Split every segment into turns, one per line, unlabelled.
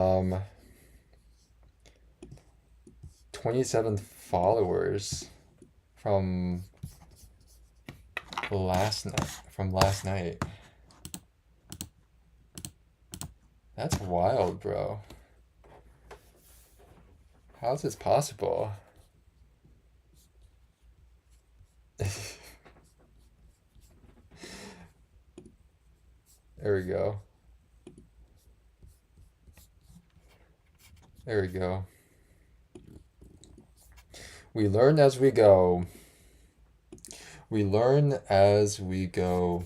Um, 27 followers from last night. That's wild, bro. How's this possible? There we go. There we go. We learn as we go. We learn as we go.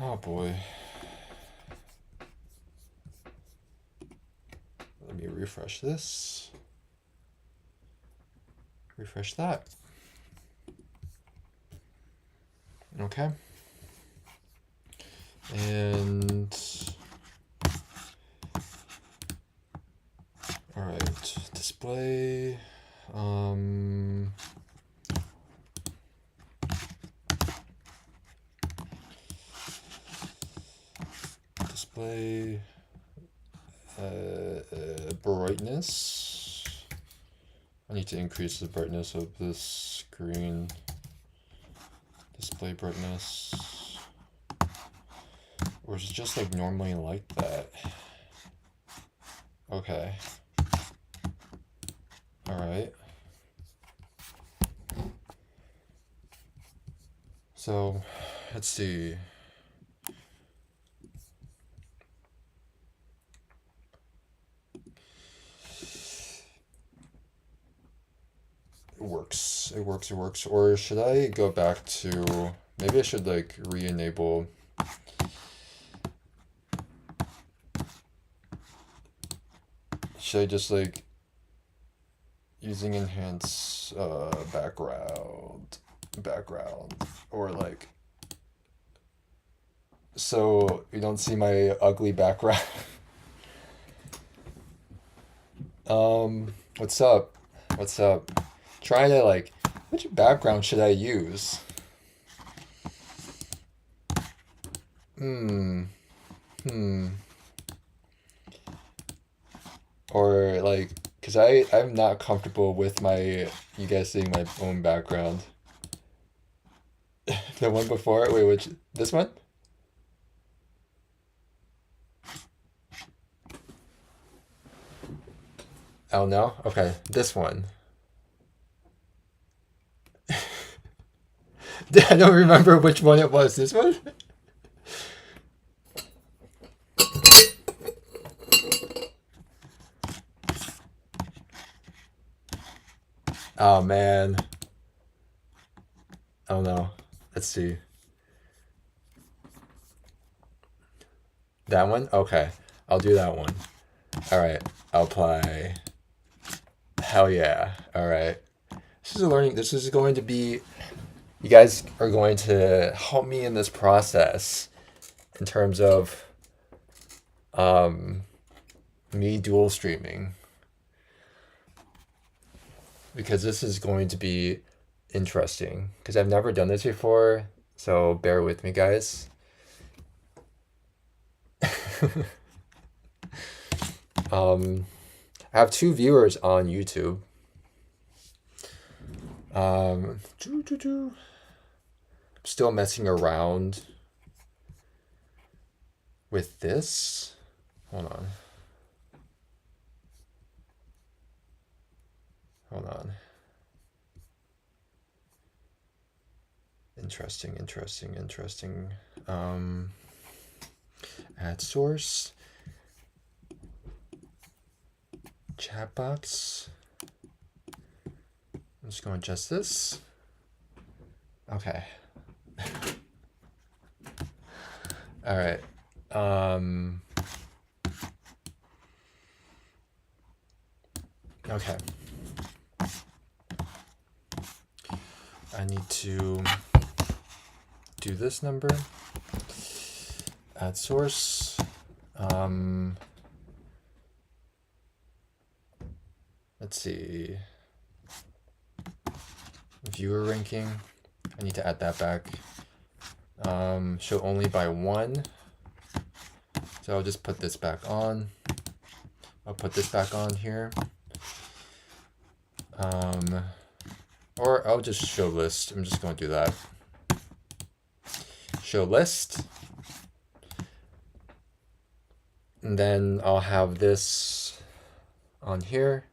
Oh boy. Let me refresh this. Refresh that. Okay. And all right, display. Display brightness. I need to increase the brightness of this screen. Display brightness. Or is it just like normally like that? Okay. Alright. So, let's see. It works. It works. It works. Or should I go back to... Maybe I should like re-enable... Should I just like... Using enhance background, or like... So you don't see my ugly background. What's up? What's up? Trying to like, which background should I use? Hmm. Hmm. Or like, cause I'm not comfortable with you guys seeing my own background. The one before, wait, this one? Oh no? Okay, this one. I don't remember which one it was. This one? Oh man. Oh no. Let's see. That one? Okay. I'll do that one. Alright. I'll apply. Hell yeah. Alright. This is going to be, you guys are going to help me in this process in terms of um, me dual streaming, because this is going to be interesting because I've never done this before, so bear with me, guys. I have two viewers on YouTube. I'm still messing around with this. Hold on. Hold on. Interesting, interesting, interesting. Add source. Chat box. I'm just going to adjust this. Okay. All right. Okay. I need to do this number. Add source. Let's see. Viewer ranking. I need to add that back. Show only by 1. So I'll just put this back on. I'll put this back on here. Or I'll just show list. I'm just going to do that. Show list. And then I'll have this on here.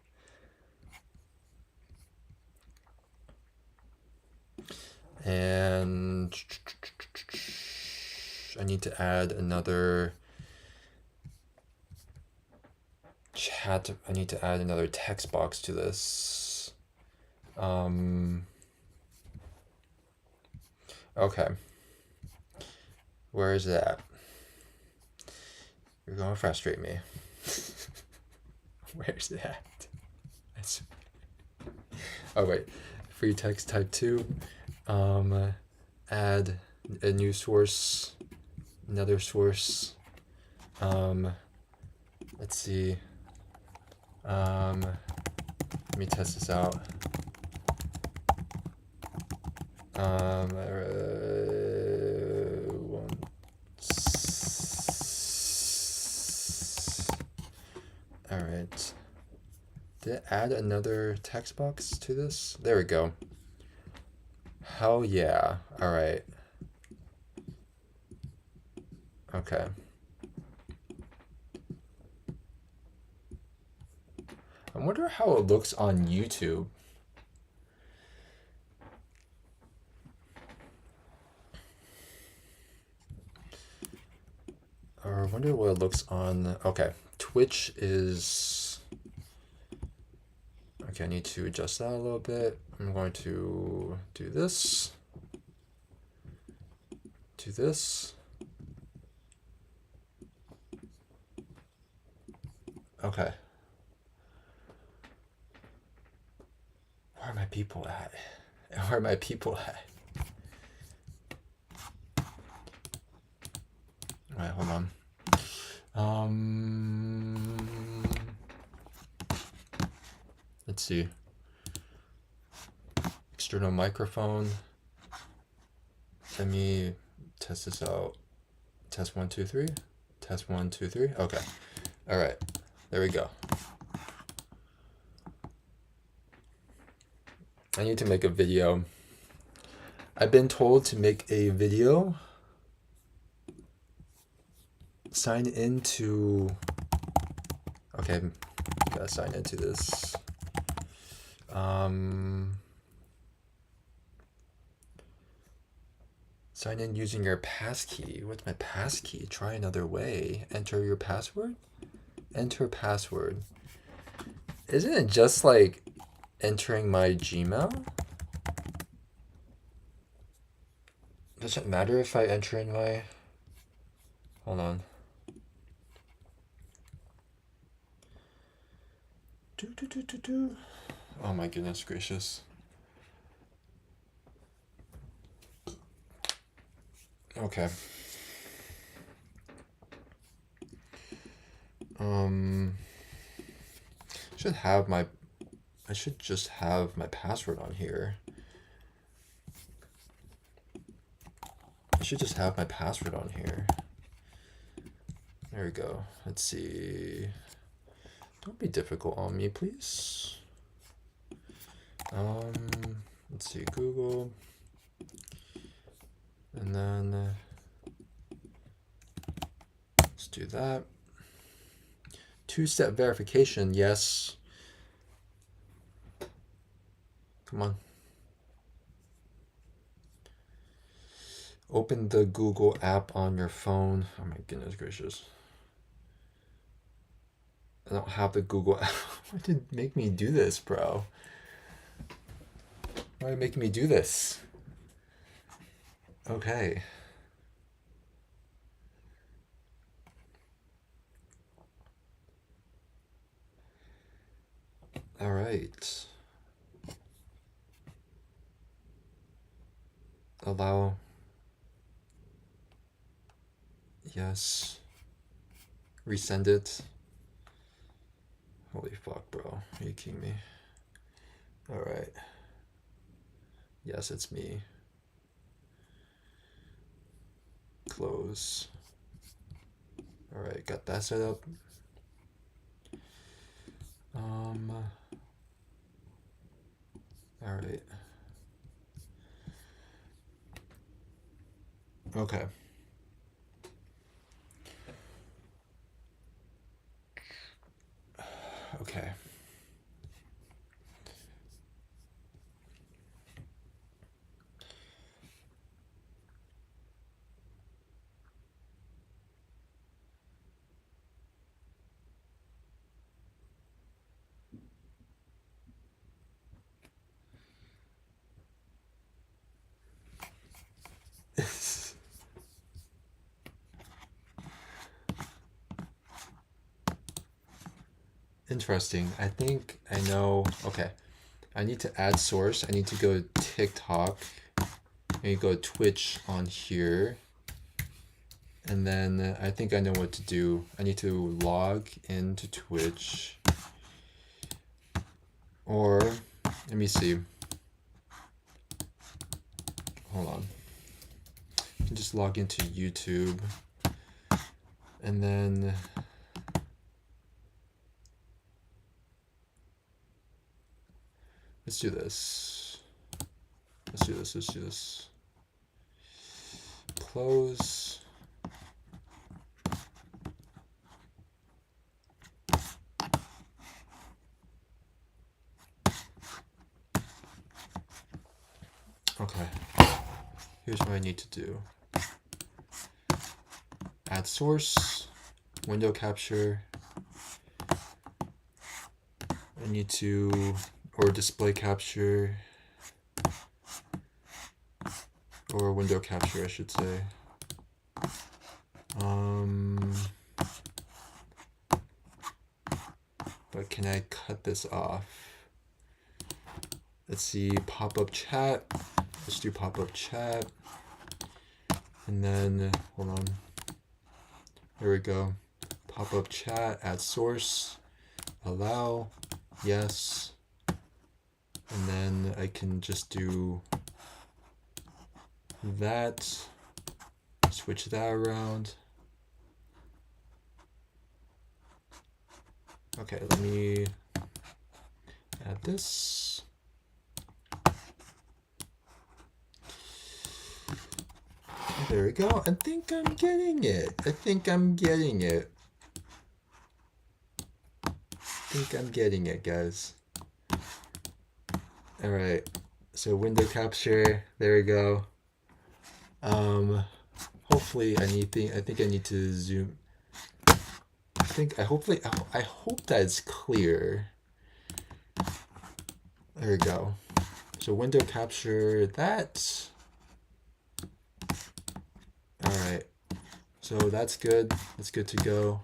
And I need to add another chat. I need to add another text box to this. Okay. Where is that? You're gonna frustrate me. Where's that? Oh wait, free text type 2. Add a new source, another source. Let's see. Let me test this out. All right. Did it add another text box to this? There we go. Hell yeah. All right. Okay. I wonder how it looks on YouTube. Or I wonder what it looks on. Okay. Twitch is. Okay, I need to adjust that a little bit. I'm going to do this. Do this. Okay. Where are my people at? Where are my people at? All right, hold on. Let's see. External microphone. Let me test this out. Test 1, 2, 3. Test 1, 2, 3. Okay. All right. There we go. I need to make a video. I've been told to make a video. Sign into. Okay, gotta sign into this. Sign in using your passkey. What's my passkey? Try another way. Enter your password? Enter password. Isn't it just like entering my Gmail? Does it matter if I enter in my... Hold on. Oh my goodness gracious. Okay. I should just have my password on here. I should just have my password on here. There we go. Let's see. Don't be difficult on me, please. Let's see, Google. And then let's do that. Two-step verification, yes. Come on. Open the Google app on your phone. Oh my goodness gracious. I don't have the Google app. Why did it make me do this, bro? Why are you making me do this? Okay. All right. Allow. Yes. Resend it. Holy fuck, bro. Are you kidding me? All right. Yes, it's me. close. All right, got that set up. All right. Okay. Okay. Interesting. I think I know. Okay. I need to add source. I need to go to TikTok. I need to go to Twitch on here. And then I think I know what to do. I need to log into Twitch. Or, let me see. Hold on. I can just log into YouTube. And then let's do this. Let's do this. Let's do this. Close. Okay. Here's what I need to do. Add source, window capture. I need to, or display capture, or window capture, I should say. But can I cut this off? Let's see, pop-up chat. Let's do pop-up chat. And then, hold on. There we go. Pop-up chat, add source, allow, yes. And then I can just do that, switch that around. Okay, let me add this. There we go. I think I'm getting it. I think I'm getting it. Guys. All right. So window capture. There we go. Hopefully I think I need to zoom. I hope that it's clear. There we go. So window capture that. All right. So that's good. That's good to go.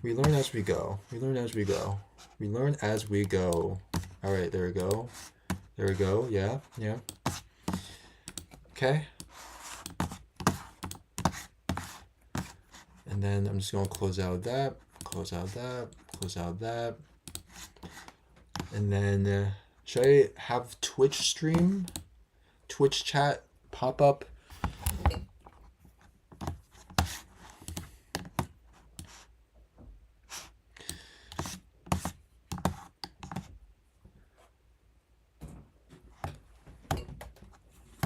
We learn as we go. We learn as we go. We learn as we go. All right, there we go. There we go. Yeah, yeah. Okay. And then I'm just going to close out that, close out that, close out that. And then should I have Twitch stream, Twitch chat pop up?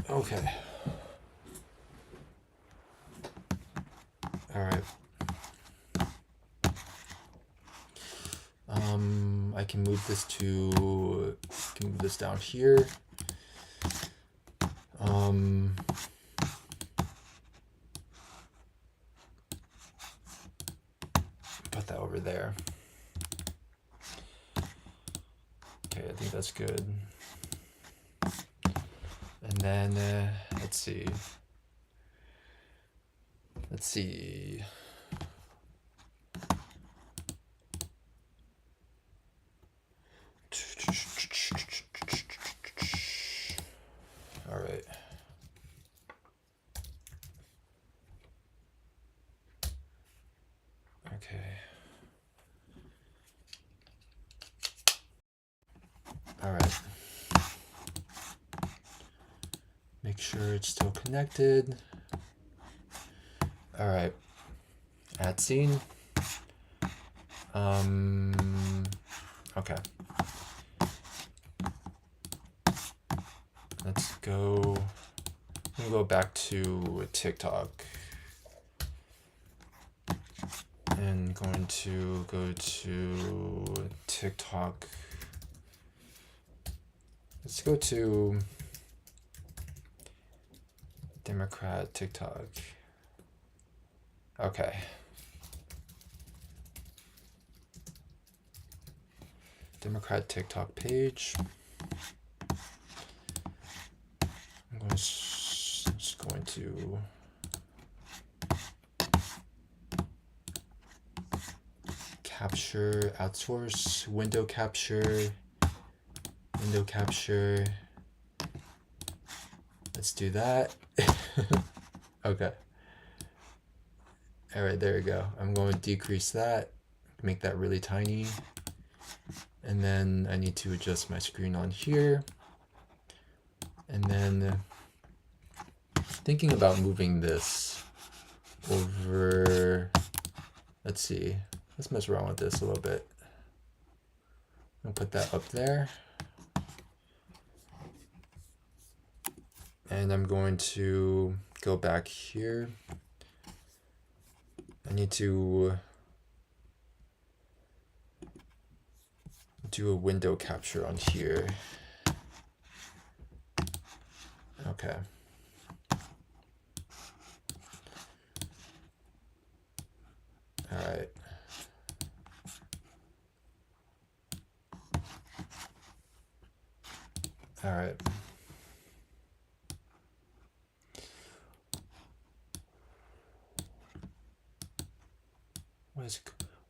Okay. All right. I can move this down here. Put that over there. Okay, I think that's good. And then let's see. Let's see. All right. Okay. All right. Make sure it's still connected. All right, add scene. Okay. Let's go. We'll go back to TikTok. And going to go to TikTok. Let's go to Democrat TikTok. Okay. Democrat TikTok page. I'm just going to capture, outsource, window capture. Let's do that. Okay. All right, there we go. I'm going to decrease that, make that really tiny. And then I need to adjust my screen on here. And then thinking about moving this over, let's see, let's mess around with this a little bit. I'll put that up there. And I'm going to go back here. I need to do a window capture on here. Okay. All right. All right.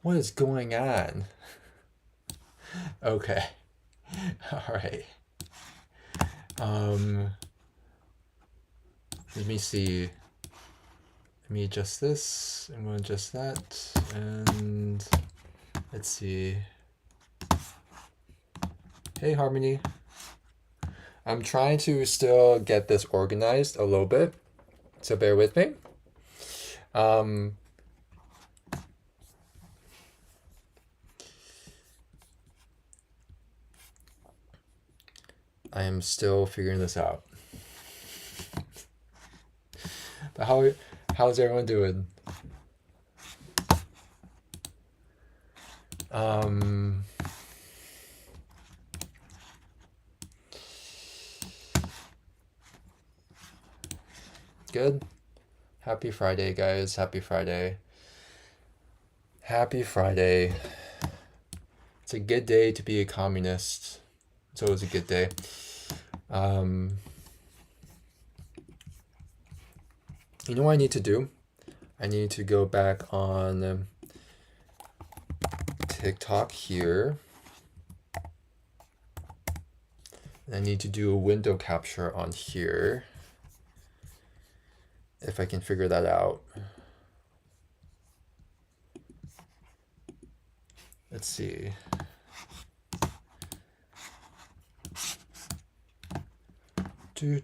What is going on? Okay. All right. Let me see. Let me adjust this. I'm going to adjust that. And let's see. Hey, Harmony. I'm trying to still get this organized a little bit, so bear with me. I am still figuring this out. But how's everyone doing? Good. Happy Friday, guys. Happy Friday. Happy Friday. It's a good day to be a communist. It's always a good day. You know what I need to do? I need to go back on TikTok here. And I need to do a window capture on here. If I can figure that out. Let's see. I'm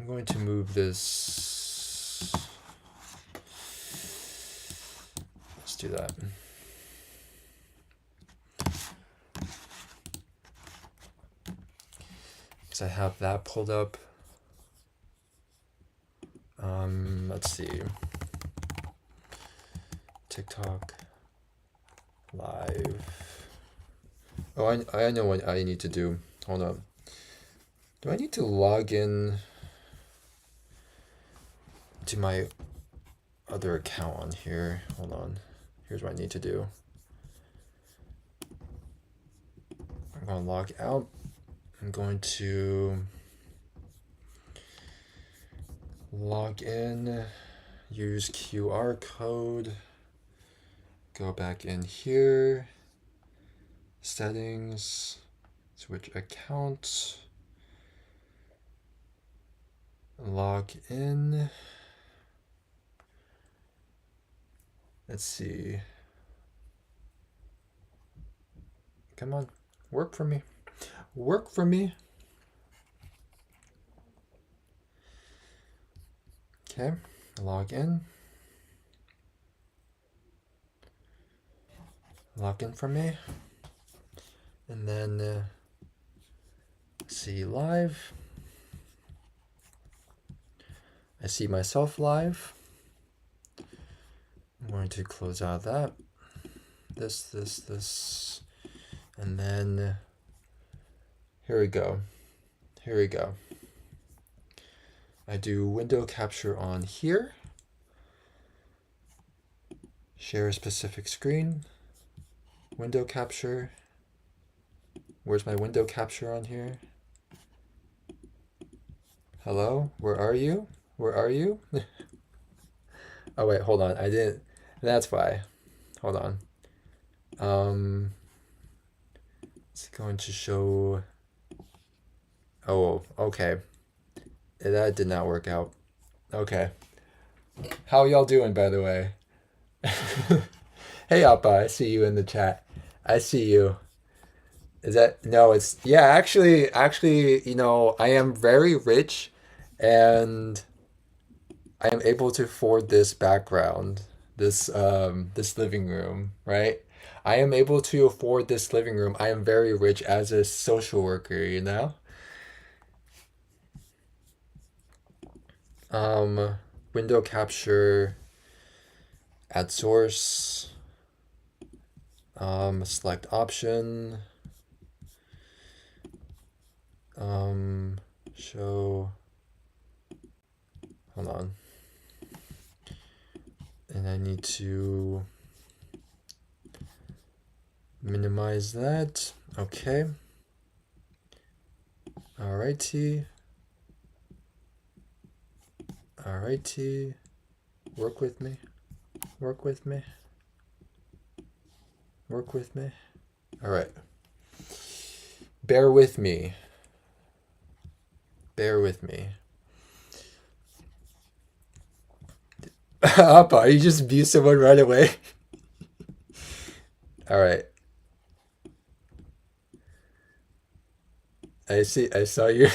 going to move this. Let's do that. Because I have that pulled up. Let's see. TikTok live. Oh, I know what I need to do. Hold on. Do I need to log in to my other account on here? Hold on. Here's what I need to do. I'm going to log out. I'm going to log in, use QR code, go back in here, settings, switch account, log in. Let's see. Come on, work for me. Work for me. Okay, log in. Log in for me. And then see live. I see myself live. I'm going to close out that. This. And then here we go. Here we go. I do window capture on here. Share a specific screen. Window capture. Where's my window capture on here? Hello? Where are you? Where are you? Oh wait, hold on. I didn't. That's why. Hold on. It's going to show. Oh, okay. That did not work out. Okay. How y'all doing, by the way? Hey, Appa, I see you in the chat. I see you. Is that no? It's yeah. Actually, I am very rich, and I am able to afford this background, this living room, right? I am able to afford this living room. I am very rich as a social worker. Window capture, add source, select option, show, hold on. And I need to minimize that. Okay. Alrighty. Alrighty. Work with me. Work with me. Work with me. Alright. Bear with me. Bear with me. Appa, you just view someone right away. Alright. I saw you.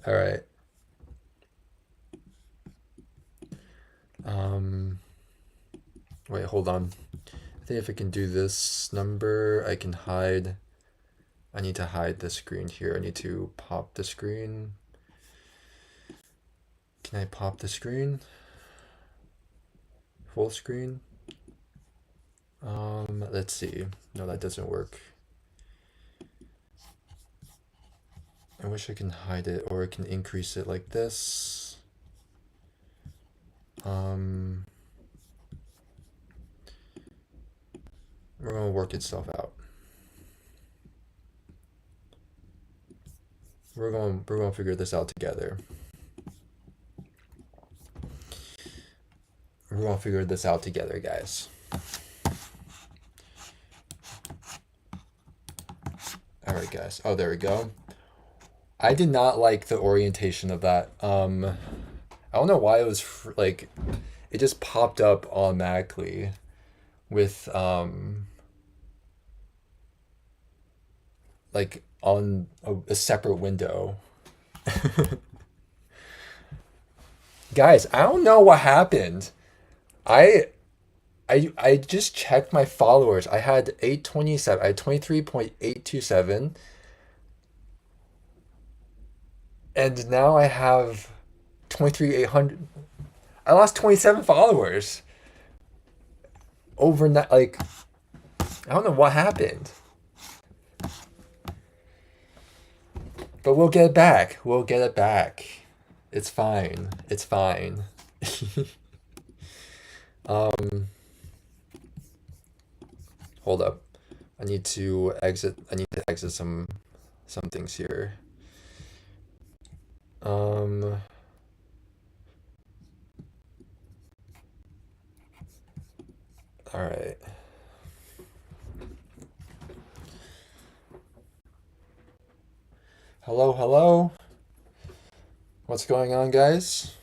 Alright. Wait, hold on. I think if I can do this number, I can hide. I need to hide the screen here. I need to pop the screen. Can I pop the screen? Full screen? Let's see. No, that doesn't work. I wish I can hide it, or I can increase it like this. We're gonna work itself out. We're gonna figure this out together. We're gonna figure this out together, guys. All right, guys. Oh, there we go. I did not like the orientation of that. I don't know why it was like, it just popped up automatically with like on a separate window. Guys, I don't know what happened. I just checked my followers. I had 827. I had 23.827. And now I have 23,800. I lost 27 followers overnight. Like, I don't know what happened. But we'll get it back. We'll get it back. It's fine. It's fine. Hold up. I need to exit some things here. All right. Hello, hello. What's going on, guys?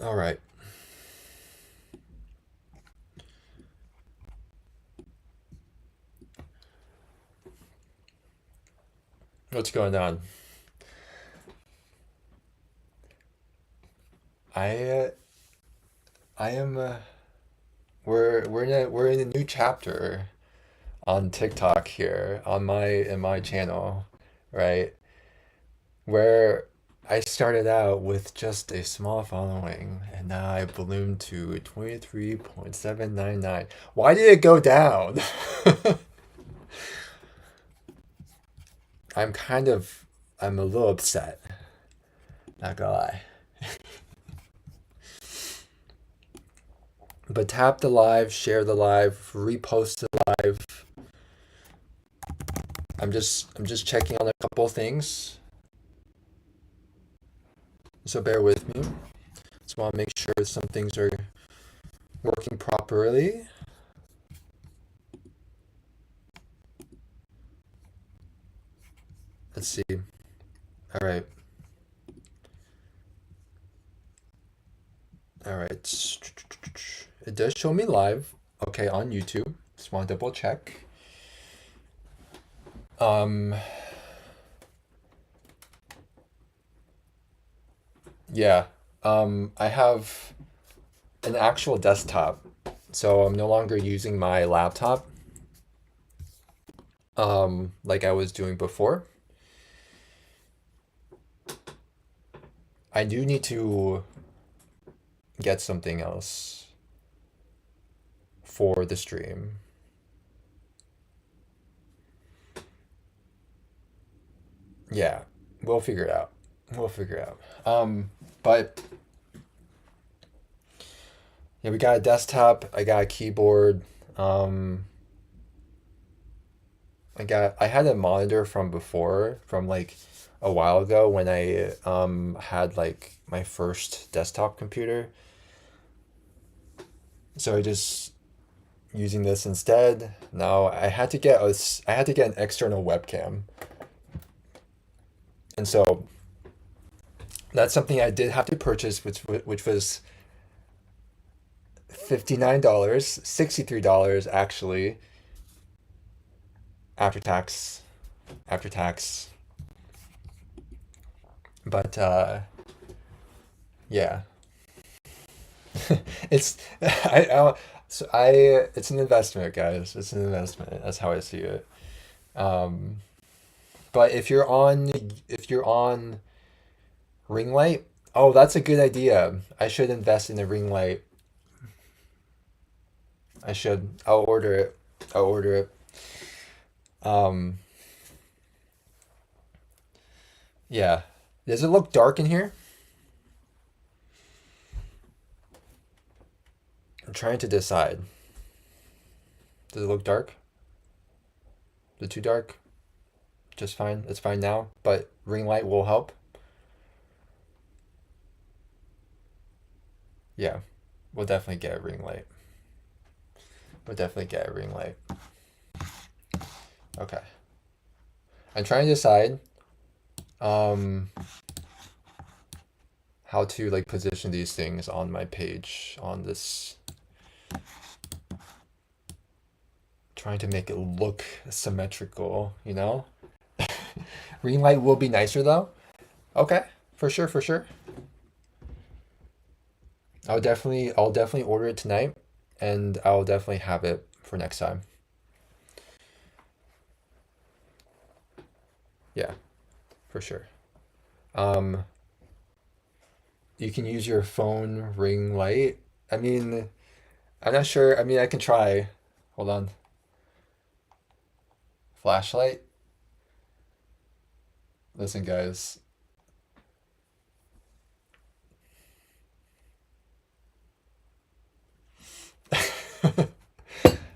All right. What's going on? I I am we're in a new chapter on TikTok here on my in my channel, right? Where I started out with just a small following and now I ballooned to 23.799. Why did it go down? I'm kind of I'm a little upset, not gonna lie. But tap the live, share the live, repost the live. I'm just checking on a couple things, so bear with me. Just want to make sure some things are working properly. Let's see. All right. All right. It does show me live. Okay, on YouTube. Just want to double check. Um, yeah. I have an actual desktop, so I'm no longer using my laptop, like I was doing before. I do need to get something else for the stream. Yeah, we'll figure it out. We'll figure it out. But yeah, we got a desktop. I got a keyboard. Um, I had a monitor from before, from like a while ago when I had like my first desktop computer. So I just using this instead. Now I had to get an external webcam. And so that's something I did have to purchase, which was $59, $63 actually, after tax, after tax. But yeah, it's I it's an investment, guys. It's an investment. That's how I see it. Um, but if you're on ring light, oh, that's a good idea. I should invest in a ring light. I should. I'll order it. I'll order it. Um, yeah. Does it look dark in here? I'm trying to decide. Does it look dark? Is it too dark? Just fine. It's fine now. But ring light will help. Yeah, we'll definitely get a ring light. We'll definitely get a ring light. Okay. I'm trying to decide um how to like position these things on my page on this, trying to make it look symmetrical, you know? Ring light will be nicer though. Okay, for sure, for sure. I'll definitely order it tonight and I'll definitely have it for next time. Yeah, for sure. Um, you can use your phone ring light. I mean, I'm not sure. I mean, I can try. Hold on. Flashlight. Listen, guys.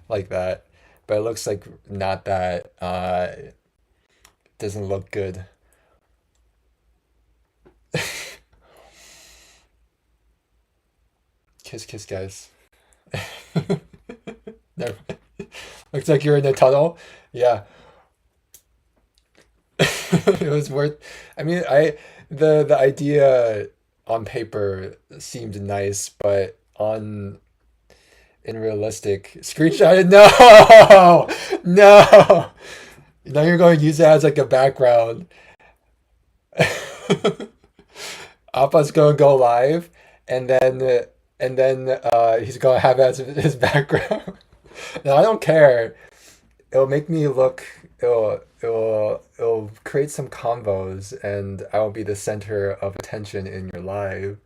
Like that. But it looks like not that doesn't look good. Kiss kiss, guys. Never. Looks like you're in a tunnel. Yeah. It was worth. I mean, the idea on paper seemed nice, but on in realistic screenshot, no, no. Now you're going to use it as like a background. Appa's gonna go live, and then he's gonna have it as his background. No, I don't care. It'll make me look. It'll create some combos, and I'll be the center of attention in your live.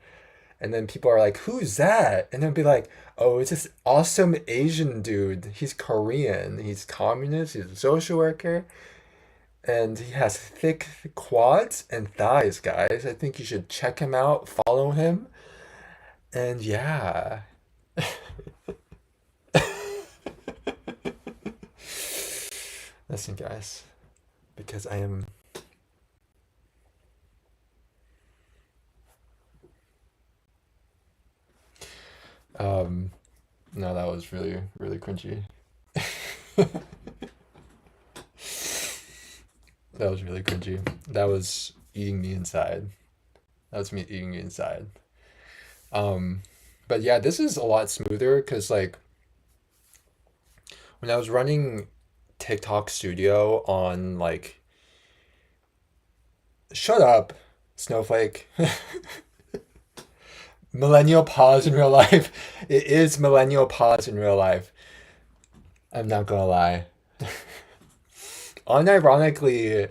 And then people are like, "Who's that?" And they'll be like, "Oh, it's this awesome Asian dude. He's Korean. He's communist. He's a social worker." And he has thick quads and thighs, guys. I think you should check him out, follow him, and yeah. Listen, guys, because I am. Um, no, that was really, really cringy. That was really cringy. That was eating me inside. That was me eating me inside. Um, but yeah, this is a lot smoother because like when I was running TikTok Studio on like shut up, Snowflake. Millennial pause in real life. It is millennial pause in real life. I'm not gonna lie. Unironically,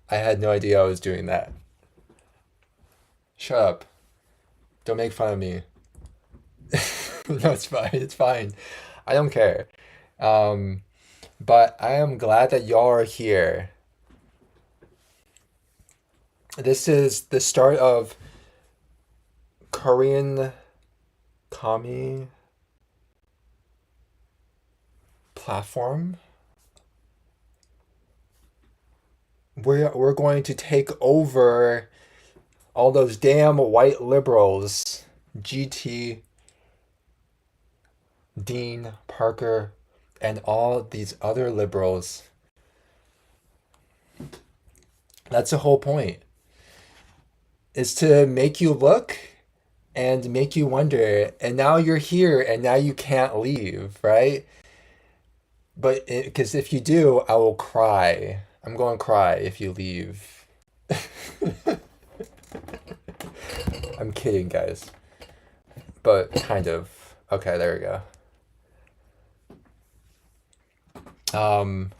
I had no idea I was doing that. Shut up. Don't make fun of me. No, it's fine. It's fine. I don't care. Um, but I am glad that y'all are here. This is the start of Korean Kami platform. We're going to take over all those damn white liberals. GT, Dean, Parker, and all these other liberals. That's the whole point. Is to make you look and make you wonder. And now you're here and now you can't leave, right? But because if you do, I will cry. I'm going to cry if you leave. I'm kidding, guys. But kind of. Okay, there we go. Um,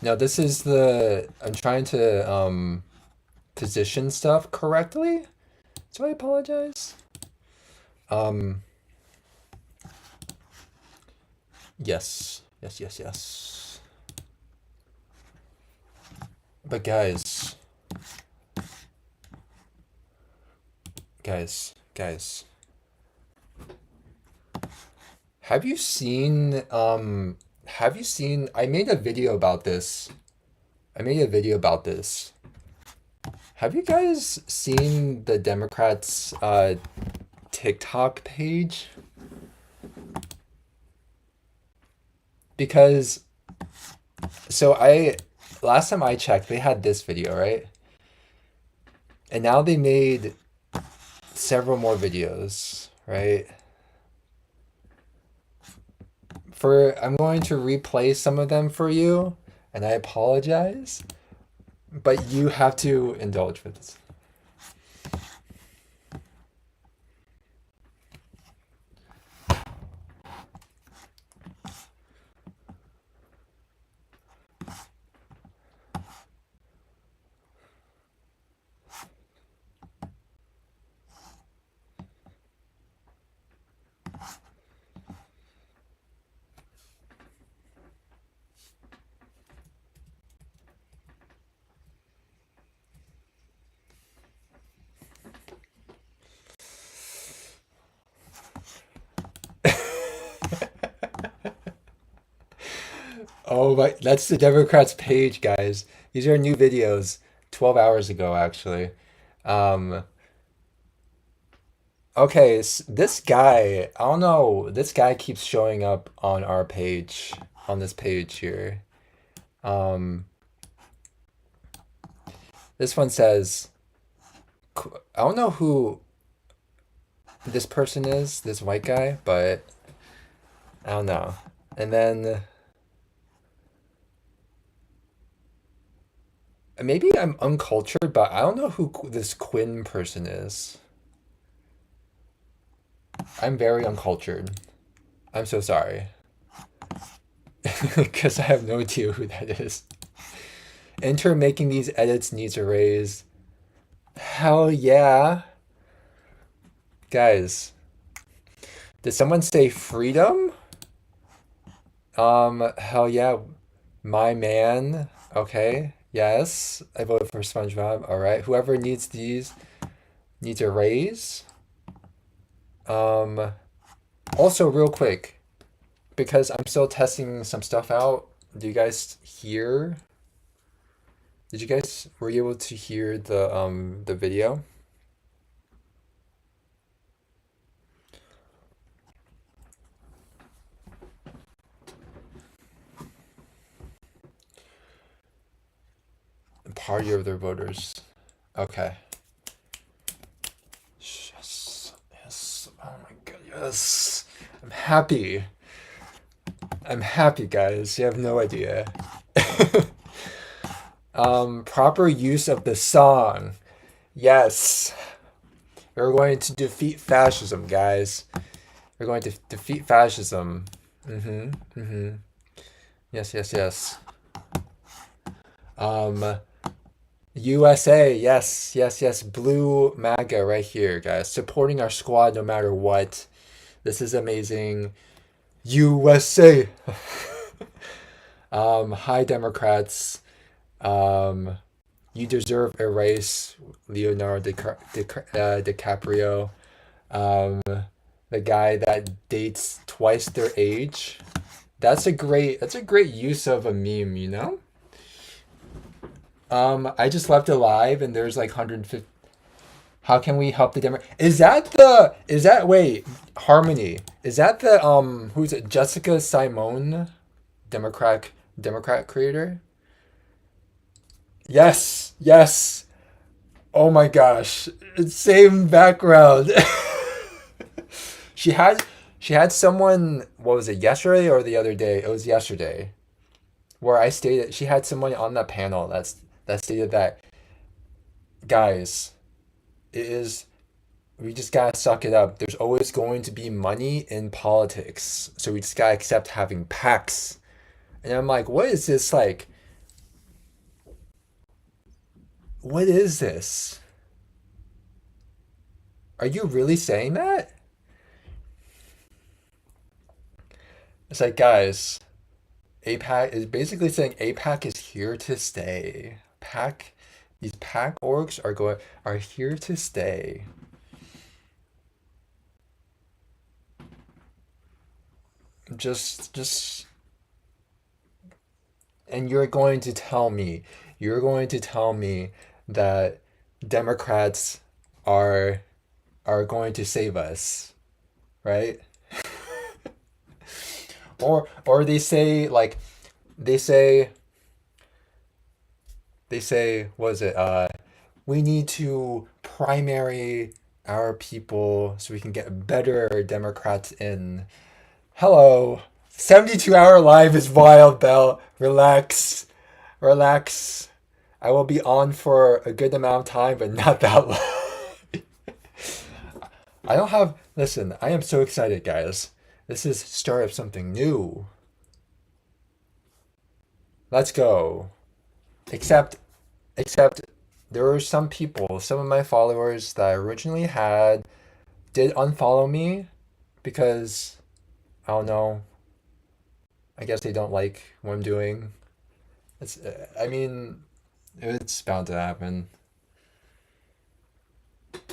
now this is the I'm trying to position stuff correctly. So I apologize. Um, yes. Yes, yes, yes. But guys, have you seen I made a video about this. I made a video about this. Have you guys seen the Democrats' TikTok page? Because so I last time I checked, they had this video, right? And now they made several more videos, right? For I'm going to replay some of them for you, and I apologize, but you have to indulge with this. Oh, but that's the Democrats page, guys. These are new videos, 12 hours ago, actually. Um, okay, this guy, I don't know, this guy keeps showing up on our page, on this page here. Um, this one says, I don't know who this person is, this white guy, but I don't know. And then Maybe I'm uncultured, but I don't know who this Quinn person is. I'm very uncultured. I'm so sorry. Because I have no idea who that is. Enter making these edits needs a raise. Hell yeah. Guys, did someone say freedom? Hell yeah. My man. Okay. Yes. I voted for SpongeBob. Alright. Whoever needs these needs a raise. Um, Also, real quick, because I'm still testing some stuff out, do you guys hear? Did you guys were you able to hear the video? Party of their voters. Okay. Yes. Yes. Oh my god, yes. I'm happy. I'm happy, guys. You have no idea. Proper use of the song. Yes. We're going to defeat fascism, guys. We're going to defeat fascism. Mm-hmm. Mm-hmm. Yes, yes, yes. Um, USA, yes, yes, yes. Blue MAGA right here, guys. Supporting our squad no matter what. This is amazing. USA. Hi, Democrats. Um, you deserve a race, Leonardo DiCaprio. Um, the guy that dates twice their age. That's a great use of a meme, you know? I just left it live and there's like 150. How can we help the Demo? Wait, Harmony. Is that the who's it? Jessica Simone, Democrat creator? Yes, yes. Oh my gosh. Same background. she had she had someone, what was it, yesterday or the other day? It was yesterday. Where I stated she had someone on that panel that stated that, guys, it is we just gotta suck it up. There's always going to be money in politics. So we just gotta accept having PACs. And I'm like, what is this like? What is this? Are you really saying that? It's like, guys, APAC is basically saying APAC is here to stay. These PAC orgs are here to stay. Just and you're going to tell me that Democrats are going to save us, right? Or they say like they say was it we need to primary our people so we can get better Democrats in. Hello. 72-hour live is wild, Bell. Relax. Relax. I will be on for a good amount of time, but not that long. I don't have. Listen, I am so excited, guys. This is start of something new. Let's go. Except, except, there were some people, some of my followers that I originally had, did unfollow me because I don't know. I guess they don't like what I'm doing. I mean, it's bound to happen.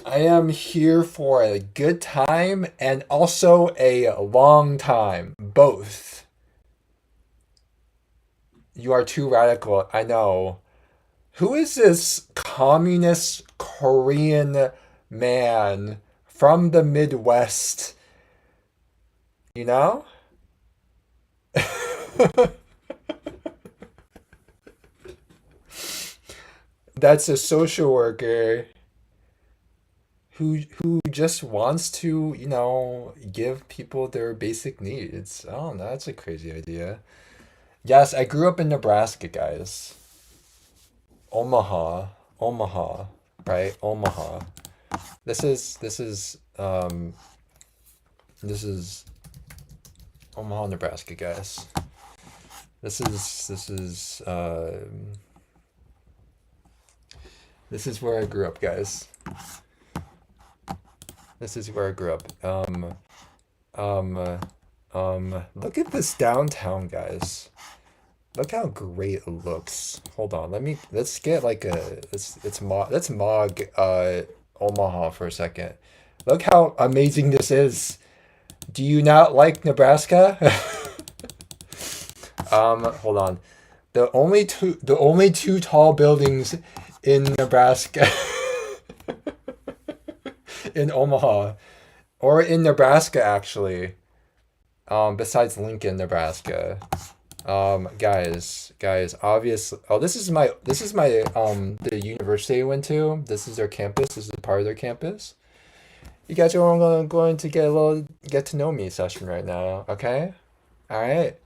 I am here for a good time and also a long time. Both. You are too radical. I know. Who is this communist Korean man from the Midwest? You know? That's a social worker who just wants to, give people their basic needs. Oh, that's a crazy idea. Yes, I grew up in Nebraska, guys. Omaha, Omaha, right? Omaha. This is Omaha, Nebraska, guys. This is where I grew up, guys. This is where I grew up. Um, Look at this downtown, guys. Look how great it looks. Hold on, let's get like a let's mog Omaha for a second. Look how amazing this is. Do you not like Nebraska? Hold on. The only two tall buildings in Nebraska in Omaha or in Nebraska actually. Besides Lincoln, Nebraska. Guys, obviously, oh, this is my the university I went to. This is their campus. This is part of their campus. You guys are all going to get a little get to know me session right now, okay? All right.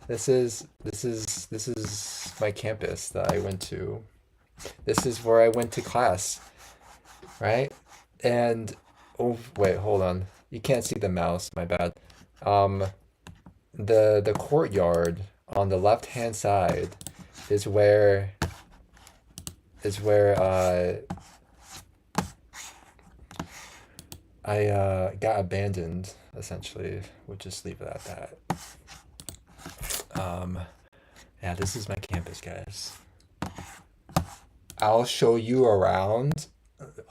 This is my campus that I went to. This is where I went to class, right? And oh wait, hold on. You can't see the mouse, my bad. Um, the courtyard on the left hand side is where I got abandoned essentially. We'll just leave it at that. Um, yeah, this is my campus, guys. I'll show you around.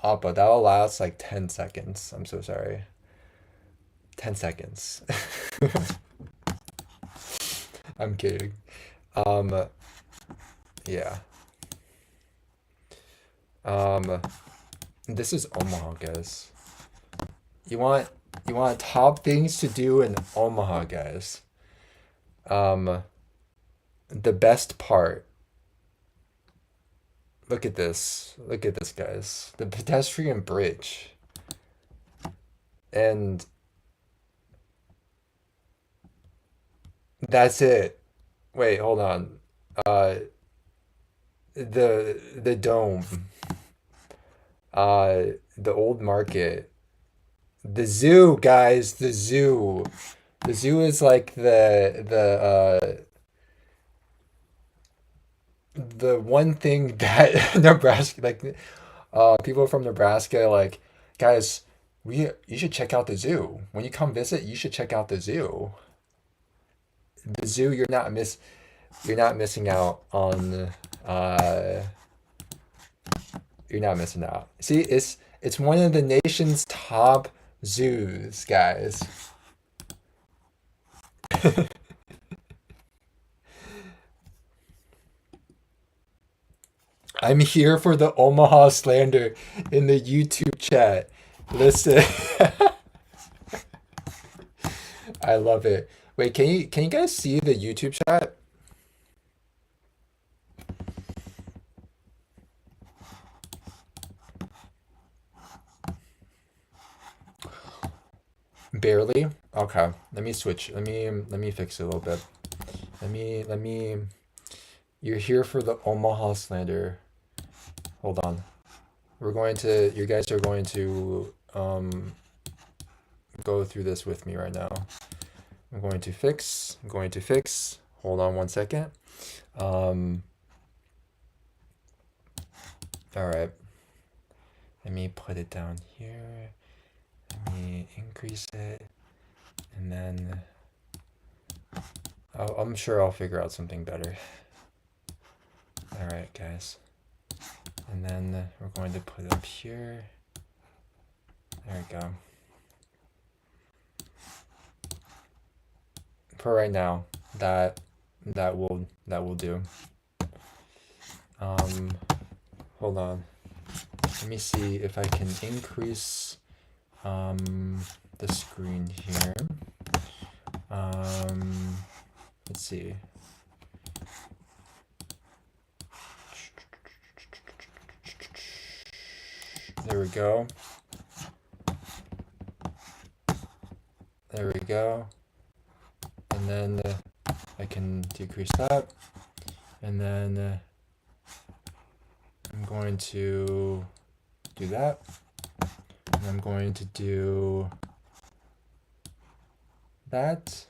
But that'll last like 10 seconds. I'm so sorry. 10 seconds. I'm kidding. Um, yeah. Um, this is Omaha, guys. You want top things to do in Omaha, guys. Um, the best part. Look at this. Look at this, guys. The pedestrian bridge. And that's it. Wait, hold on. Uh, the dome. The old market. The zoo, guys. The zoo. The zoo is like the one thing that Nebraska like people from Nebraska like guys we you should check out the zoo when you come visit. You should check out the zoo. The zoo, you're not missing out on uh you're not missing out. See, it's one of the nation's top zoos, guys. I'm here for the Omaha slander in the YouTube chat. Listen. I love it. Wait, can you guys see the YouTube chat? Barely? Okay. Let me switch. Let me fix it a little bit. Let me You're here for the Omaha slander. Hold on. You guys are going to go through this with me right now. I'm going to fix. Hold on one second. Um, all right. Let me put it down here. Let me increase it. And then I'm sure I'll figure out something better. All right, guys. And then we're going to put it up here. There we go. For right now, that will do. Hold on. Let me see if I can increase the screen here. Let's see. There we go. There we go. And then I can decrease that. And then I'm going to do that. And I'm going to do that.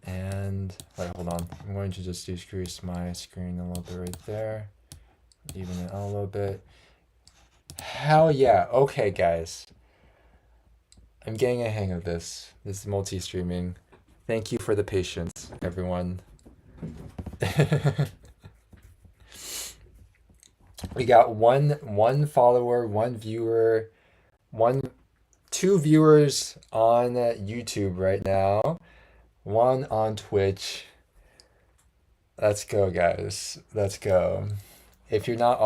And wait, hold on. I'm going to just decrease my screen a little bit right there. Even it out a little bit. Hell yeah. Okay, guys. I'm getting a hang of this. This is multi-streaming. Thank you for the patience, everyone. We got one follower, one viewer, two viewers on YouTube right now, one on Twitch. Let's go, guys. Let's go. If you're not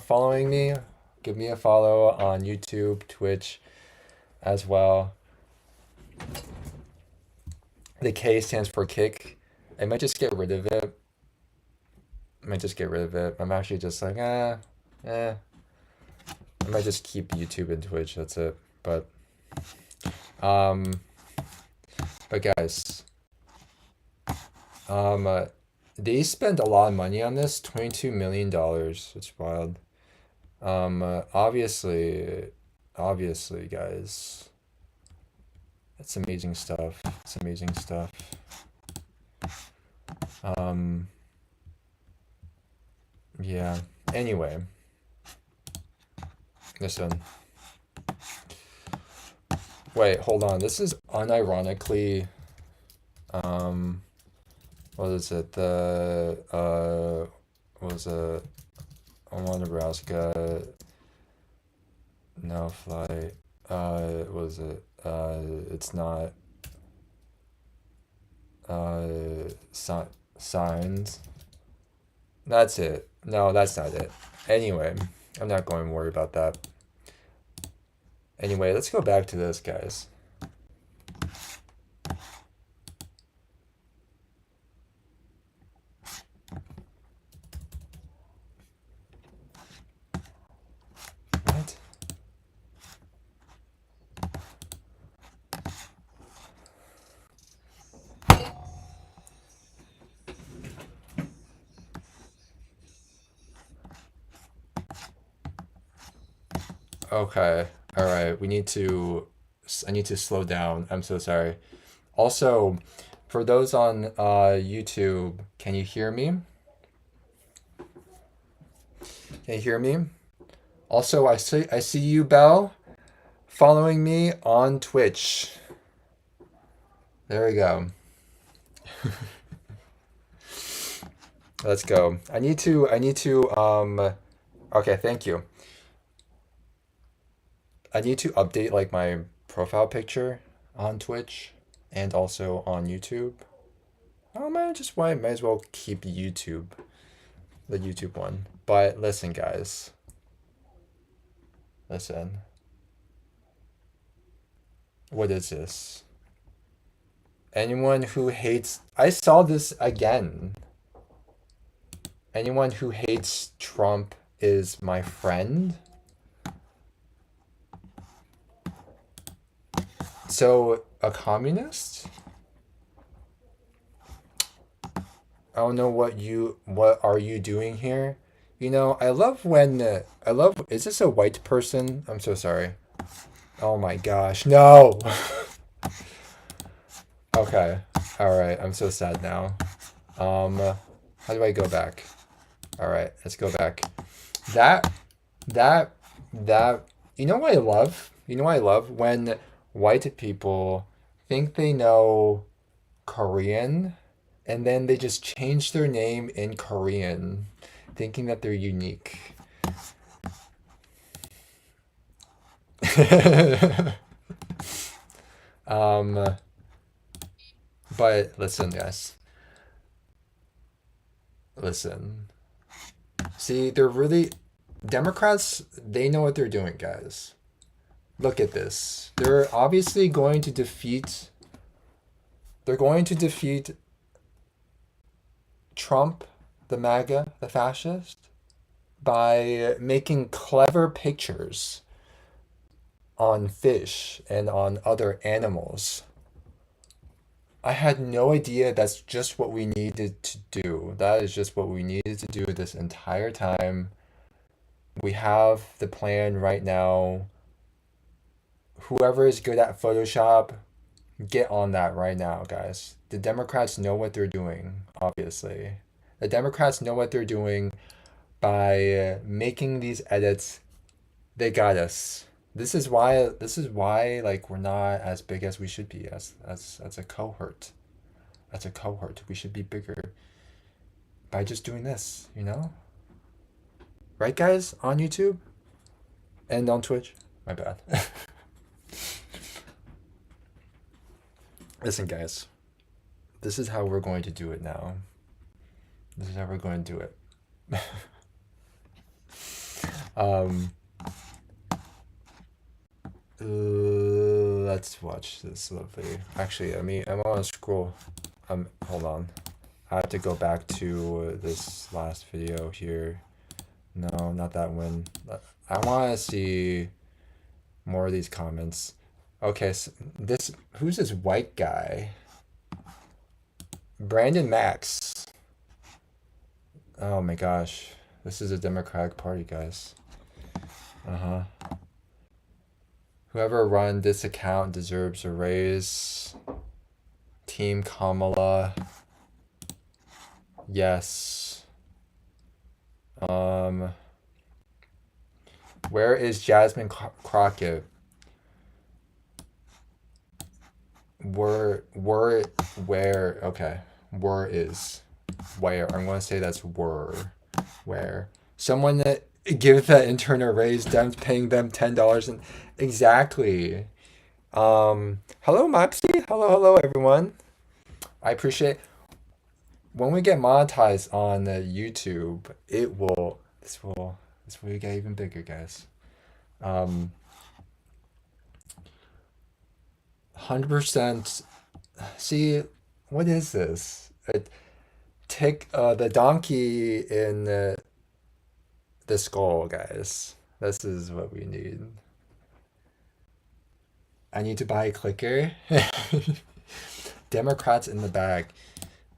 following me, give me a follow on YouTube, Twitch as well. The K stands for kick. I might just get rid of it. I'm actually just like, I might just keep YouTube and Twitch. That's it. But guys, they spent a lot of money on this, $22 million. It's wild. Obviously, guys, it's amazing stuff. It's amazing stuff. Yeah. Anyway, listen. Wait, hold on. This is unironically, what is it? What was it? Omaha, Nebraska. No flight. What was it? It's not. Signs. That's it. No, that's not it. Anyway, I'm not going to worry about that. Anyway, let's go back to this, guys. What? Okay. All right. I need to slow down. I'm so sorry. Also, for those on YouTube, can you hear me? Can you hear me? Also, I see you, Belle, following me on Twitch. There we go. Let's go. I need to okay, thank you. I need to update like my profile picture on Twitch and also on YouTube. Oh man, might as well keep YouTube, the YouTube one. But listen, guys. Listen. What is this? Anyone who hates... I saw this again. Anyone who hates Trump is my friend. So, a communist? I don't know what are you doing here? You know, is this a white person? I'm so sorry. Oh my gosh, no! Okay, alright, I'm so sad now. How do I go back? Alright, let's go back. That, you know what I love? You know what I love? When white people think they know Korean, and then they just change their name in Korean, thinking that they're unique. But listen, guys. Listen. See, Democrats, they know what they're doing, guys. Look at this. They're obviously going to defeat Trump, the MAGA, the fascist, by making clever pictures on fish and on other animals. I had no idea that's just what we needed to do. That is just what we needed to do this entire time. We have the plan right now. Whoever is good at Photoshop, get on that right now, guys. The Democrats know what they're doing, obviously. The Democrats know what they're doing by making these edits. They got us. This is why like we're not as big as we should be as a cohort. As a cohort, we should be bigger by just doing this, you know? Right guys on YouTube and on Twitch. My bad. Listen guys, this is how we're going to do it now. This is how we're going to do it. um let's watch this lovely. Actually, I'm on a scroll. Hold on. I have to go back to this last video here. No, not that one. I want to see more of these comments. Okay, so who's this white guy? Brandon Max. Oh my gosh. This is a Democratic Party, guys. Uh-huh. Whoever run this account deserves a raise. Team Kamala. Yes. Where is Jasmine Crockett? Where, okay. Where is. Where. I'm going to say that's where. Someone that give that intern a raise, them paying them $10 and exactly. Hello Moxie. Hello everyone. I appreciate when we get monetized on YouTube, this will get even bigger, guys. 100%. See, what is this? Take the donkey in the skull, guys. This is what we need. I need to buy a clicker. Democrats in the bag.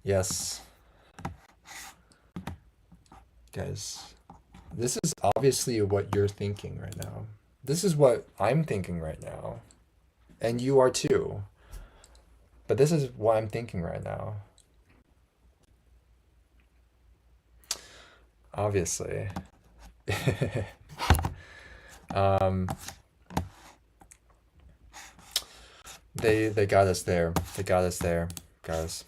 Yes. Guys, this is obviously what you're thinking right now. This is what I'm thinking right now. And you are too. But this is what I'm thinking right now. Obviously. They got us there. They got us there, guys.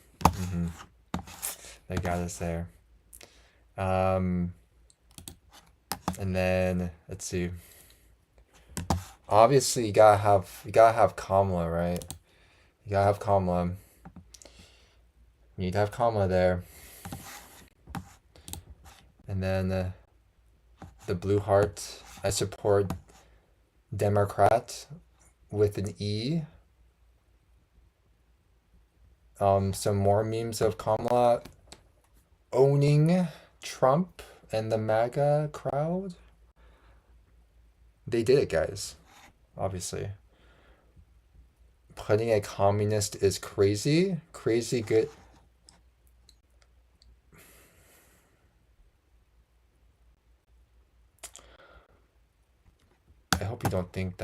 They got us there. And then let's see. Obviously, you gotta have Kamala, right? You gotta have Kamala. You need to have Kamala there. And then the blue heart. I support Democrat with an E. Some more memes of Kamala owning Trump and the MAGA crowd. They did it, guys. Obviously. Putting a communist is crazy. Crazy good. I hope you don't think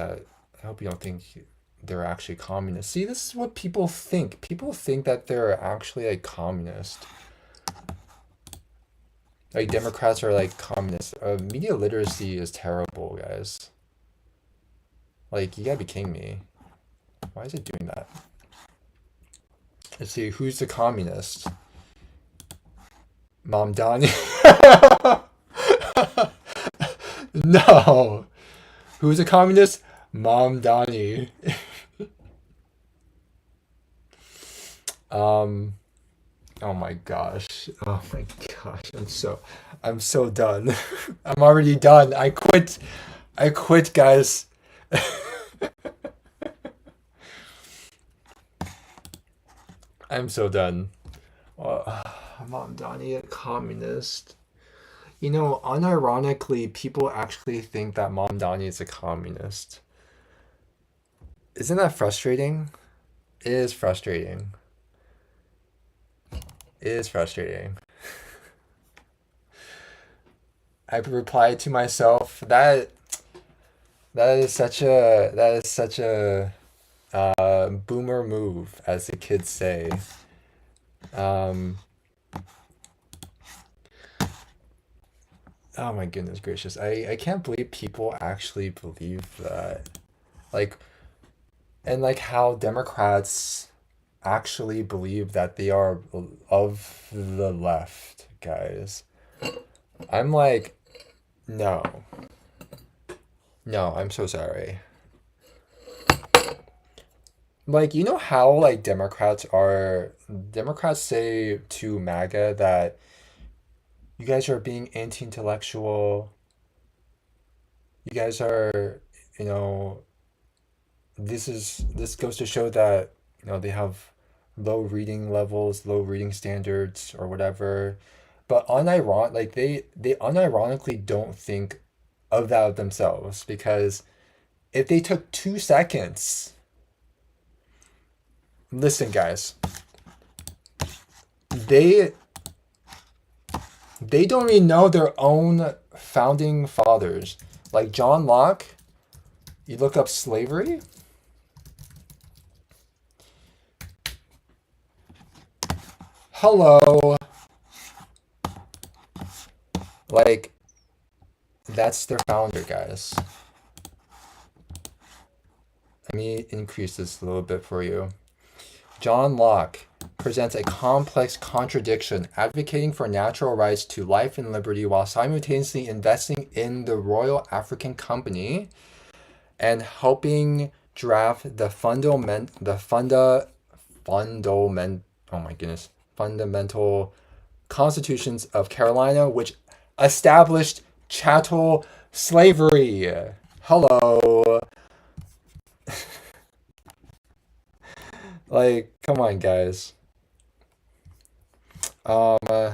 they're actually communists. See, this is what people think. People think that they're actually like communist. Like Democrats are like communists. Media literacy is terrible, guys. Like, you gotta be kidding me. Why is it doing that? Let's see, who's the communist? Mom Donnie. No. Who's a communist? Mom Donnie. Oh my gosh. Oh my gosh. I'm so done. I'm already done. I quit, guys. I'm so done. Mom Donnie, a communist. You know, unironically, people actually think that Mom Donnie is a communist. Isn't that frustrating? It is frustrating. It is frustrating. I replied to myself that is such a boomer move, as the kids say. Um, oh my goodness gracious. I can't believe people actually believe that. Like, and like how Democrats actually believe that they are of the left, guys. I'm like, no. No, I'm so sorry. Like, you know how like Democrats say to MAGA that you guys are being anti-intellectual. You guys are, you know, this goes to show that, they have low reading levels, low reading standards or whatever. But they unironically don't think of that of themselves, because if they took 2 seconds, listen guys, they they don't even know their own founding fathers. Like John Locke, you look up slavery. Hello. Like, that's their founder, guys. Let me increase this a little bit for you. John Locke presents a complex contradiction, advocating for natural rights to life and liberty while simultaneously investing in the Royal African Company and helping draft oh my goodness, fundamental constitutions of Carolina, which established chattel slavery. Hello. Like, come on, guys. Um, uh,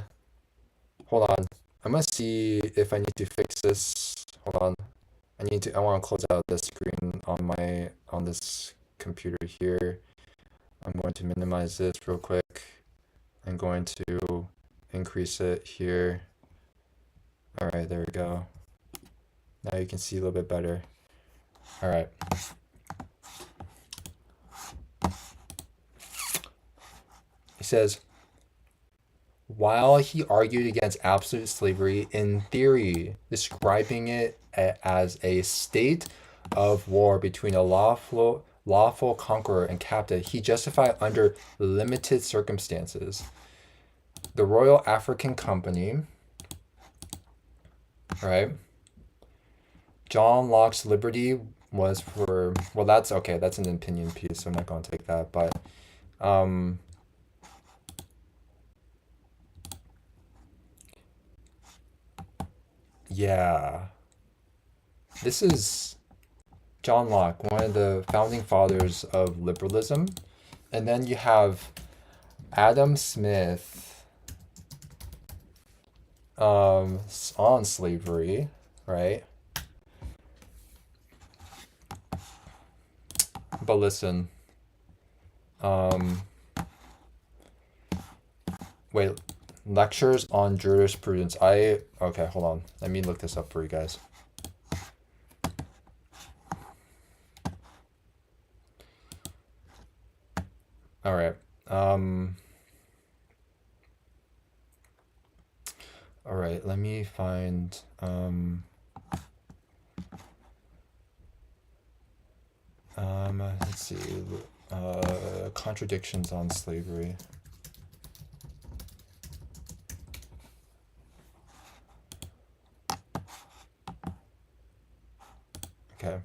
Hold on. I'm gonna see if I need to fix this. Hold on. I want to close out the screen on this computer here. I'm going to minimize this real quick. I'm going to increase it here. All right, there we go. Now you can see a little bit better. All right. He says, while he argued against absolute slavery in theory, describing it as a state of war between a lawful conqueror and captive, he justified under limited circumstances. The Royal African Company, right? John Locke's liberty was for, well, that's okay. That's an opinion piece, so I'm not going to take that. But yeah, this is John Locke, one of the founding fathers of liberalism. And then you have Adam Smith on slavery, right? But listen, um, wait, lectures on jurisprudence. Okay, hold on. Let me look this up for you guys. All right. All right, let me find let's see. Contradictions on slavery. Okay.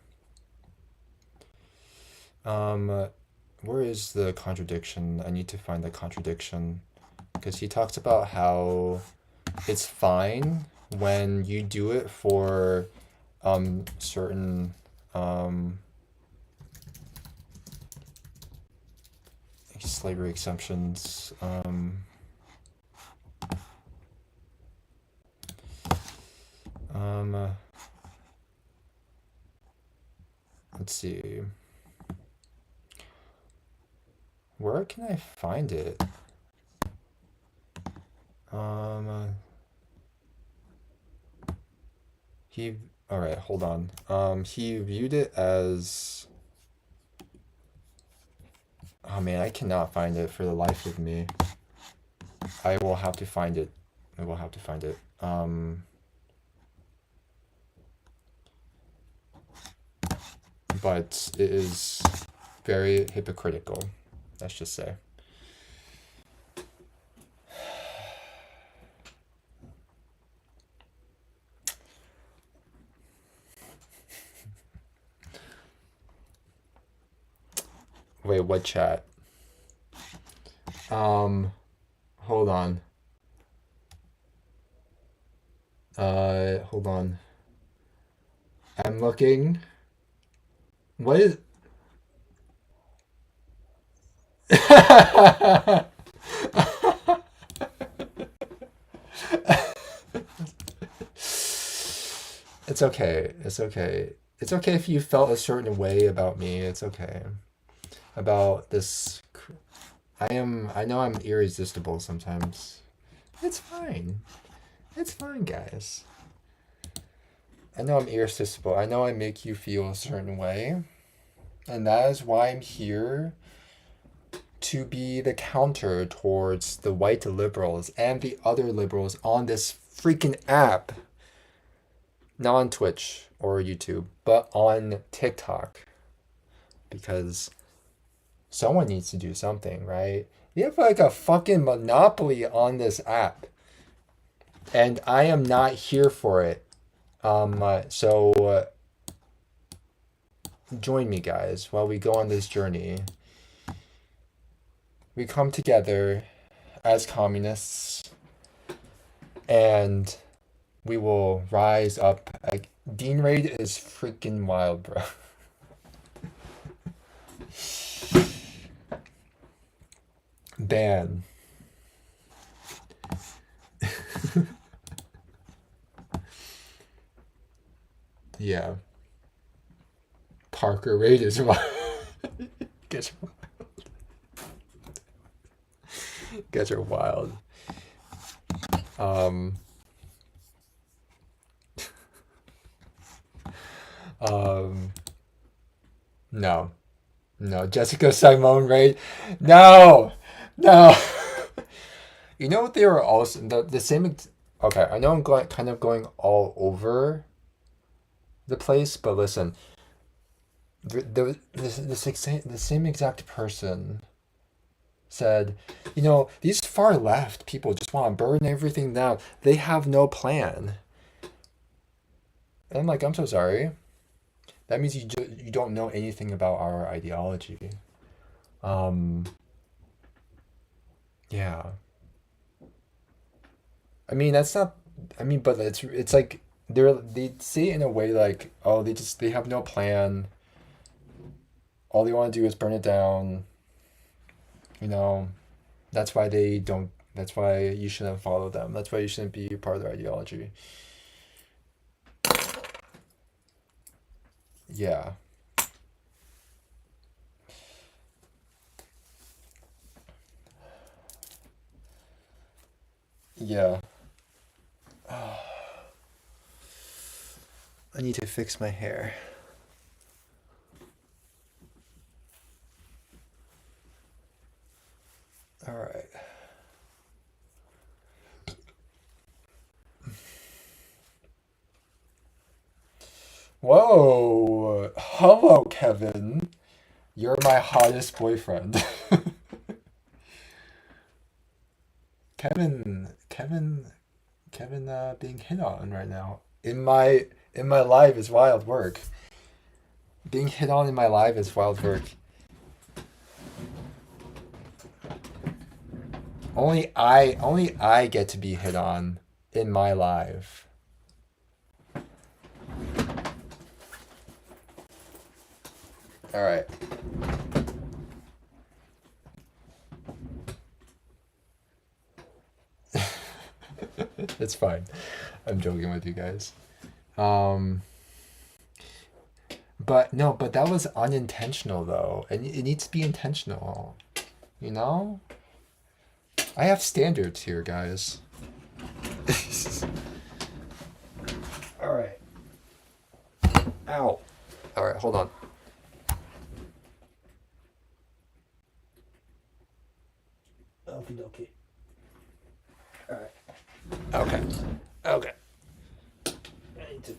Where is the contradiction? I need to find the contradiction, because he talks about how it's fine when you do it for certain slavery exemptions. Let's see. Where can I find it? Um, he, all right, hold on. He viewed it as, oh man, I cannot find it for the life of me. I will have to find it. I will have to find it. But it is very hypocritical, let's just say. Wait, what chat? Hold on. Hold on. I'm looking. What is? It's okay. It's okay. It's okay if you felt a certain way about me. It's okay. About this. I know I'm irresistible sometimes. It's fine. It's fine, guys. I know I'm irresistible. I know I make you feel a certain way. And that is why I'm here to be the counter towards the white liberals and the other liberals on this freaking app. Not on Twitch or YouTube, but on TikTok. Because someone needs to do something, right? You have like a fucking monopoly on this app. And I am not here for it. So join me, guys, while we go on this journey. We come together as communists and we will rise up. Dean Raid is freaking wild, bro. Ban. Yeah. Parker Raid is wild. Guys are wild. No. No. Jessica Simone Raid. No. No. You know what they were also the same. Okay, I know I'm kind of going all over the place, but listen, the same exact person said, you know, these far left people just want to burn everything down. They have no plan. And I'm like, I'm so sorry. That means you don't know anything about our ideology. Yeah. I mean, that's not. I mean, but it's like they say it in a way like, oh, they have no plan. All they want to do is burn it down. You know, that's why they don't. That's why you shouldn't follow them. That's why you shouldn't be part of their ideology. Yeah. Yeah. I need to fix my hair. All right. Whoa. Hello, Kevin. You're my hottest boyfriend. Kevin, being hit on right now. In my live is wild work. Being hit on in my live is wild work. Only I get to be hit on in my live. All right. It's fine. I'm joking with you guys. But no, but that was unintentional though. And it needs to be intentional. You know? I have standards here, guys. All right. Ow. All right, hold on. Okie dokie. All right. Okay. Okay. I need to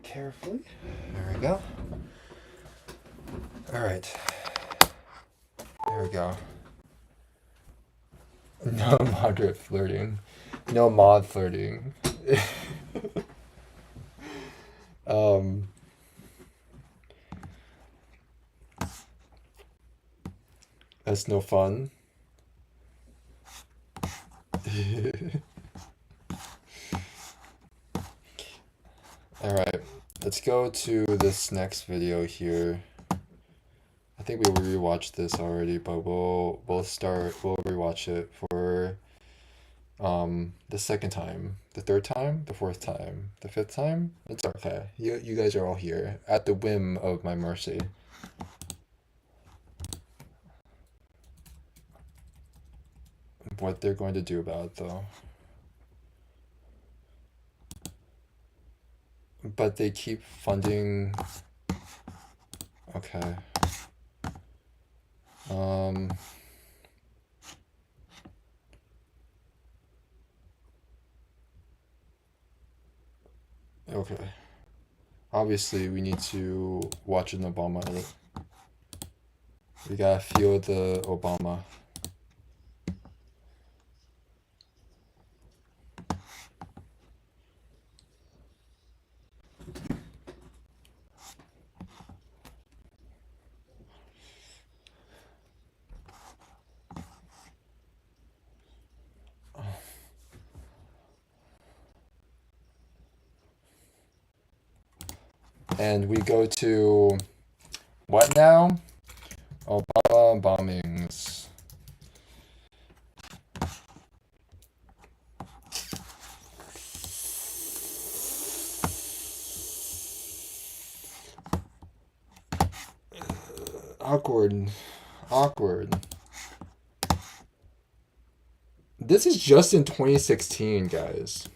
carefully. There we go. All right. There we go. No moderate flirting. No mod flirting. um. That's no fun. All right, let's go to this next video here. I think we rewatched this already, but we'll rewatch it for the second time, the third time, the fourth time, the fifth time. It's okay. You guys are all here at the whim of my mercy. What they're going to do about it though. But they keep funding. Okay. Okay. Obviously, we need to watch an Obama edit. We gotta feel the Obama. And we go to what now? Obama bombings. Awkward. This is just in 2016, guys.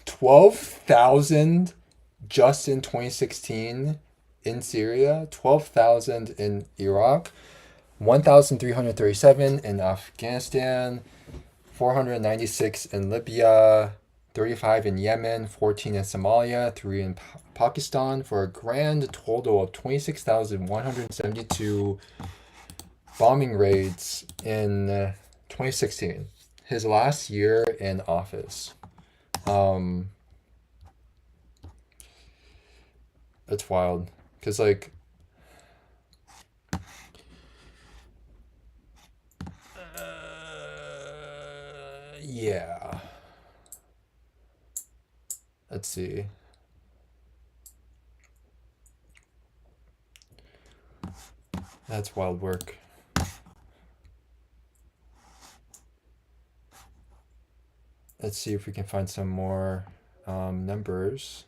12,000 just in 2016 in Syria, 12,000 in Iraq, 1,337 in Afghanistan, 496 in Libya, 35 in Yemen, 14 in Somalia, 3 in Pakistan, for a grand total of 26,172 bombing raids in 2016. His last year in office. It's wild, because like yeah, let's see. That's wild work. Let's see if we can find some more numbers.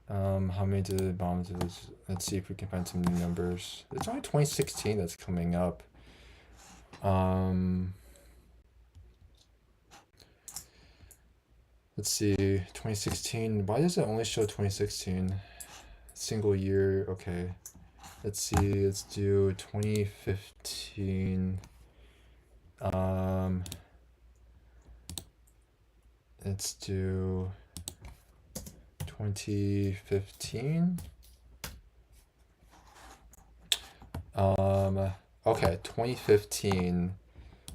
How many did the bombs? Let's see if we can find some new numbers. It's only 2016 that's coming up. Let's see, 2016. Why does it only show 2016? Single year. Okay. Let's see. Let's do 2015. Let's do 2015. Okay, 2015.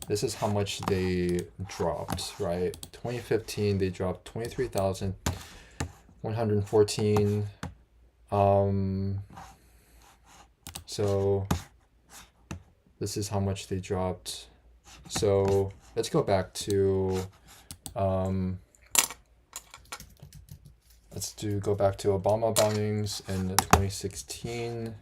This is how much they dropped, right? 2015, they dropped 23,114. So this is how much they dropped. So let's go back to go back to Obama bombings in 2016.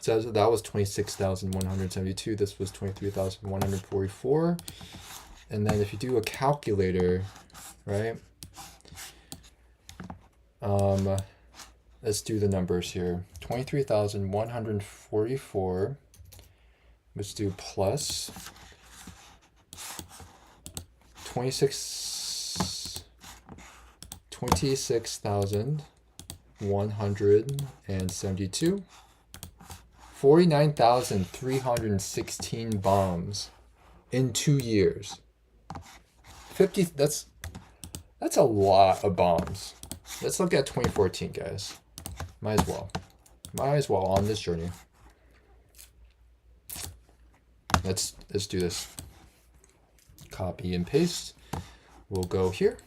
So that was 26,172. This was 23,144. And then if you do a calculator, right? let's do the numbers here. 23,144. Let's do plus 26,172. 49,316 bombs in 2 years. 50, that's a lot of bombs. Let's look at 2014, guys. Might as well on this journey. Let's do this. Copy and paste. We'll go here.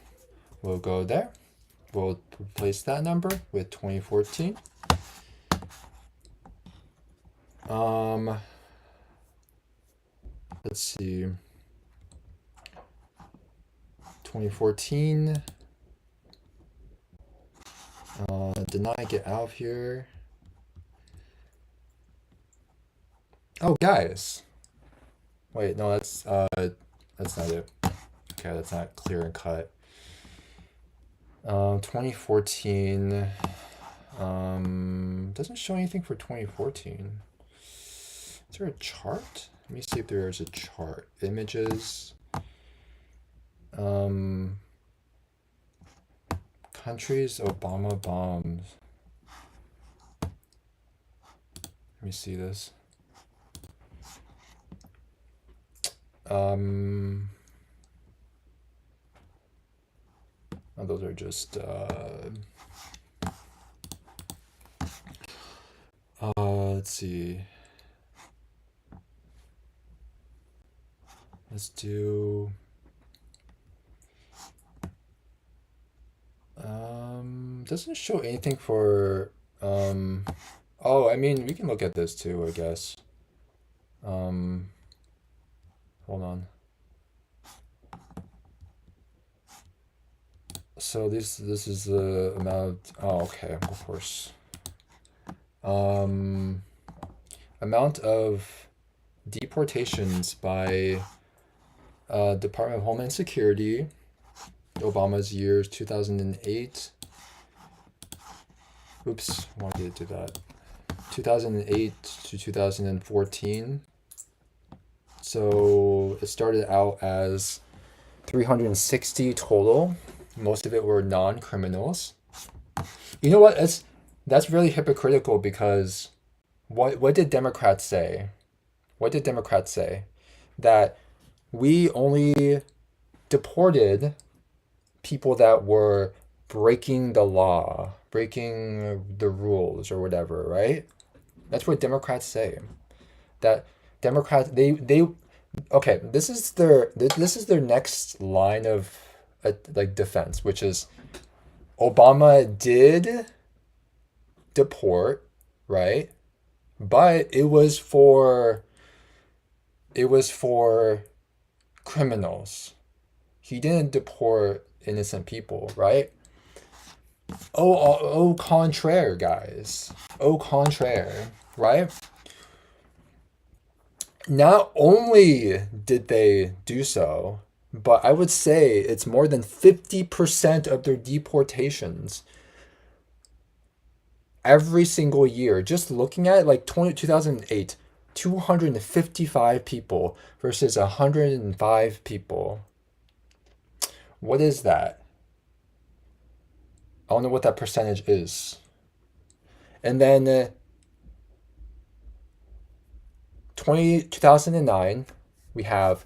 We'll go there. We'll replace that number with 2014. Let's see. 2014. Did not get out of here. Oh, guys. Wait, no, that's not it. Okay, that's not clear and cut. 2014. Doesn't show anything for 2014. Is there a chart? Let me see if there is a chart. Images. Countries Obama bombs. Let me see this. Oh, those are just let's see. Let's do doesn't show anything for oh, I mean, we can look at this too, I guess. Hold on. So this is the amount. Oh, okay, of course. Amount of deportations by Department of Homeland Security, Obama's years 2008. Oops, why did it do that? 2008 to 2014. So it started out as 360 total. Most of it were non-criminals. You know what? That's really hypocritical because what did Democrats say? What did Democrats say? That we only deported people that were breaking the law, breaking the rules or whatever, right? That's what Democrats say. That Democrats they okay, this is their next line of like defense, which is Obama did deport, right? But it was for criminals. He didn't deport innocent people, right? Au contraire, guys. Au contraire, right? Not only did they do so, but I would say it's more than 50% of their deportations every single year. Just looking at it, like 2008, 255 people versus 105 people. What is that? I don't know what that percentage is. And then 2009, we have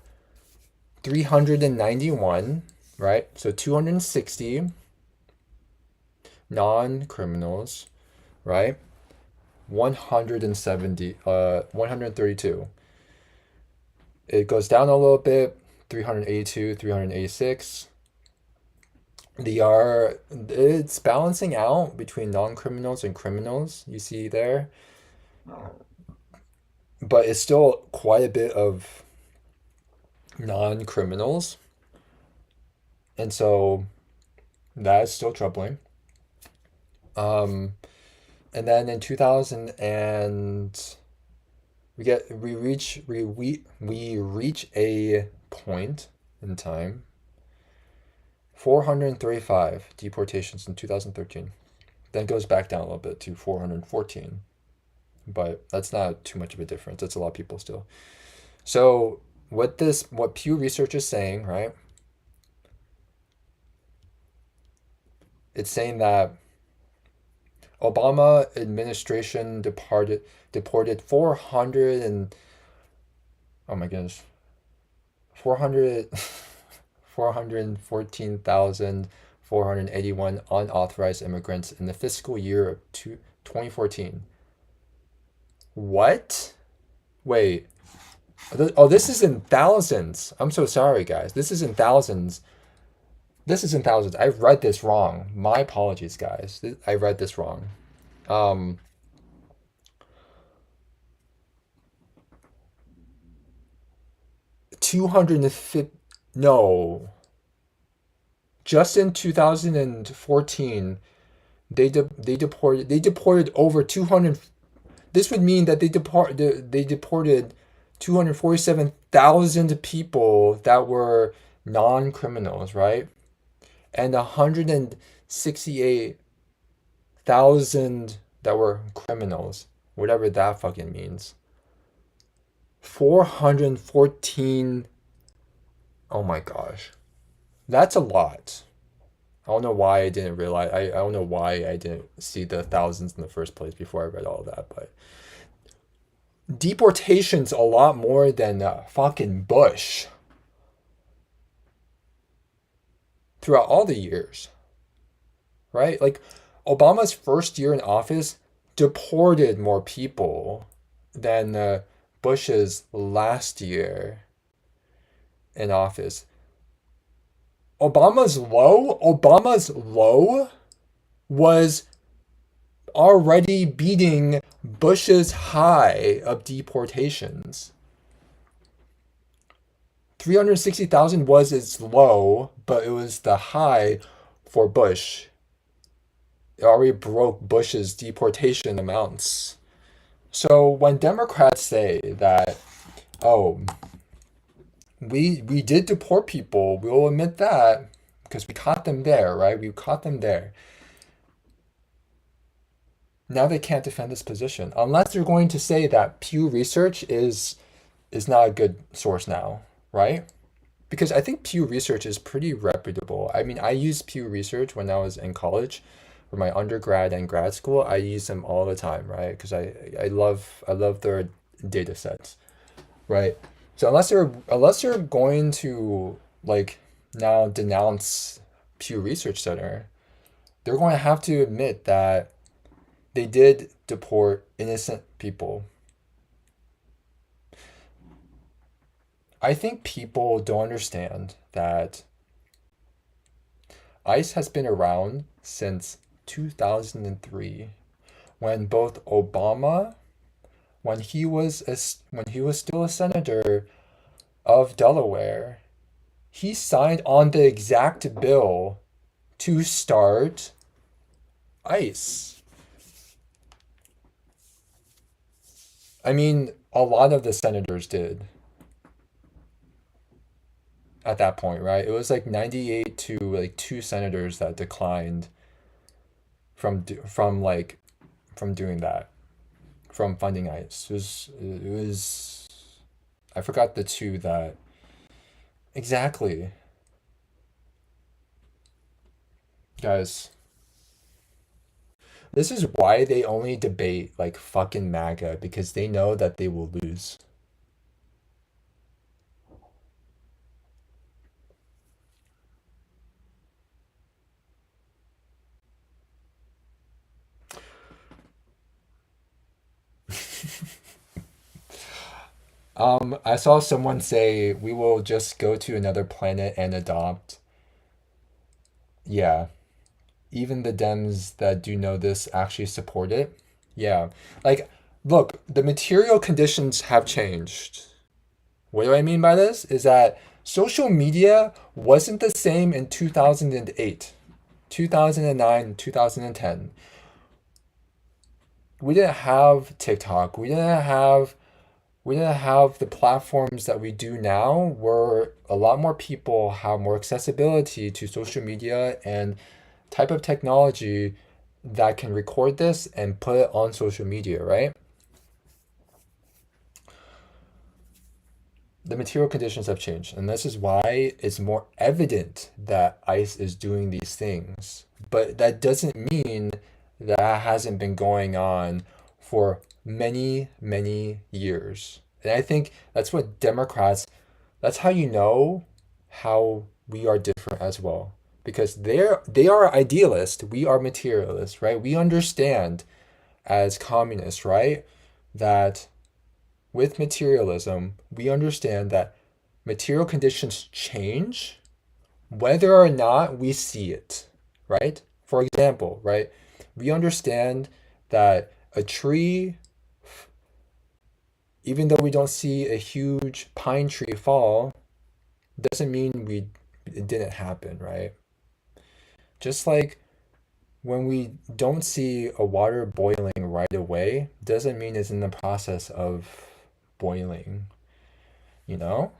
391, right? So 260 non-criminals, right? 132. It goes down a little bit, 382, 386. It's balancing out between non-criminals and criminals, you see there. But it's still quite a bit of non-criminals. And so that is still troubling. And then in 2000 and we reach a point in time. 435 deportations in 2013. Then it goes back down a little bit to 414. But that's not too much of a difference. That's a lot of people still. So what Pew Research is saying, right? It's saying that Obama administration deported 400 and oh my goodness, 400 414,481 unauthorized immigrants in the fiscal year of 2014. What? Wait. Oh, this is in thousands. I'm so sorry, guys. This is in thousands. This is in thousands. I've read this wrong. My apologies, guys. I read this wrong. Um, 250. No. Just in 2014, they deported over 200. This would mean that they deported 247,000 people that were non-criminals, right? And 168,000 that were criminals, whatever that fucking means. 414. Oh my gosh. That's a lot. I don't know why I didn't realize. I don't know why I didn't see the thousands in the first place before I read all that. But deportation's a lot more than fucking Bush throughout all the years, right? Like Obama's first year in office deported more people than Bush's last year in office. Obama's low was already beating Bush's high of deportations. 360,000 was its low, but it was the high for Bush. It already broke Bush's deportation amounts. So when Democrats say that, oh, we did deport people, we'll admit that because we caught them there, right? We caught them there. Now they can't defend this position unless they're going to say that Pew Research is not a good source now, right? Because I think Pew Research is pretty reputable. I mean, I used Pew Research when I was in college for my undergrad and grad school. I use them all the time, right? Because I love their data sets, right? So unless you're going to like now denounce Pew Research Center, they're going to have to admit that they did deport innocent people. I think people don't understand that ICE has been around since 2003 when both Obama when he was still a senator of Delaware, he signed on the exact bill to start ICE. I mean, a lot of the senators did at that point, right? It was like 98 to like two senators that declined from doing that, from funding ICE. It was I forgot the two that exactly. Guys, this is why they only debate like fucking MAGA because they know that they will lose. I saw someone say we will just go to another planet and adopt. Yeah, even the Dems that do know this actually support it. Yeah, like, look, the material conditions have changed. What do I mean by this? Is that social media wasn't the same in 2008, 2009, 2010. We didn't have TikTok. We didn't have the platforms that we do now where a lot more people have more accessibility to social media and type of technology that can record this and put it on social media, right? The material conditions have changed, and this is why it's more evident that ice is doing these things. But that doesn't mean that hasn't been going on for many, many years. And I think that's what Democrats, that's how you know how we are different as well. Because they are idealists, we are materialists, right? We understand as communists, right? That with materialism, we understand that material conditions change whether or not we see it, right? For example, right? We understand that a tree, even though we don't see a huge pine tree fall, doesn't mean it didn't happen, right? Just like when we don't see a water boiling right away, doesn't mean it's in the process of boiling, you know?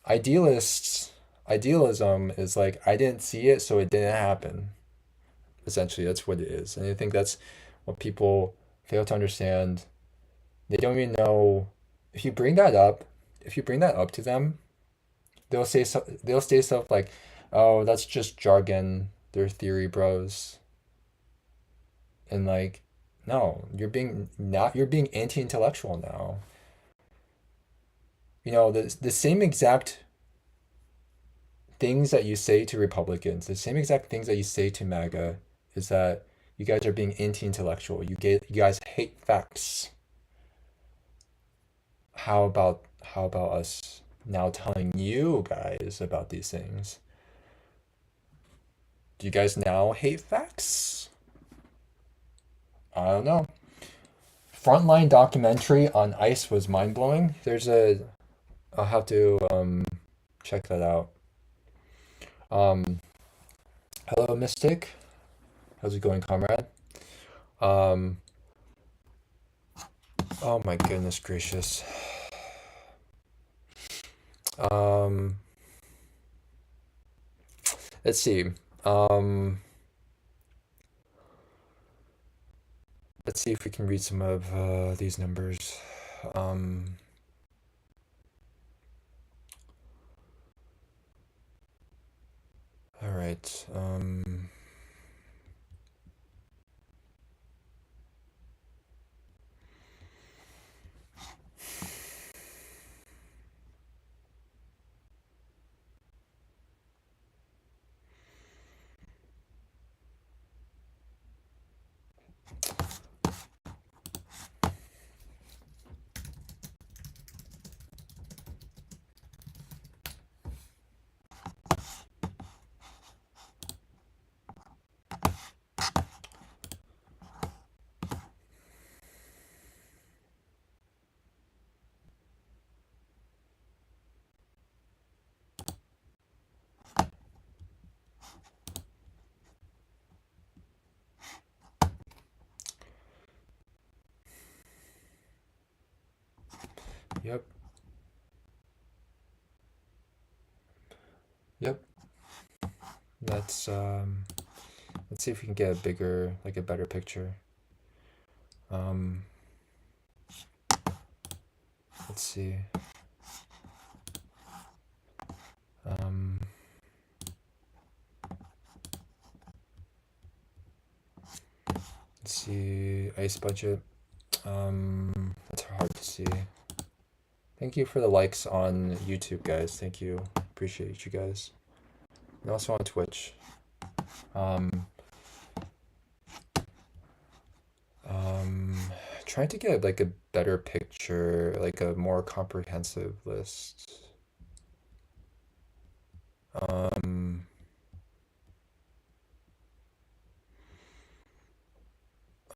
Idealism is like, I didn't see it, so it didn't happen. Essentially, that's what it is. And I think that's what people fail to understand. They don't even know if you bring that up, if you bring that up to them, they'll say stuff like, "Oh, that's just jargon. They're theory bros." And like, no, you're being anti-intellectual now. The same exact things that you say to Republicans, the same exact things that you say to MAGA, is that you guys are being anti-intellectual. You guys hate facts. How about us now telling you guys about these things? Do you guys now hate facts? I don't know. Frontline documentary on ice was mind blowing. I'll have to check that out. Um, Hello, Mystic. How's it going, comrade? Um, oh my goodness gracious. Um, let's see. Um, let's see if we can read some of these numbers. Um, all right. Yep. Yep. Let's let's see if we can get a better picture. Um, let's see. Um, let's see. Ice budget. That's hard to see. Thank you for the likes on YouTube, guys. Thank you. Appreciate you guys. And also on Twitch. Um, um, Trying to get like a better picture, like a more comprehensive list. Um,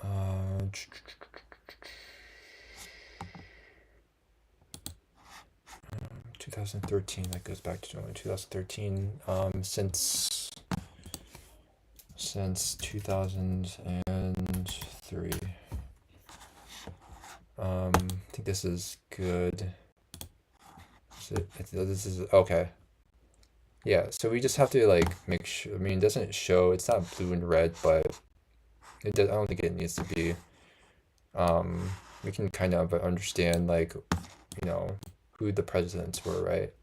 uh, 2013, that goes back to only 2013. Since 2003. I think this is good. This is okay. Yeah, so we just have to like make sure. I mean, it doesn't show. It's not blue and red, but I don't think it needs to be. We can kind of understand like, who the presidents were, right?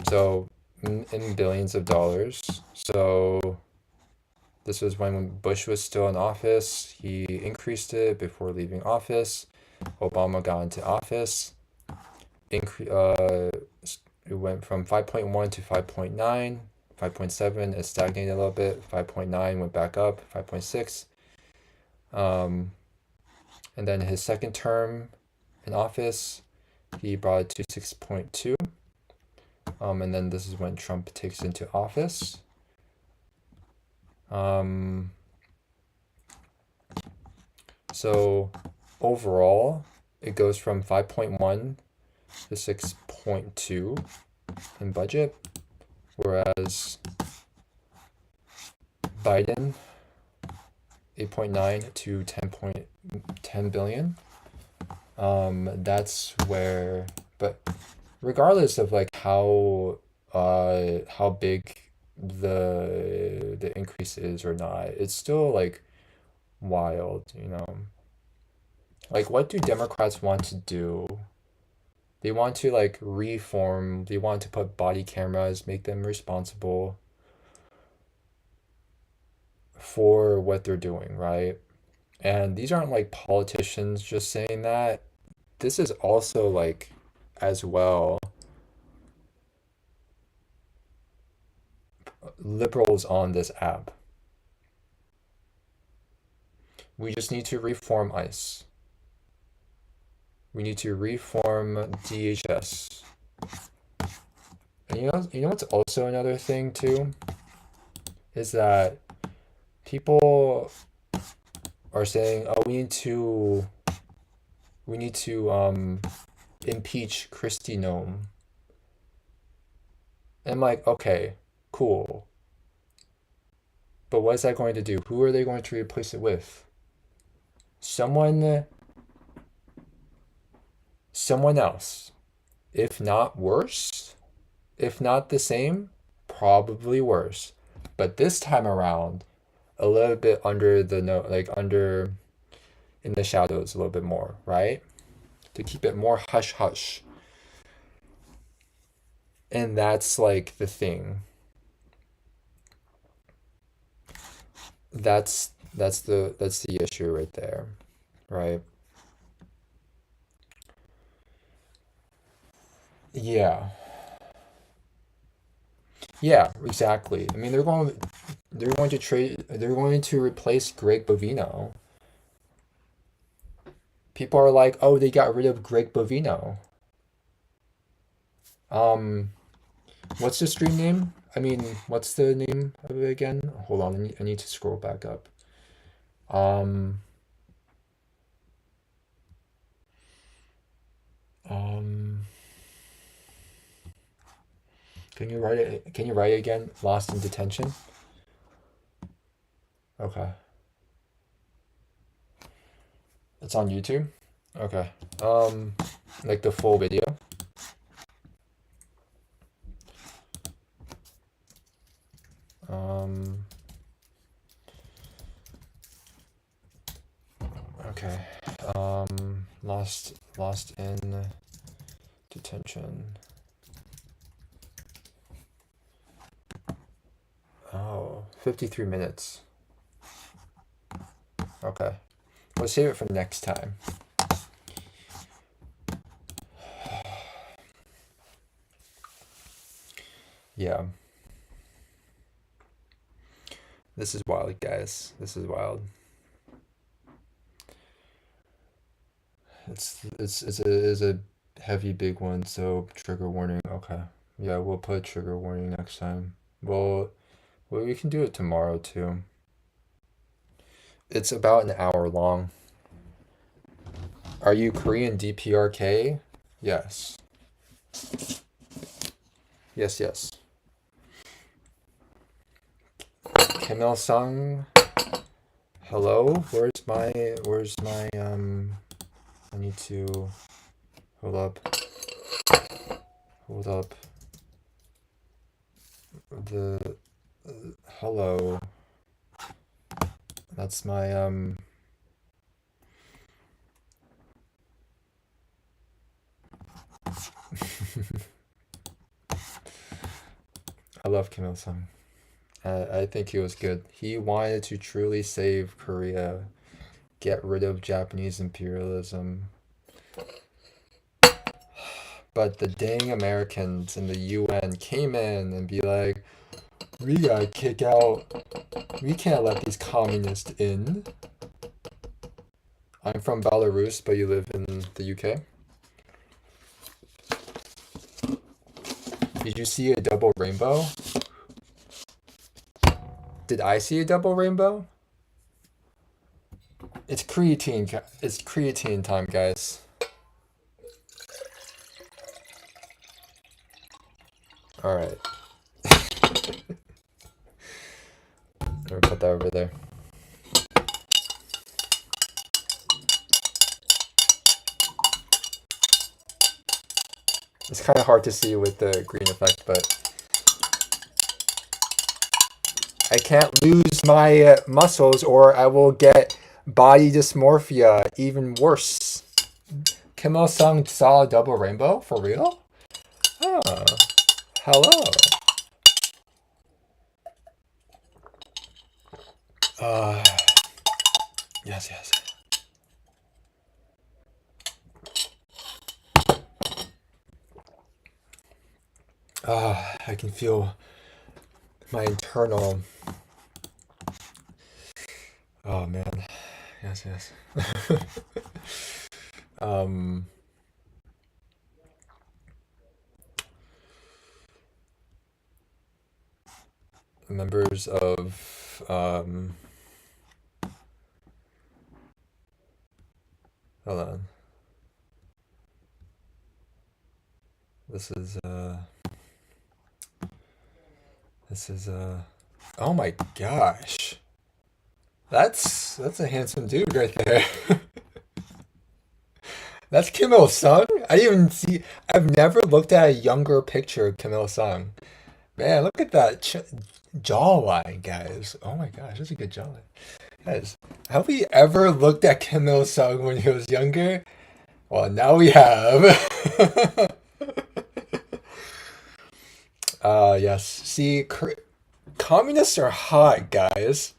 So in billions of dollars. So this was when Bush was still in office. He increased it before leaving office. Obama got into office. It went from 5.1 to 5.9. 5.7 it stagnated a little bit. 5.9 went back up. 5.6. And then his second term in office, he brought it to 6.2. And then this is when Trump takes into office. So overall, it goes from 5.1 to 6.2 in budget, whereas Biden 8.9 to 10 billion. That's where, but regardless of like how big the increase is or not, it's still like wild, Like, what do Democrats want to do? They want to like reform, they want to put body cameras, make them responsible for what they're doing, right? And these aren't like politicians just saying that. This is also like, as well, liberals on this app. We just need to reform ICE. We need to reform DHS. And you know what's also another thing too? Is that people are saying, oh, we need to impeach Kristi Noem. And I'm like, okay, cool. But what is that going to do? Who are they going to replace it with? Someone else. If not worse, if not the same, probably worse. But this time around, a little bit under the under in the shadows a little bit more, right? To keep it more hush hush. And that's like the thing. That's the issue right there, right? Yeah. Yeah, exactly. I mean, they're going to replace Greg Bovino. People are like, "Oh, they got rid of Greg Bovino." Um, what's the stream name? I mean, what's the name of it again? Hold on, I need to scroll back up. Um, um, can you write it? Can you write it again? Lost in detention. Okay, it's on YouTube. Okay. Like the full video. Um, okay. Lost in detention. Oh, 53 minutes. Okay. We'll save it for next time. Yeah. This is wild, guys. This is wild. It's a heavy big one, so trigger warning. Okay. Yeah, we'll put trigger warning next time. Well, we can do it tomorrow too. It's about an hour long. Are you Korean DPRK? Yes. Yes, yes. Kim Il-sung. Hello? Where's my I need to hold up. Hold up. Hello. That's my I love Kim Il-sung. I think he was good. He wanted to truly save Korea, get rid of Japanese imperialism. But the dang Americans and the UN came in and be like, we gotta kick out, we can't let these communists in. I'm from Belarus, but you live in the UK. Did you see a double rainbow? Did I see a double rainbow? It's creatine. It's creatine time, guys. All right. I'm gonna put that over there. It's kind of hard to see with the green effect, but I can't lose my muscles or I will get body dysmorphia, even worse. Kim Il-sung saw a double rainbow? For real? Oh, hello. Yes, yes. I can feel my internal. Oh man. Yes, yes. Members of hold on. This is oh my gosh. That's a handsome dude right there. That's Kim Il-sung? I didn't even see. I've never looked at a younger picture of Kim Il-sung. Man, look at that jawline, guys. Oh my gosh, that's a good jawline. Guys, have we ever looked at Kim Il-sung when he was younger? Well, now we have. Yes. See, communists are hot, guys.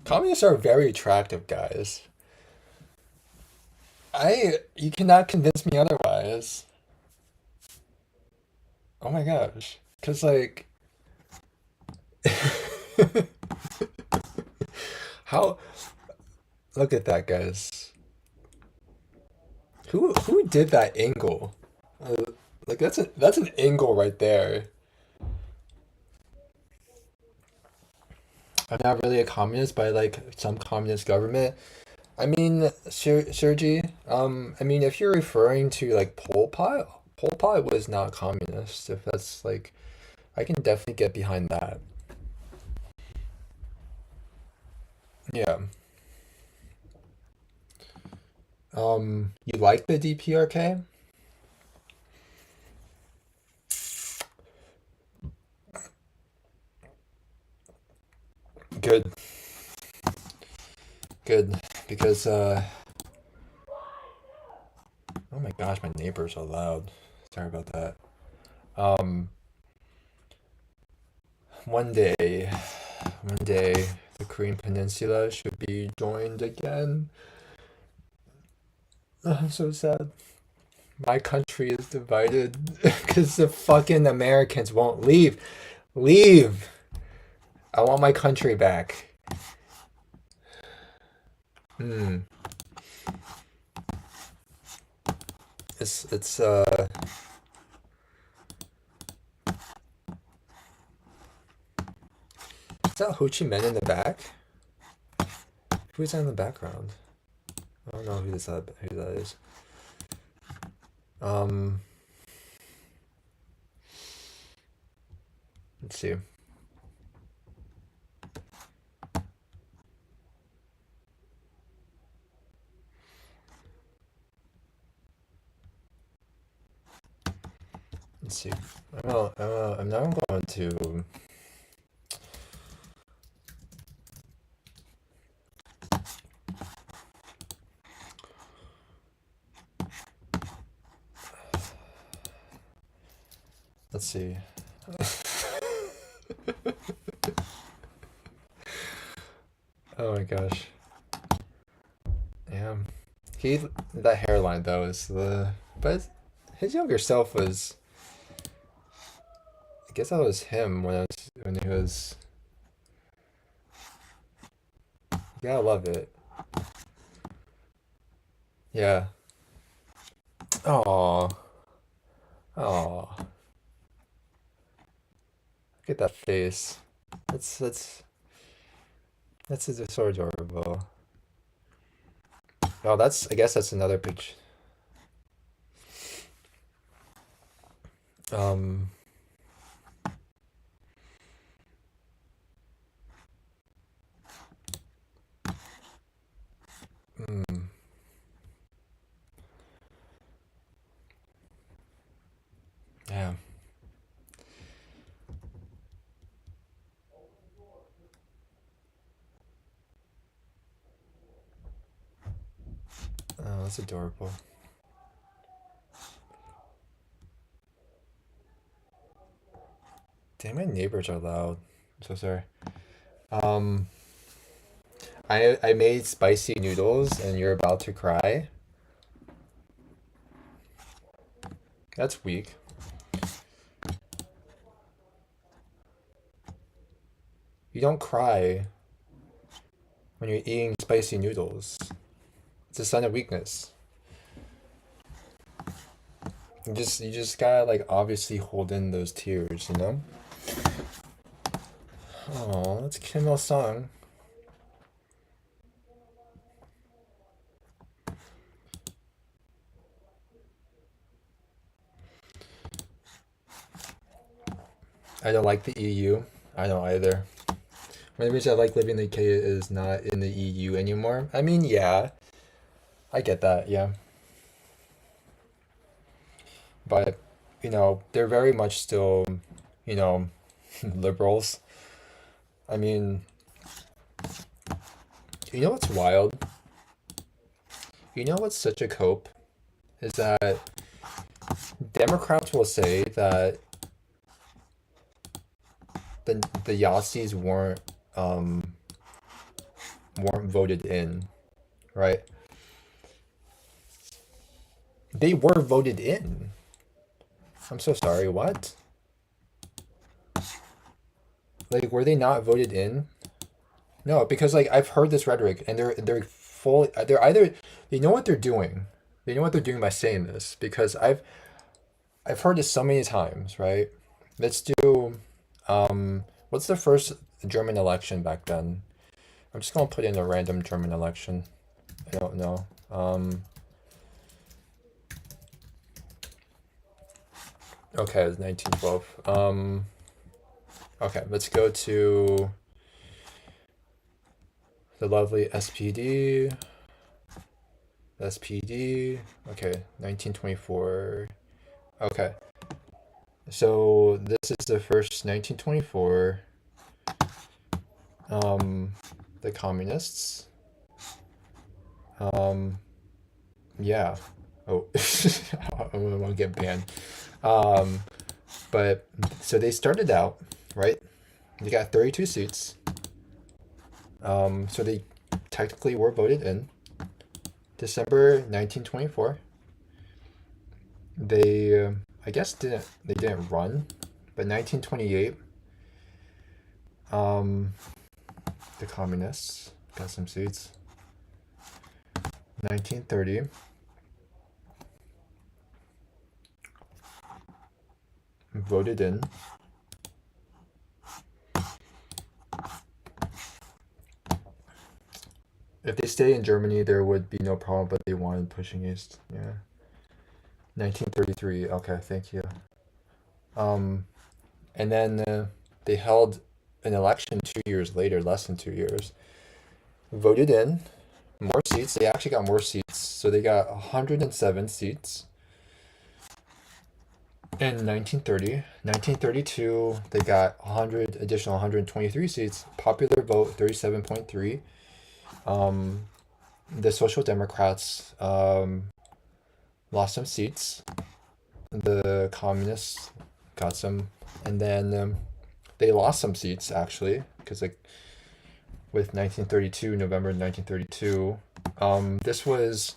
Communists are very attractive, guys. You cannot convince me otherwise. Oh my gosh. Cause like, how? Look at that, guys. Who did that angle? Like that's an angle right there. I'm not really a communist, but I like some communist government. I mean, Sergi, I mean, if you're referring to like Pol Pot was not communist. If that's like, I can definitely get behind that. Yeah. You like the DPRK? Good, good, because oh my gosh, my neighbors are loud. Sorry about that. Um, one day, one day, the Korean Peninsula should be joined again. I'm so sad. My country is divided because the fucking Americans won't leave. Leave! I want my country back. Hmm. It's is that Ho Chi Minh in the back? Who's that in the background? I don't know who that is. Um, let's see. Let's see. I'm now going to Let's see. Oh my gosh. Yeah. He that hairline though is the but his younger self was I guess that was him when he was you gotta love it. Yeah. Oh. Oh. Look at that face. That's that's just so adorable. Oh, that's I guess that's another picture. Um. Hmm, yeah. Oh, that's adorable. Damn, my neighbors are loud. I'm so sorry. Um, I made spicy noodles and you're about to cry. That's weak. You don't cry when you're eating spicy noodles. It's a sign of weakness. You just gotta like obviously hold in those tears, you know? Oh, that's Kim Il Sung. I don't like the EU. I don't either. One of the reasons I like living in the UK is not in the EU anymore. I mean, yeah, I get that, yeah. But, they're very much still, you know, liberals. I mean, you know what's wild? You know what's such a cope? Is that Democrats will say that the Yazzis um weren't voted in, right? They were voted in. I'm so sorry, what? Like, were they not voted in? No, because like I've heard this rhetoric, and they're full. They're either they know what they're doing. They know what they're doing by saying this because I've heard this so many times, right? Let's do what's the first German election back then? I'm just gonna put in a random German election. I don't know. Okay, it was 1912. Okay, let's go to the lovely SPD. SPD. Okay, 1924. Okay, so this is the first 1924. Um, the communists. Um, yeah. Oh, I'm gonna get banned. Um, but so they started out, right? They got 32 seats. So they technically were voted in. December 1924. They, I guess, didn't run, but 1928, um, the communists got some seats. 1930, voted in. If they stay in Germany, there would be no problem, but they wanted pushing east. Yeah. 1933. Okay, thank you. Um, and then they held an election 2 years later, less than 2 years. Voted in more seats. They actually got more seats. So they got 107 seats in 1930. 1932, they got 123 seats. Popular vote 37.3. The Social Democrats lost some seats. The Communists got some, and then they lost some seats actually because like with 1932, November 1932, this was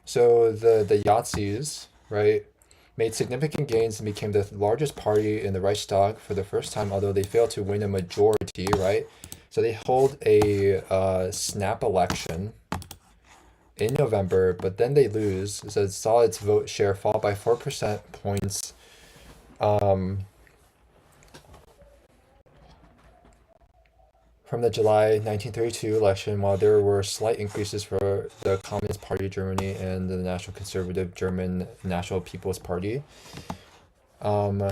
so the Yazidis, right, made significant gains and became the largest party in the Reichstag for the first time, although they failed to win a majority, right? So they hold a snap election in November, but then they lose. So it saw its vote share fall by 4% points. From the July 1932 election, while there were slight increases for the Communist Party of Germany and the National Conservative German National People's Party. And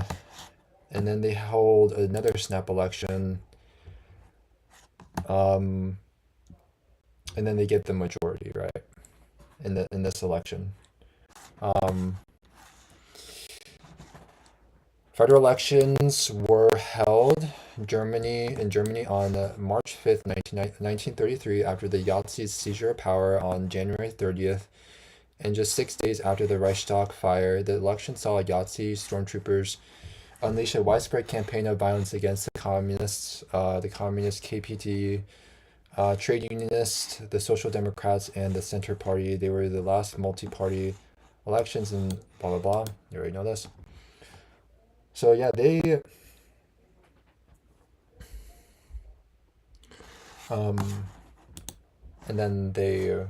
then they hold another snap election. And then they get the majority, right? In this election. Federal elections were held in Germany on March 5th, 1933, after the Yazidis' seizure of power on January 30th, and just 6 days after the Reichstag fire. The election saw Yazidi stormtroopers unleash a widespread campaign of violence against the communists, the communist KPT, trade unionists, the Social Democrats, and the Center Party. They were the last multi-party elections and blah, blah, blah. You already know this. So yeah, they and then they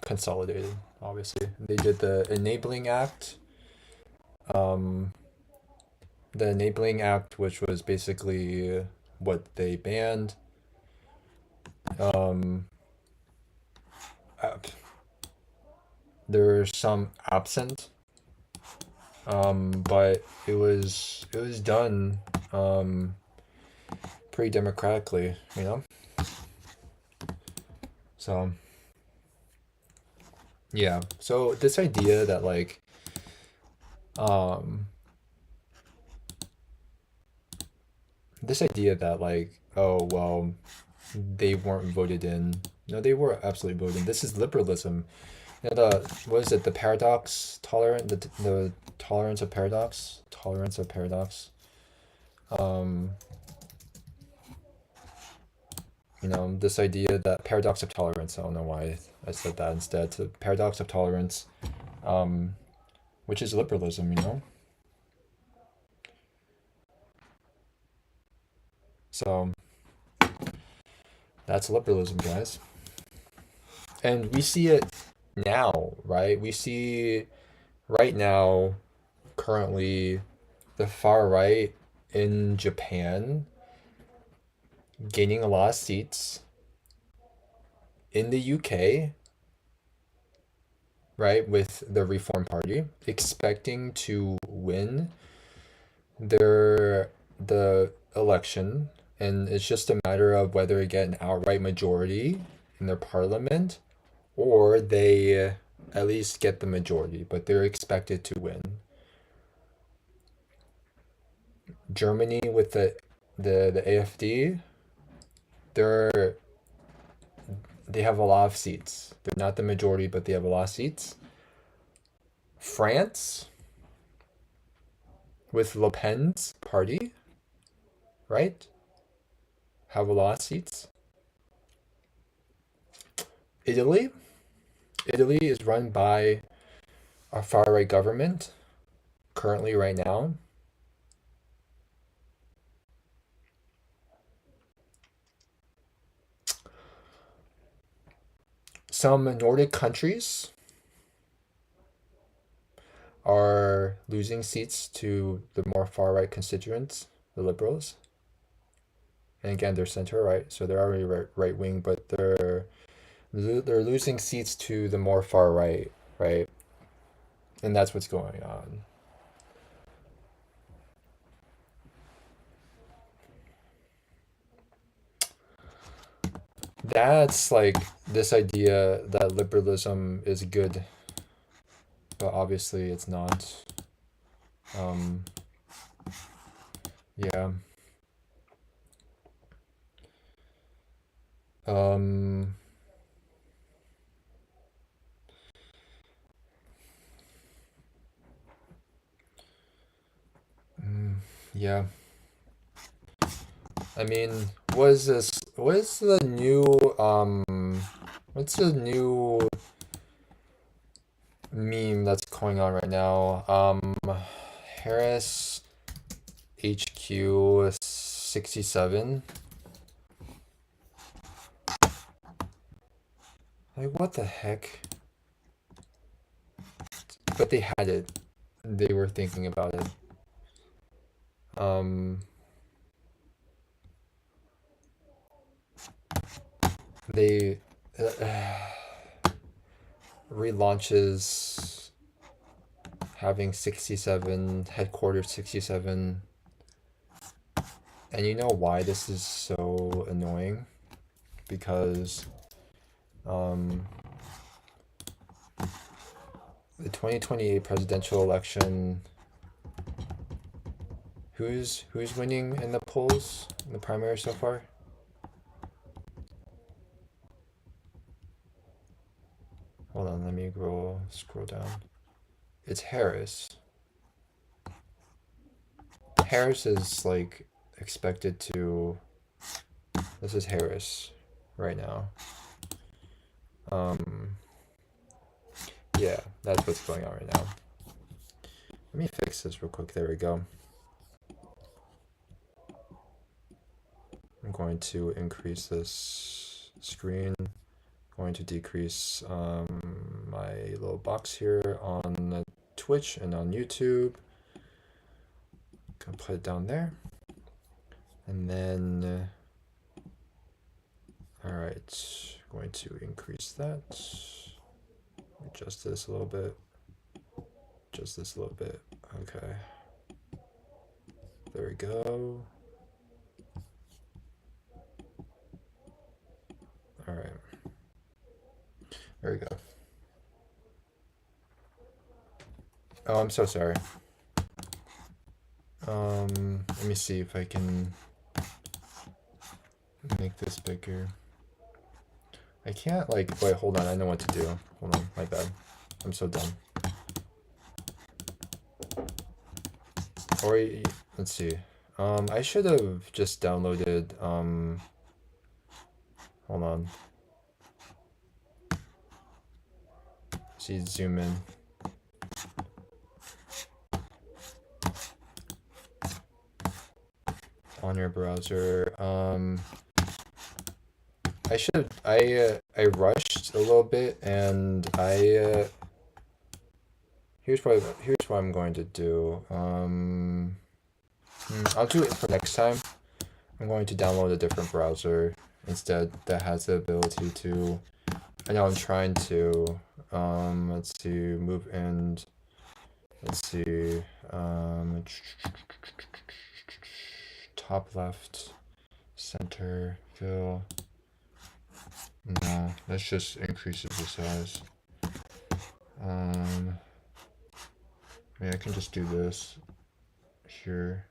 consolidated. Obviously, they did the Enabling Act. The Enabling Act, which was basically what they banned. There's some absent, but it was done pretty democratically, you know. So yeah, so this idea that like oh well, they weren't voted in. No, they were absolutely voted in. This is liberalism. You know, what is it? The paradox tolerant, the tolerance of paradox, tolerance of paradox. You know, this idea that paradox of tolerance. I don't know why I said that instead. So paradox of tolerance, which is liberalism. You know. So that's liberalism, guys. And we see it now, right? We see right now, currently, the far right in Japan gaining a lot of seats. In the UK, right, with the Reform Party expecting to win the election, and it's just a matter of whether they get an outright majority in their parliament or they at least get the majority, but they're expected to win. Germany with the AfD, they're they have a lot of seats. They're not the majority, but they have a lot of seats. France with Le Pen's party, right? Have a lot of seats. Italy is run by a far right government currently right now. Some Nordic countries are losing seats to the more far right constituents, the liberals. And again, they're center right, so they're already right wing, but they're losing seats to the more far right, right? And that's what's going on. That's like this idea that liberalism is good, but obviously it's not. Yeah. Um, Yeah. I mean, what is this? What is the new what's the new meme that's going on right now? Harris HQ 67. Like what the heck? But they had it. They were thinking about it. Um they relaunches having 67 headquarters 67. And you know why this is so annoying? Because um, the 2028 presidential election, who's winning in the polls in the primary so far? Hold on, let me scroll down. It's Harris. Harris is like expected to. This is Harris right now. Yeah, that's what's going on right now. Let me fix this real quick. There we go. I'm going to increase this screen. Going to decrease my little box here on Twitch and on YouTube. Gonna put it down there. And then, all right, going to increase that. Adjust this a little bit. Adjust this a little bit. Okay. There we go. All right. There we go. Oh, I'm so sorry. Let me see if I can make this bigger. I can't like, wait, hold on, I know what to do. Hold on, my bad. I'm so dumb. Or, let's see. I should have just downloaded, hold on. See, zoom in. On your browser. I rushed a little bit and here's what I'm going to do. I'll do it for next time. I'm going to download a different browser instead that has the ability to. I know I'm trying to. Let's see, move and let's see. Top left, center, fill. No, that just increases the size. I can just do this here.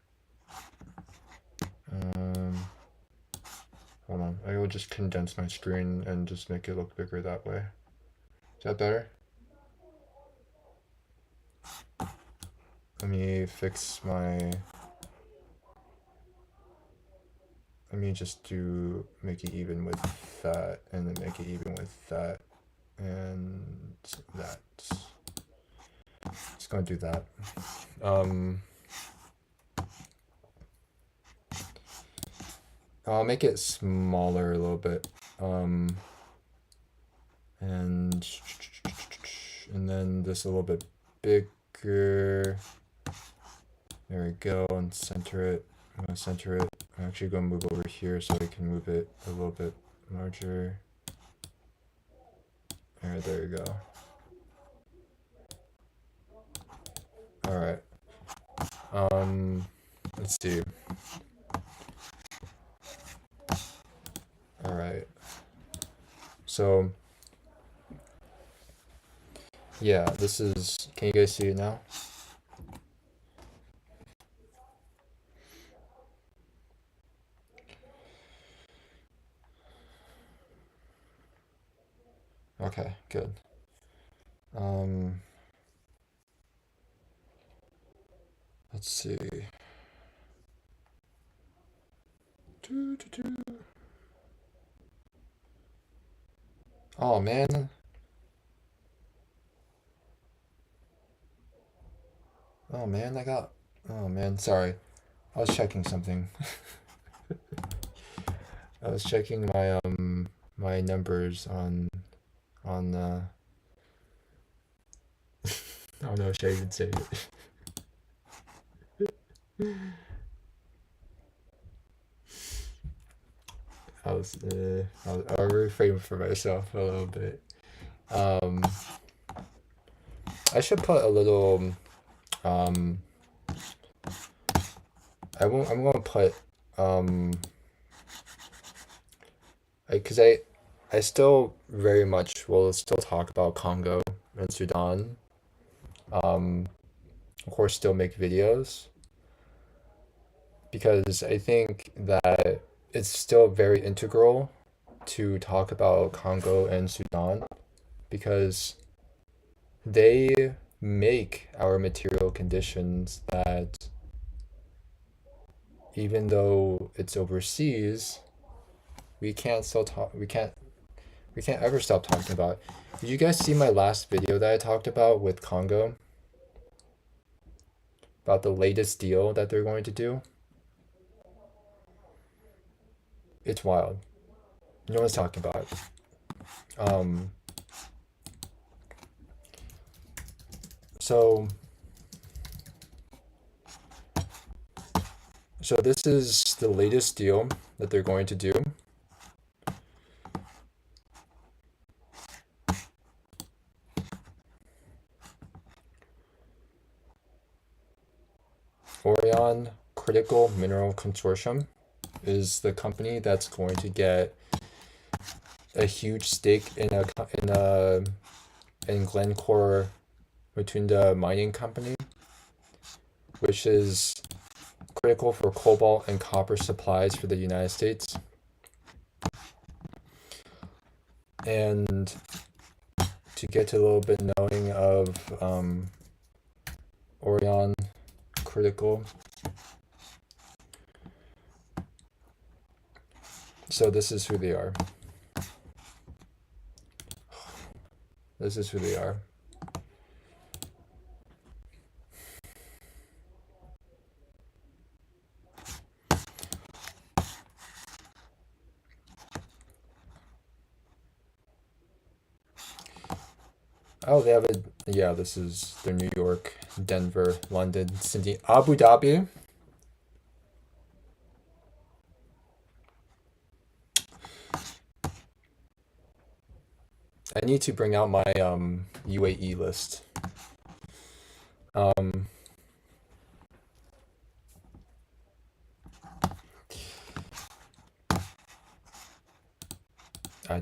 Hold on, I will just condense my screen and just make it look bigger that way. Is that better? Let me fix my. Let me just make it even with that, and then make it even with that, and that. Just gonna do that. I'll make it smaller a little bit. And then this a little bit bigger. There we go, and center it. I'm gonna center it. I'm actually gonna move over here so I can move it a little bit larger. Alright, there you go. Alright. Let's see. Alright. So yeah, this is, can you guys see it now? Okay, good. Let's see. Doo, doo, doo. Oh man. Oh man, I got. Oh man, sorry. I was checking something. I was checking my numbers on oh no, should I even say it? I'll reframe for myself a little bit. Um, I should put a little um I'm gonna put um because I still very much will still talk about Congo and Sudan. Um, of course, still make videos because I think that it's still very integral to talk about Congo and Sudan because they make our material conditions that even though it's overseas, we can't ever stop talking about. Did you guys see my last video that I talked about with Congo? About the latest deal that they're going to do? It's wild. No one's talking about it. Um, so so this is the latest deal that they're going to do. Orion Critical Mineral Consortium is the company that's going to get a huge stake in Glencore Matunda Mining Company, which is critical for cobalt and copper supplies for the United States. And to get to a little bit knowing of Orion Critical. So this is who they are. This is who they are. Oh, they have a, yeah, this is their New York, Denver, London, Sydney, Abu Dhabi. I need to bring out my UAE list. I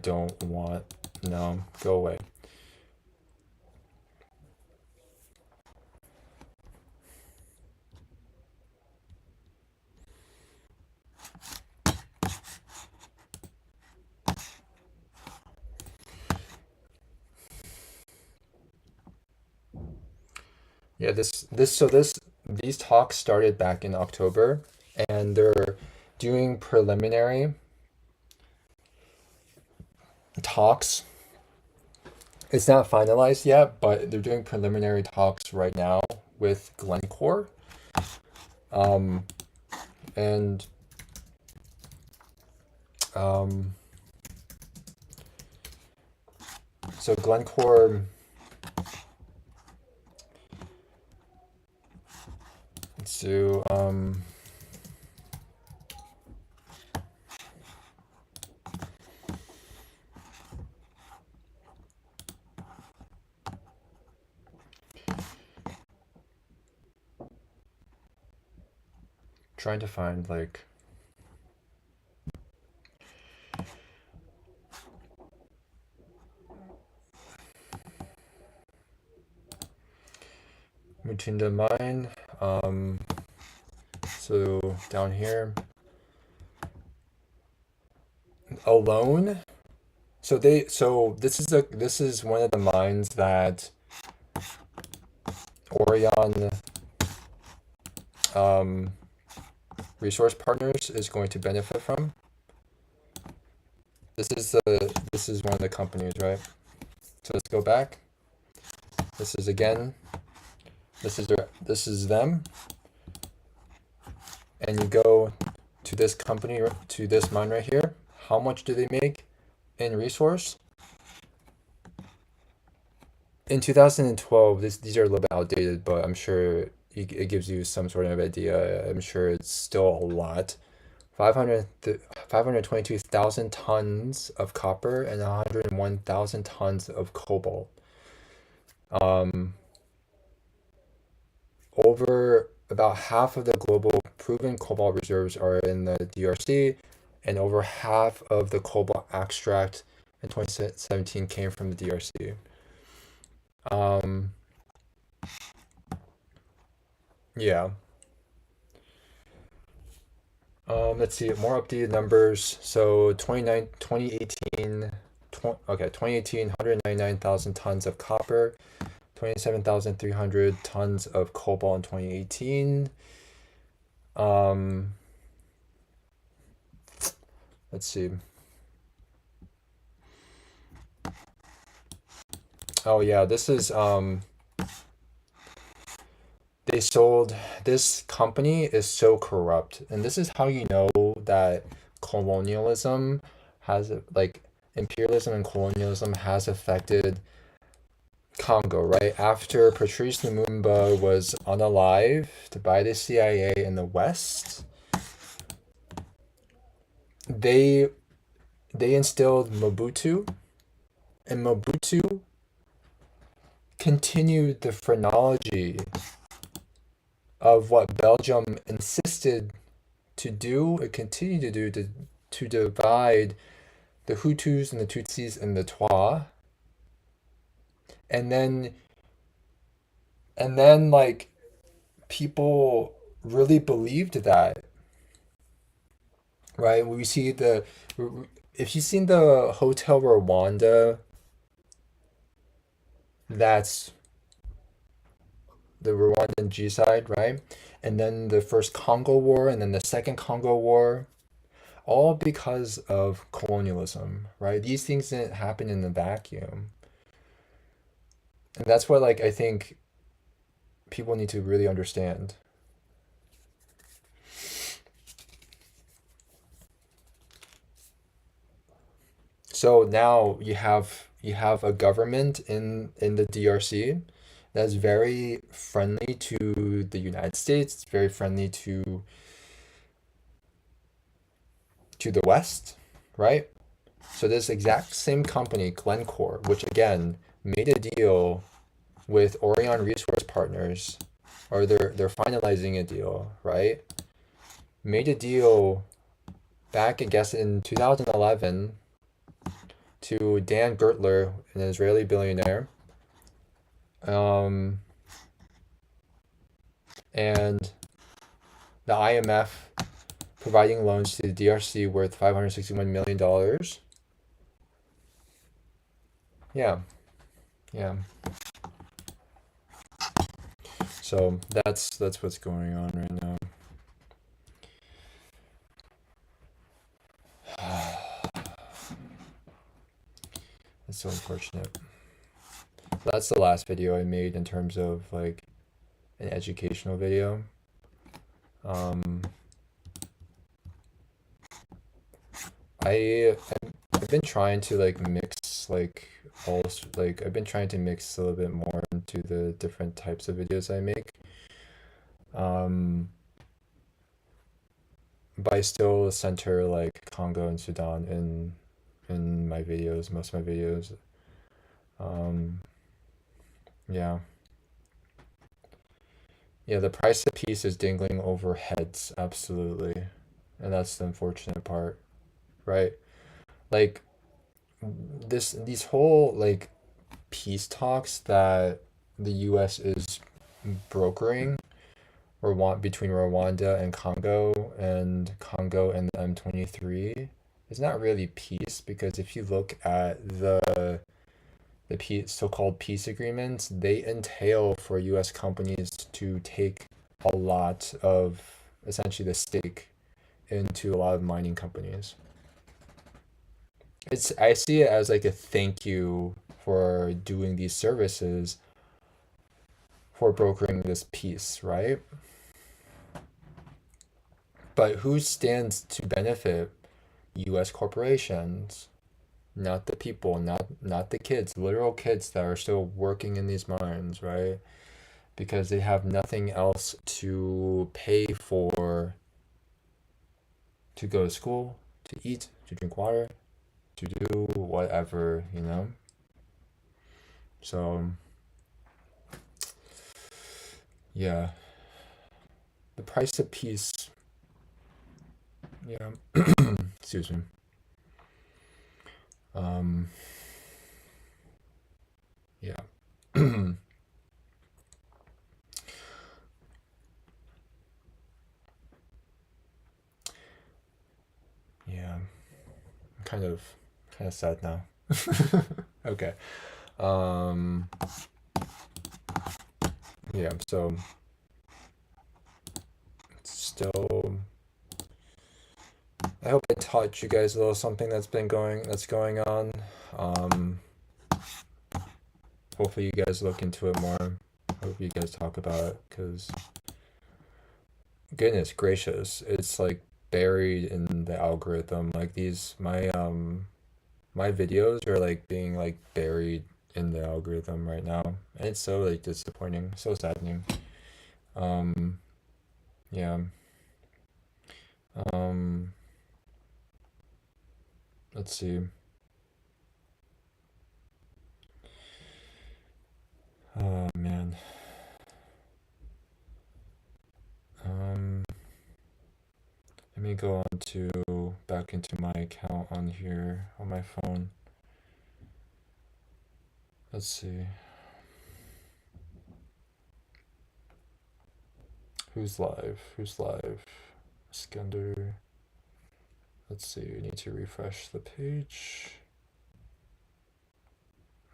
don't want, no, go away. Yeah, these talks started back in October, and they're doing preliminary talks. It's not finalized yet, but they're doing preliminary talks right now with Glencore. Um, and so Glencore, so trying to find like Mutinda Mine. So down here alone. So this is one of the mines that Orion resource partners is going to benefit from. This is one of the companies, right? So let's go back. This is again. This is them, and you go to this company, to this mine right here. How much do they make in resource? In 2012, these are a little bit outdated, but I'm sure it gives you some sort of idea. I'm sure it's still a lot. 522,000 tons of copper and 101,000 tons of cobalt. Um, Over about half of the global proven cobalt reserves are in the DRC, and over half of the cobalt extract in 2017 came from the DRC. Um, yeah. Let's see, more updated numbers. So 2018, 199,000 tons of copper, 27,300 tons of cobalt in 2018. Um, let's see. Oh yeah, they sold, this company is so corrupt, and this is how you know that colonialism has, like, imperialism and colonialism has affected Congo, right? After Patrice Lumumba was unalived by the CIA in the West, they they instilled Mobutu, and Mobutu continued the phrenology of what Belgium insisted to do, it continued to do, to divide the Hutus and the Tutsis and the Twa, and then like people really believed that, right? We see the, if you've seen the Hotel Rwanda, that's the Rwandan genocide, right? And then the first Congo War, and then the second Congo War, all because of colonialism, right? These things didn't happen in a vacuum. And that's what, like, I think people need to really understand. So now you have a government in the DRC that's very friendly to the United States, very friendly to the West, right? So this exact same company, Glencore, which again made a deal with Orion Resource Partners, or they're finalizing a deal, right? Made a deal back, I guess, in 2011 to Dan Gertler, an Israeli billionaire, um, and the IMF providing loans to the DRC worth $561 million. Yeah, yeah. So that's what's going on right now. It's so unfortunate. That's the last video I made in terms of like an educational video. Um, I've been trying to like mix like all, like I've been trying to mix a little bit more into the different types of videos I make. Um, but I still center like Congo and Sudan in my videos, most of my videos. Um, yeah. Yeah, the price of peace is dangling over heads, absolutely. And that's the unfortunate part, right? Like these whole like peace talks that the US is brokering, between Rwanda and Congo and the M23, is not really peace, because if you look at the so-called peace agreements, they entail for U.S. companies to take a lot of essentially the stake into a lot of mining companies. It's I see it as like a thank you for doing these services, for brokering this peace, right? But who stands to benefit? US corporations, not the people, not the kids, literal kids that are still working in these mines, right? Because they have nothing else to pay for, to go to school, to eat, to drink water, to do whatever, you know? So, yeah, the price of peace, yeah, excuse me. Um, yeah. Yeah, I'm kind of sad now. Okay. Um, yeah, so still, I hope I taught you guys a little something that's going on. Um, hopefully you guys look into it more. Hope you guys talk about it because goodness gracious, it's like buried in the algorithm. Like these my videos are like being like buried in the algorithm right now. And it's so like disappointing, so saddening. Um, yeah. Um, let's see. Oh man. Um, Let me go on to back into my account on here on my phone. Let's see. Who's live? Who's live? Skender. Let's see. We need to refresh the page.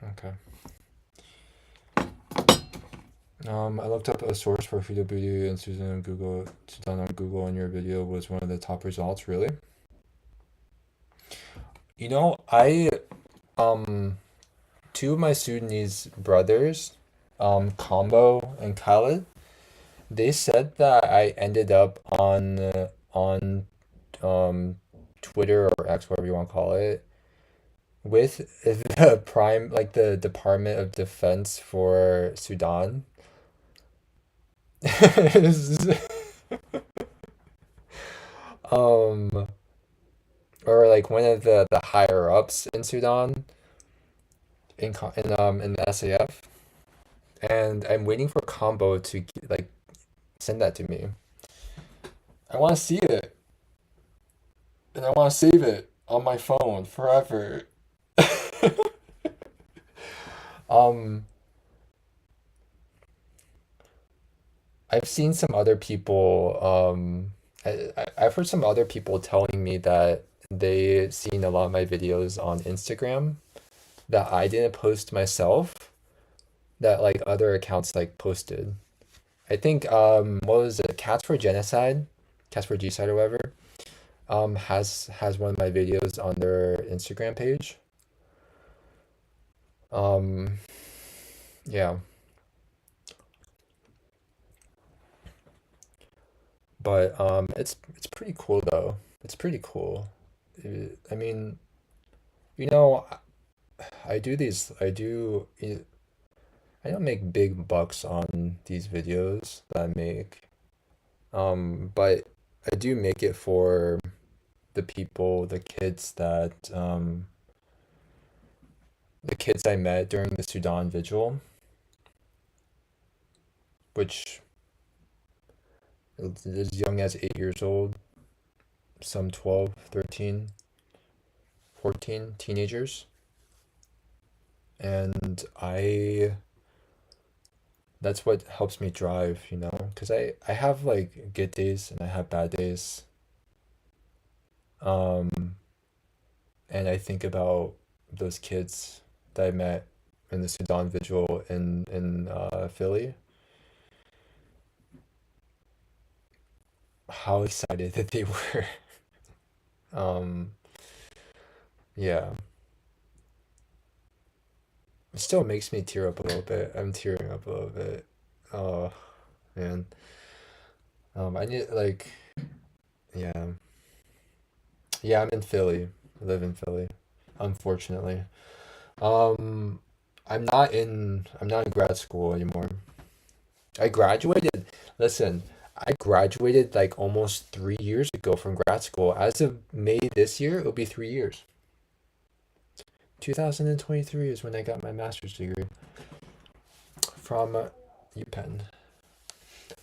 Okay. I looked up a source for Frida Beauty and Susan on Google. Susan on Google, and your video was one of the top results. Really? You know, I um two of my Sudanese brothers, Combo and Khaled, they said that I ended up on um Twitter or X, whatever you want to call it, with the prime like the Department of Defense for Sudan. um or like one of the higher ups in Sudan in the SAF, and I'm waiting for Combo to like send that to me. I want to see it, and I want to save it on my phone forever. um I've seen some other people I've heard some other people telling me that they seen a lot of my videos on Instagram that I didn't post myself, that like other accounts like posted. I think what was it? Cats for Genocide, Cats for Genocide or whatever, has one of my videos on their Instagram page. Um yeah, but it's pretty cool though. It's pretty cool. I mean, you know, I don't make big bucks on these videos that I make. But I do make it for the people, the kids I met during the Sudan vigil, which is as young as 8 years old, some 12, 13, 14 teenagers. And that's what helps me drive, you know, because I have like good days and I have bad days. Um, and I think about those kids that I met in the Sudan vigil in Philly. how excited that they were. Um, yeah, it still makes me tear up a little bit. I'm tearing up a little bit. Oh man. I need like yeah. Yeah, I'm in Philly. I live in Philly, unfortunately. Um, I'm not in grad school anymore. I graduated. Listen, I graduated like almost 3 years ago from grad school. As of May this year, it'll be 3 years. 2023 is when I got my master's degree from UPenn.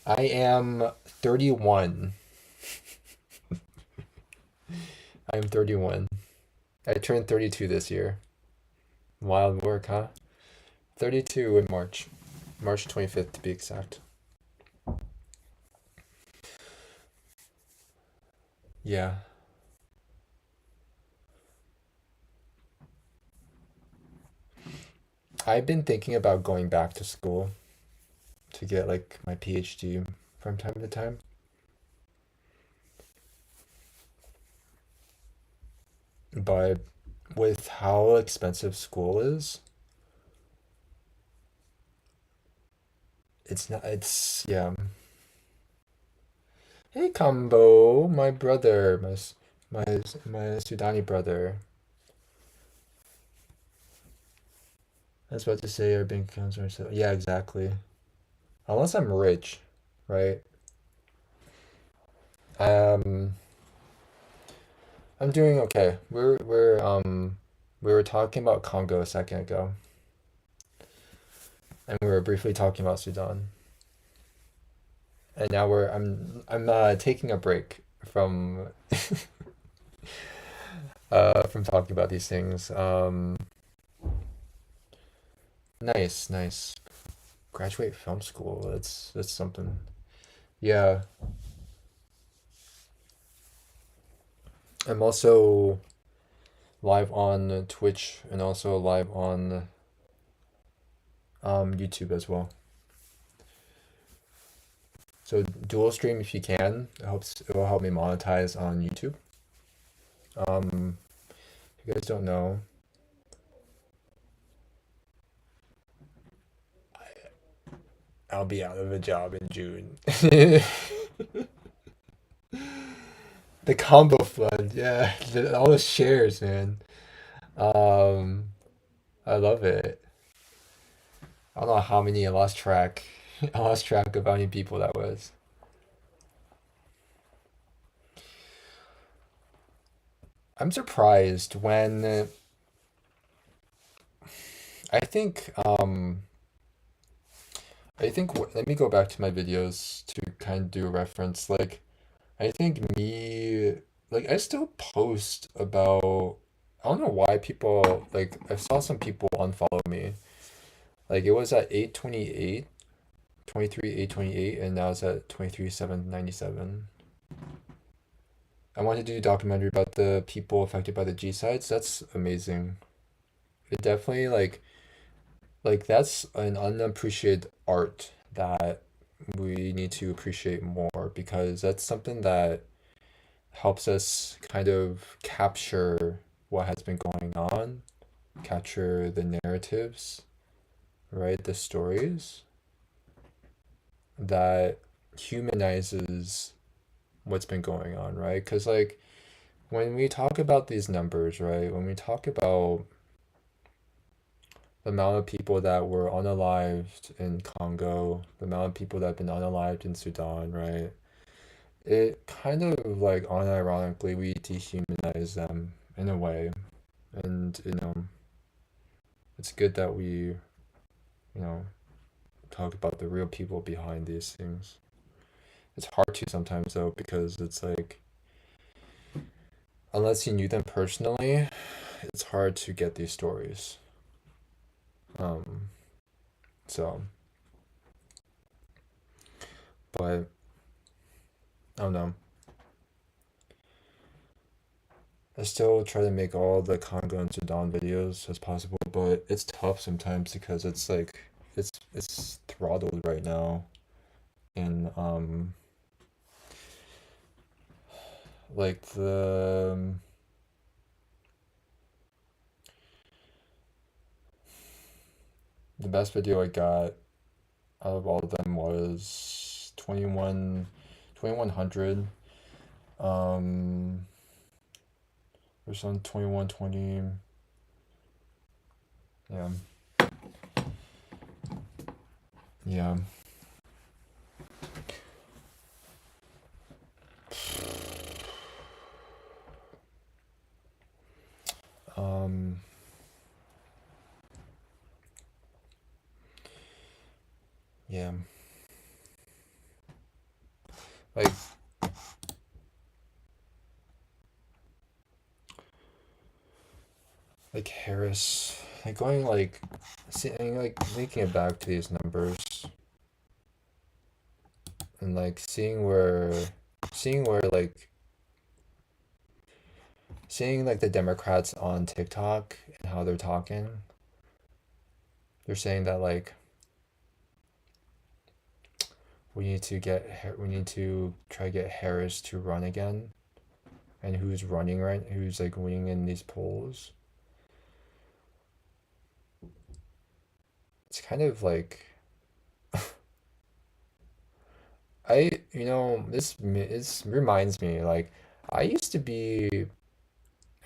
I am 31. I am 31. I turned 32 this year. Wild work, huh? 32 in March. March 25th to be exact. Yeah. I've been thinking about going back to school to get like my PhD from time to time. But with how expensive school is, it's not, it's, yeah. Hey, Combo, my brother, my, my Sudani brother. I was about to say our bank accounts are so, yeah, exactly. Unless I'm rich, right? Um, I'm doing okay. We were talking about Congo a second ago, and we were briefly talking about Sudan. And now I'm taking a break from talking about these things. Nice, nice. Graduate film school. That's something. Yeah. I'm also live on Twitch and also live on YouTube as well. So dual stream if you can. It will help me monetize on YouTube. If you guys don't know, I'll be out of a job in June. The combo flood, yeah, all the shares, man. Um, I love it. I don't know how many I lost track. I lost track of how many people that was. I'm surprised when I think let me go back to my videos to kind of do a reference. Like I think me like I still post about I don't know why people like I saw some people unfollow me. Like it was at 828, 23 828, and now it's at 23 797. I wanted to do a documentary about the people affected by the G sites. That's amazing. It definitely like that's an unappreciated art that we need to appreciate more because that's something that helps us kind of capture what has been going on, capture the narratives, right? The stories that humanizes what's been going on, right? Because like when we talk about these numbers, right? When we talk about the amount of people that were unalived in Congo, the amount of people that have been unalived in Sudan, right? It kind of like unironically we dehumanize them in a way. And it's good that we talk about the real people behind these things. It's hard to sometimes though because it's like unless you knew them personally, it's hard to get these stories. Um, so, but I don't know. I still try to make all the Congo and Sudan videos as possible, but it's tough sometimes because it's like it's throttled right now. And Like the best video I got out of all of them was 2100. Um, there's on 2120. Yeah, yeah. Um, yeah. Like Harris, like going like, seeing like linking it back to these numbers and like seeing where like seeing like the Democrats on TikTok and how they're talking. They're saying that like we need to try to get Harris to run again, and who's like winning in these polls. It's kind of like this reminds me like I used to be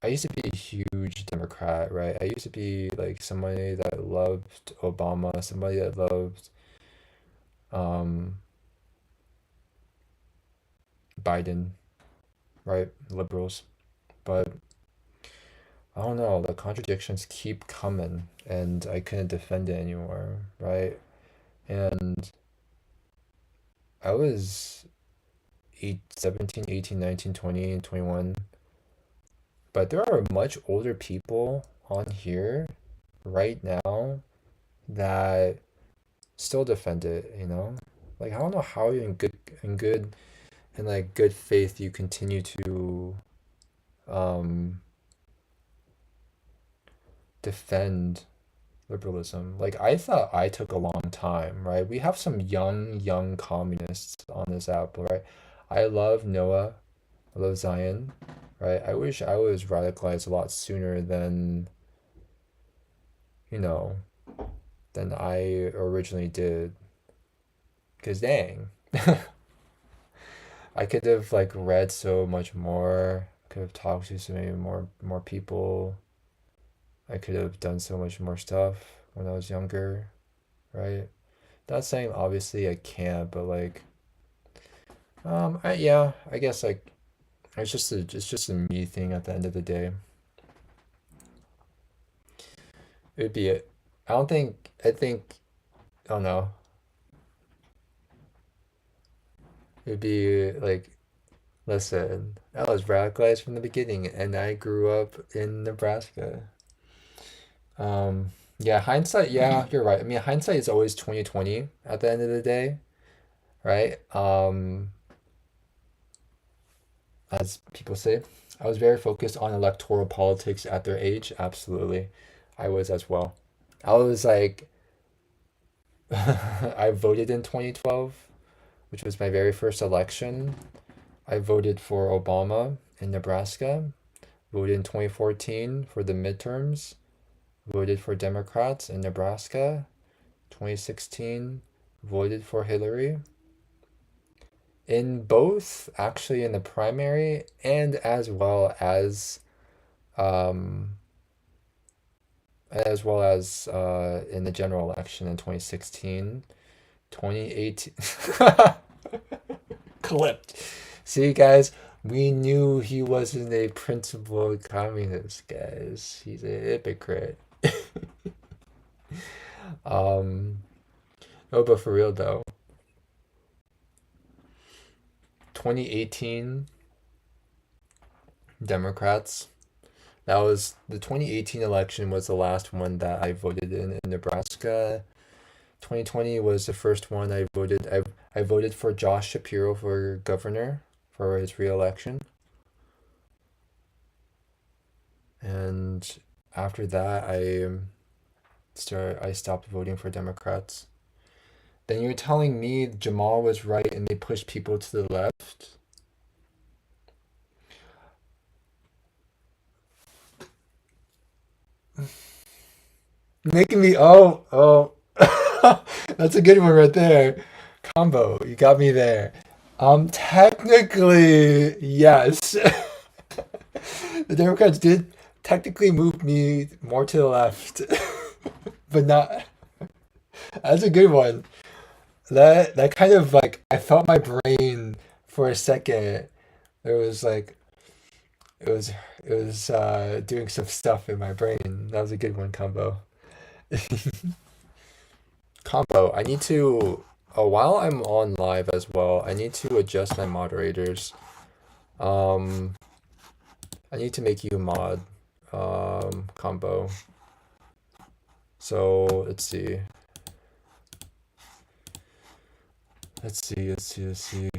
I used to be a huge Democrat, right? I used to be like somebody that loved Obama, somebody that loved um Biden, right? Liberals. But I don't know, the contradictions keep coming and I couldn't defend it anymore, right? And I was 17, 18, 19, 20, and 21, but there are much older people on here right now that still defend it, you know? Like I don't know how in good in like good faith you continue to um defend liberalism. Like I thought I took a long time, right? We have some young communists on this app, right? I love Noah, I love Zion, right? I wish I was radicalized a lot sooner than, you know, than I originally did. Cause dang, I could have like read so much more, could have talked to so many more people. I could have done so much more stuff when I was younger, right? Not saying obviously I can't, but like, yeah, I guess like it's just a me thing at the end of the day. It'd be it. I think I don't know. It'd be like, listen, I was radicalized from the beginning, and I grew up in Nebraska. Yeah, hindsight. Yeah, you're right. I mean, hindsight is always 2020 at the end of the day, right? As people say. I was very focused on electoral politics at their age. Absolutely. I was as well. I was like, I voted in 2012, which was my very first election. I voted for Obama in Nebraska, voted in 2014 for the midterms, voted for Democrats in Nebraska, 2016, voted for Hillary. In both, actually, in the primary and um, as well as in the general election in 2016, 2018. Clipped. See, guys, we knew he wasn't a principled communist, guys. He's a hypocrite. Um, no, but for real though, 2018 Democrats. That was the 2018 election was the last one that I voted in Nebraska. 2020 was the first one I voted. I voted for Josh Shapiro for governor for his reelection. And after that, I stopped voting for Democrats. Then you're telling me Jamal was right and they pushed people to the left? Making me that's a good one right there. Combo, you got me there. Technically, yes. The Democrats did technically move me more to the left, but not. That's a good one. That kind of like I felt my brain for a second. There was like it was doing some stuff in my brain. That was a good one, combo. Combo. I need to. While I'm on live as well, I need to adjust my moderators. Um, I need to make you a mod. Combo. So let's see. Let's see.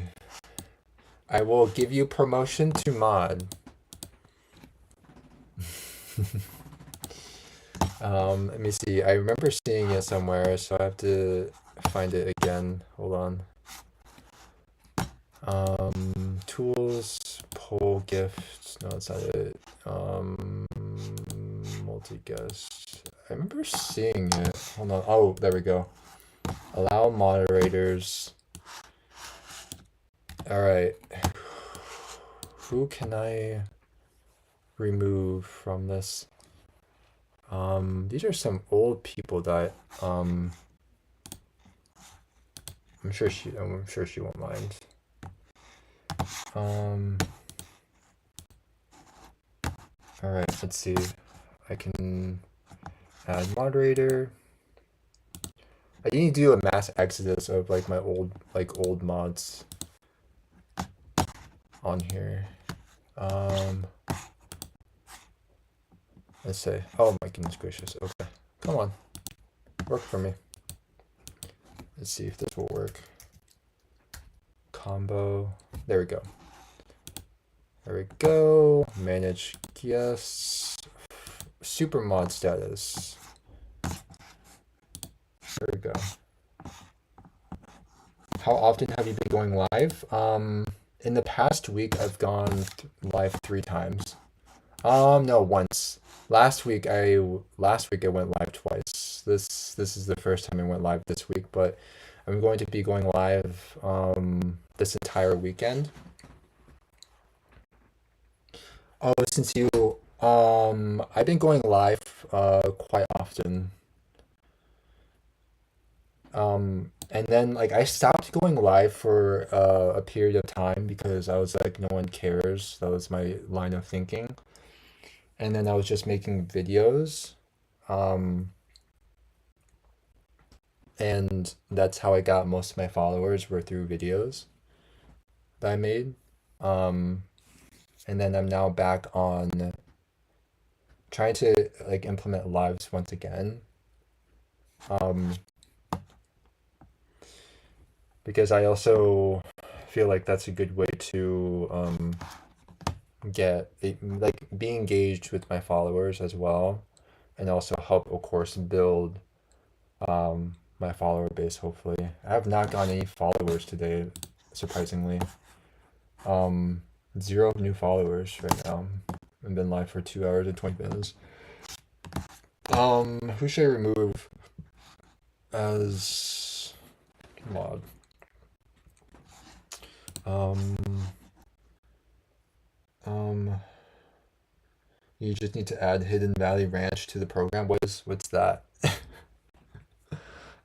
I will give you promotion to mod. Let me see. I remember seeing it somewhere, so I have to find it again. Hold on. Tools, poll gift. No, that's not it. Multi-guest. I remember seeing it. Hold on. Oh, there we go. Allow moderators. All right. Who can I remove from this? These are some old people that I'm sure she won't mind. All right, let's see. I can add moderator. I need to do a mass exodus of like my old mods on here. Let's say, oh my goodness gracious. Okay, come on, work for me. Let's see if this will work. Combo. There we go. There we go. Manage guests. Super mod status. There we go. How often have you been going live? In the past week, I've gone live 3 times. No, once. Last week I went live twice. This is the first time I went live this week, but I'm going to be going live this entire weekend. Oh, since you I've been going live quite often. And then like I stopped going live for a period of time because I was like no one cares. That was my line of thinking. And then I was just making videos. Um, and that's how I got most of my followers were through videos that I made. Um, and then I'm now back on trying to like implement lives once again. Um, because I also feel like that's a good way to like be engaged with my followers as well, and also help, of course, build my follower base. Hopefully, I have not gotten any followers today, surprisingly. Um, 0 new followers right now. I've been live for 2 hours and 20 minutes. Who should I remove as mod? Um, you just need to add Hidden Valley Ranch to the program. What's that?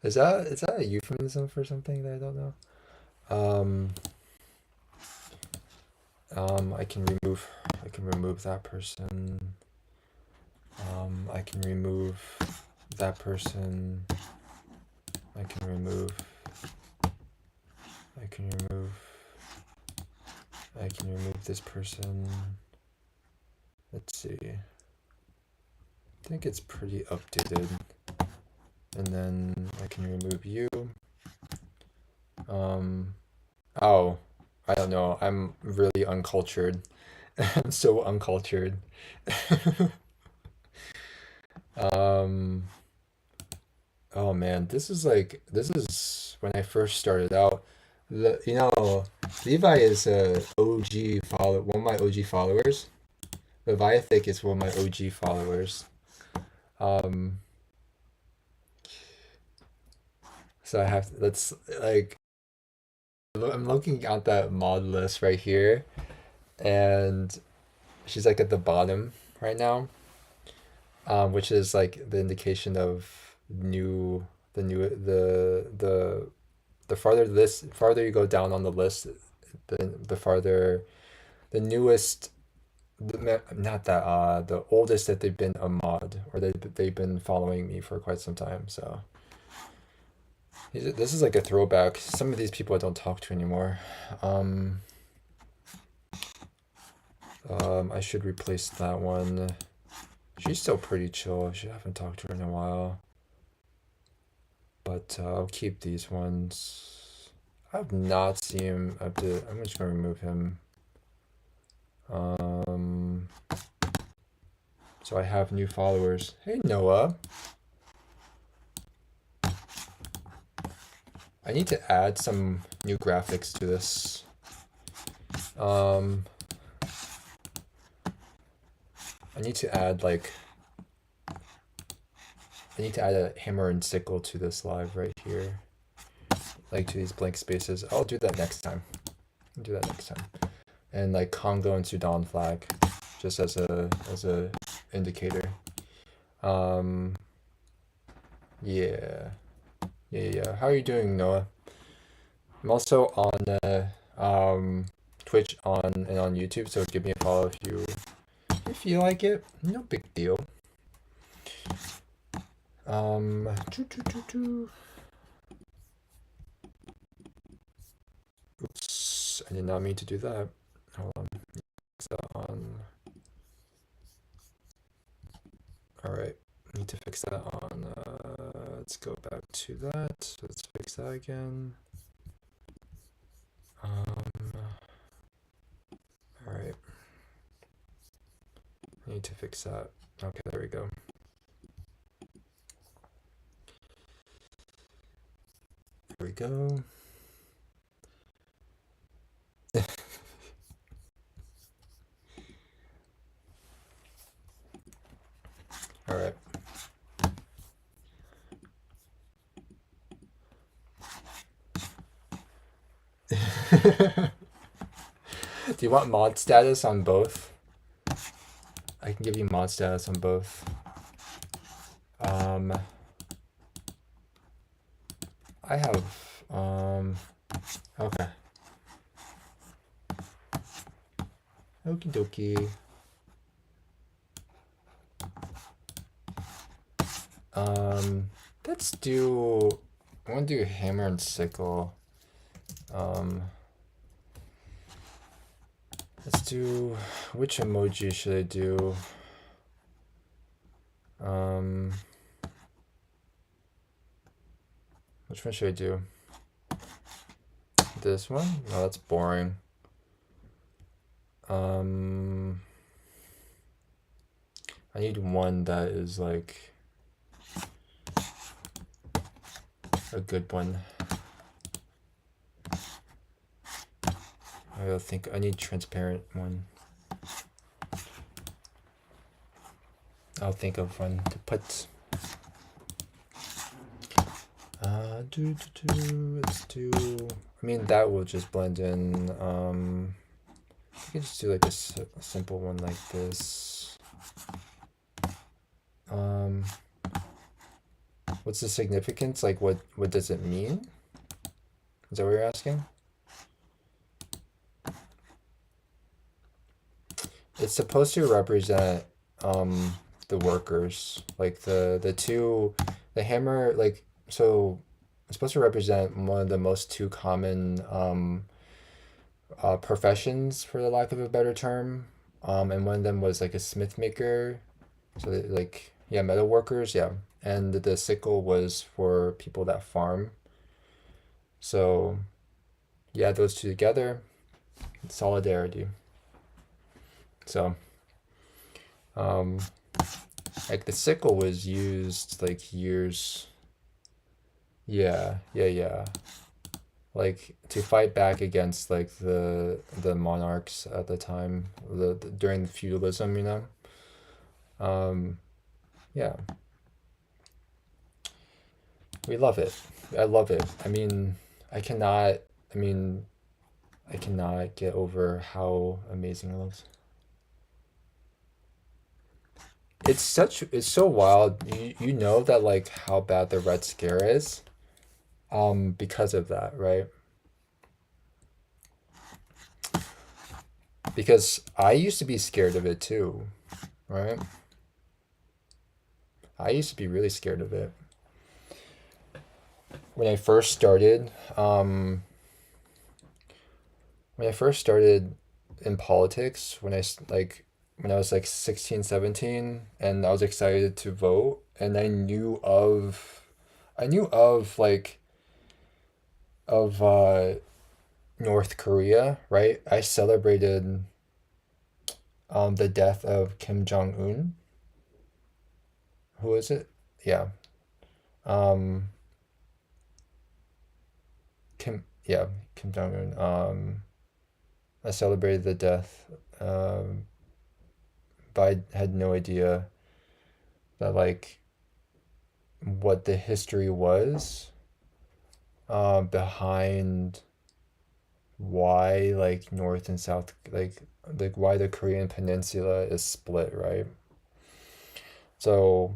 Is that a euphemism for something that I don't know? Um, I can remove that person. I can remove that person. I can remove. I can remove. I can remove this person. Let's see. I think it's pretty updated. And then I can remove you. Oh, I don't know. I'm really uncultured. I'm so uncultured. Um, oh man, this is when I first started out. Levi is a OG follow one of my OG followers. Leviathic is one of my OG followers. Um, so I have that's like I'm looking at that mod list right here, and she's like at the bottom right now, which is like the indication of new the farther you go down on the list, the farther the newest not that the oldest that they've been a mod, or they've been following me for quite some time. So this is like a throwback. Some of these people I don't talk to anymore. Um, I should replace that one. She's still pretty chill. I haven't talked to her in a while. But I'll keep these ones. I've not seen him. I'm just gonna remove him. Um, so I have new followers. Hey Noah. I need to add some new graphics to this. I need to add like I need to add a hammer and sickle to this live right here, like to these blank spaces. I'll do that next time. I'll do that next time. And like Congo and Sudan flag, just as a indicator. Um, yeah, yeah. How are you doing, Noah? I'm also on Twitch and on YouTube, so give me a follow if you like it. No big deal. Choo, choo, choo, choo. Oops, I did not mean to do that. Hold on. Fix that on. All right, need to fix that on. Let's go back to that. Let's fix that again. All right. I need to fix that. Okay, there we go. There we go. All right. Do you want mod status on both? I can give you mod status on both. I have okay. Okie dokie. Let's do. I want to do hammer and sickle. Let's do. Which emoji should I do? Which one should I do? This one? No, that's boring. I need one that is like a good one. I think I need transparent one. I'll think of one to put. Let's do. I mean, that will just blend in. We can just do like a simple one like this. What's the significance? Like, what does it mean? Is that what you're asking? It's supposed to represent the workers, like the hammer, like, so it's supposed to represent one of the most two common professions, for the lack of a better term. And one of them was like a smith maker, so like, yeah, metal workers, yeah. And the sickle was for people that farm. So yeah, those two together, solidarity. So like the sickle was used like years, yeah, like to fight back against like the monarchs at the time, during feudalism, you know. Yeah. We love it. I love it. I cannot. I mean, I cannot get over how amazing it looks. It's so wild. You know that like how bad the Red Scare is, because of that, right? Because I used to be scared of it too, right? I used to be really scared of it when I first started. When I first started in politics, when I was like 16, 17, and I was excited to vote, and I knew of North Korea, right? I celebrated the death of Kim Jong Un. Who is it? Yeah. Um, yeah, Kim Jong Un. I celebrated the death, um, but I had no idea that like what the history was, behind why like North and South, like why the Korean Peninsula is split, right? So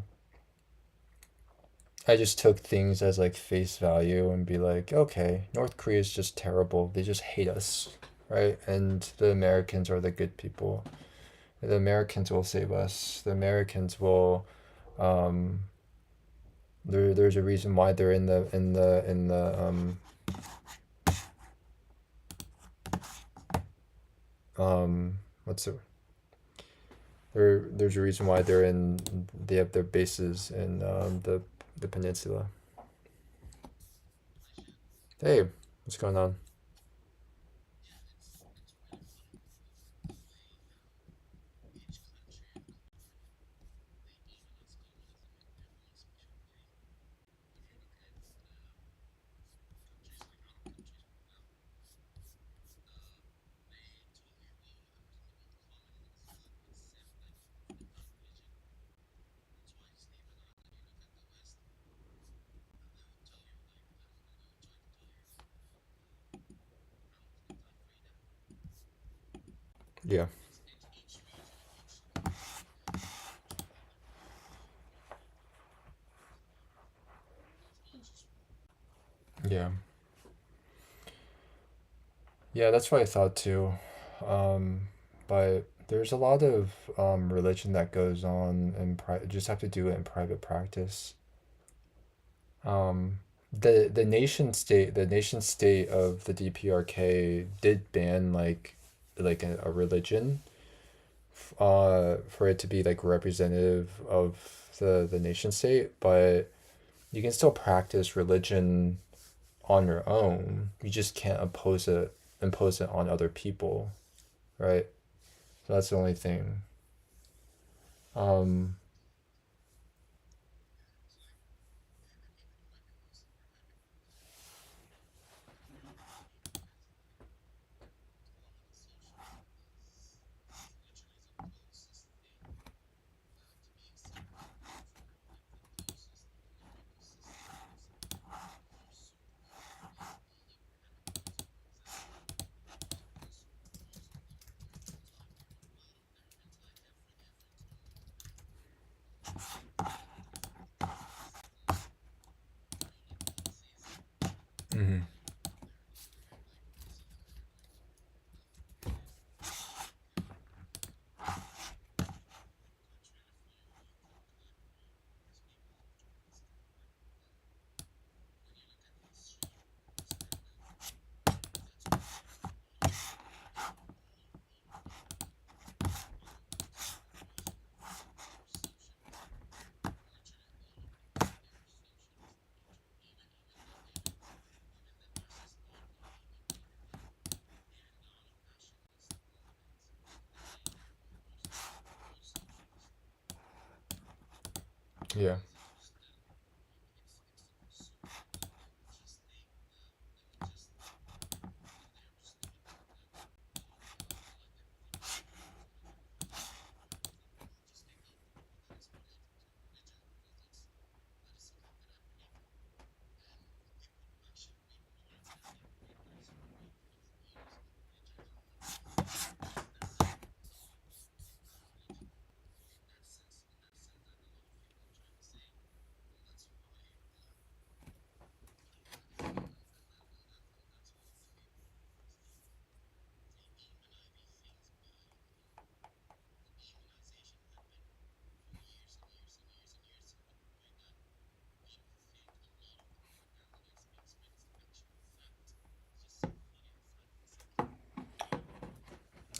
I just took things as like face value and be like, okay, North Korea is just terrible. They just hate us, right? And the Americans are the good people. The Americans will save us. The Americans will. Um, there's a reason why they're what's it? There's a reason why they have their bases in the peninsula. Hey, what's going on? Yeah, yeah, yeah. That's what I thought too. Um, but there's a lot of religion that goes on and just have to do it in private practice. Um, the nation state of the DPRK did ban like a religion, for it to be like representative of the nation state, but you can still practice religion on your own. You just can't impose it on other people, right? So that's the only thing. Um, mhm. Yeah,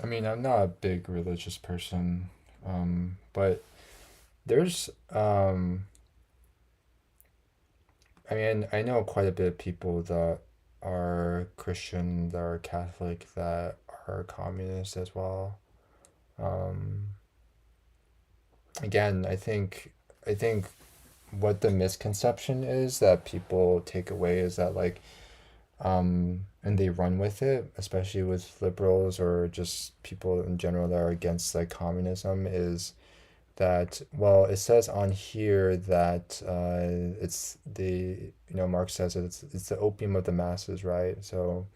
I mean, I'm not a big religious person, but there's, I mean, I know quite a bit of people that are Christian, that are Catholic, that are communist as well. Um, Again, I think what the misconception is that people take away is that like, and they run with it, especially with liberals or just people in general that are against like communism, is that, well, it says on here that it's the, you know, Marx says it's the opium of the masses, right? So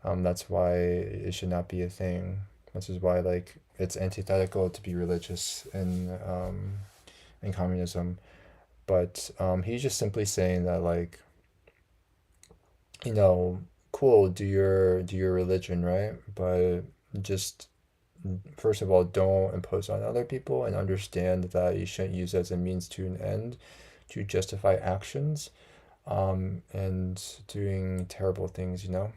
that's why it should not be a thing. This is why like it's antithetical to be religious in communism. But he's just simply saying that like, you know, cool, do your religion, right? But just first of all, don't impose on other people and understand that you shouldn't use it as a means to an end to justify actions and doing terrible things, you know?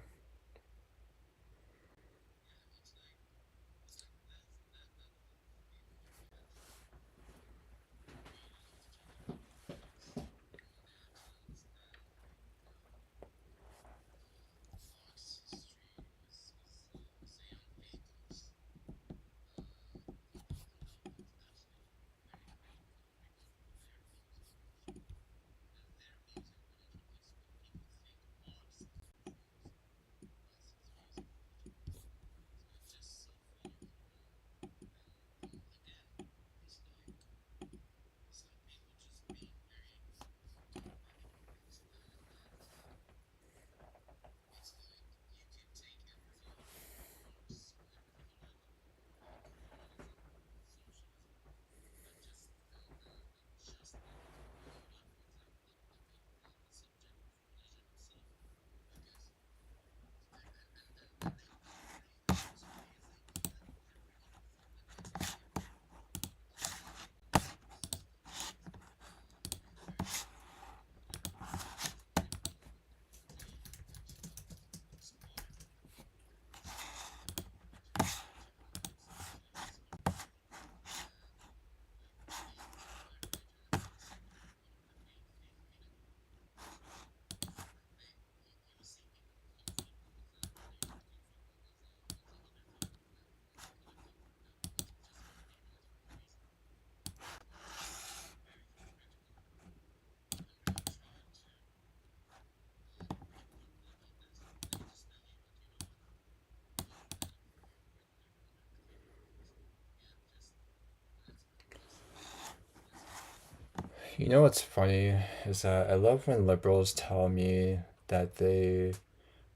You know what's funny is that I love when liberals tell me that they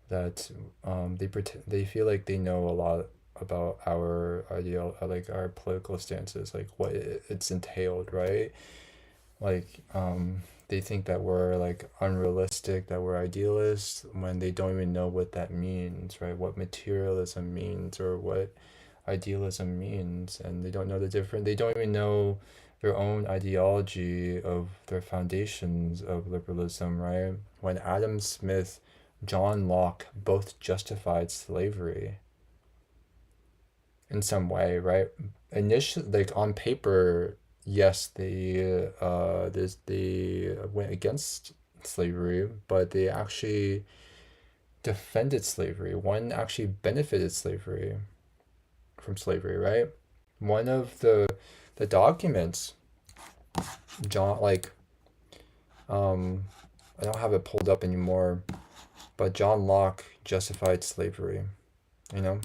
feel like they know a lot about our ideal like our political stances, like what it's entailed, right? Like they think that we're like unrealistic, that we're idealists when they don't even know what that means, right? What materialism means or what idealism means, and they don't know the different. They don't even know their own ideology of their foundations of liberalism, right? When Adam Smith, John Locke both justified slavery in some way, right? Initially, like on paper, yes, they went against slavery, but they actually defended slavery. One actually benefited slavery from slavery, right? One of the documents, John, like um, I don't have it pulled up anymore, but John Locke justified slavery. You know,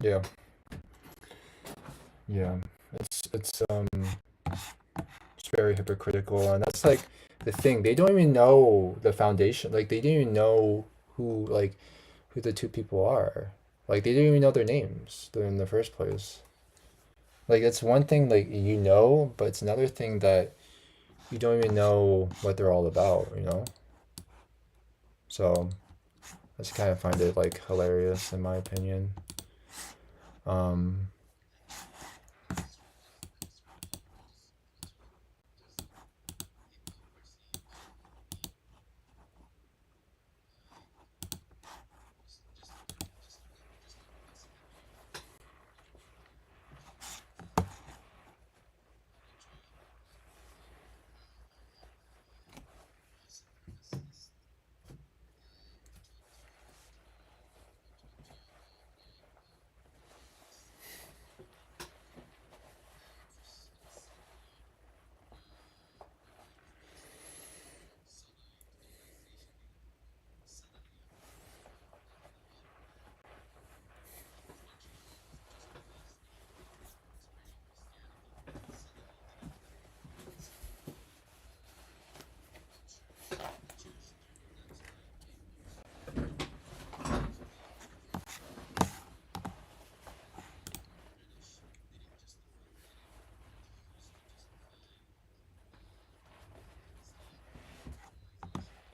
Yeah, yeah. It's very hypocritical, and that's like the thing. They don't even know the foundation. Like they didn't even know who the two people are. Like they didn't even know their names in the first place. Like it's one thing like you know, but it's another thing that you don't even know what they're all about, you know? So I just kind of find it like hilarious in my opinion. Um,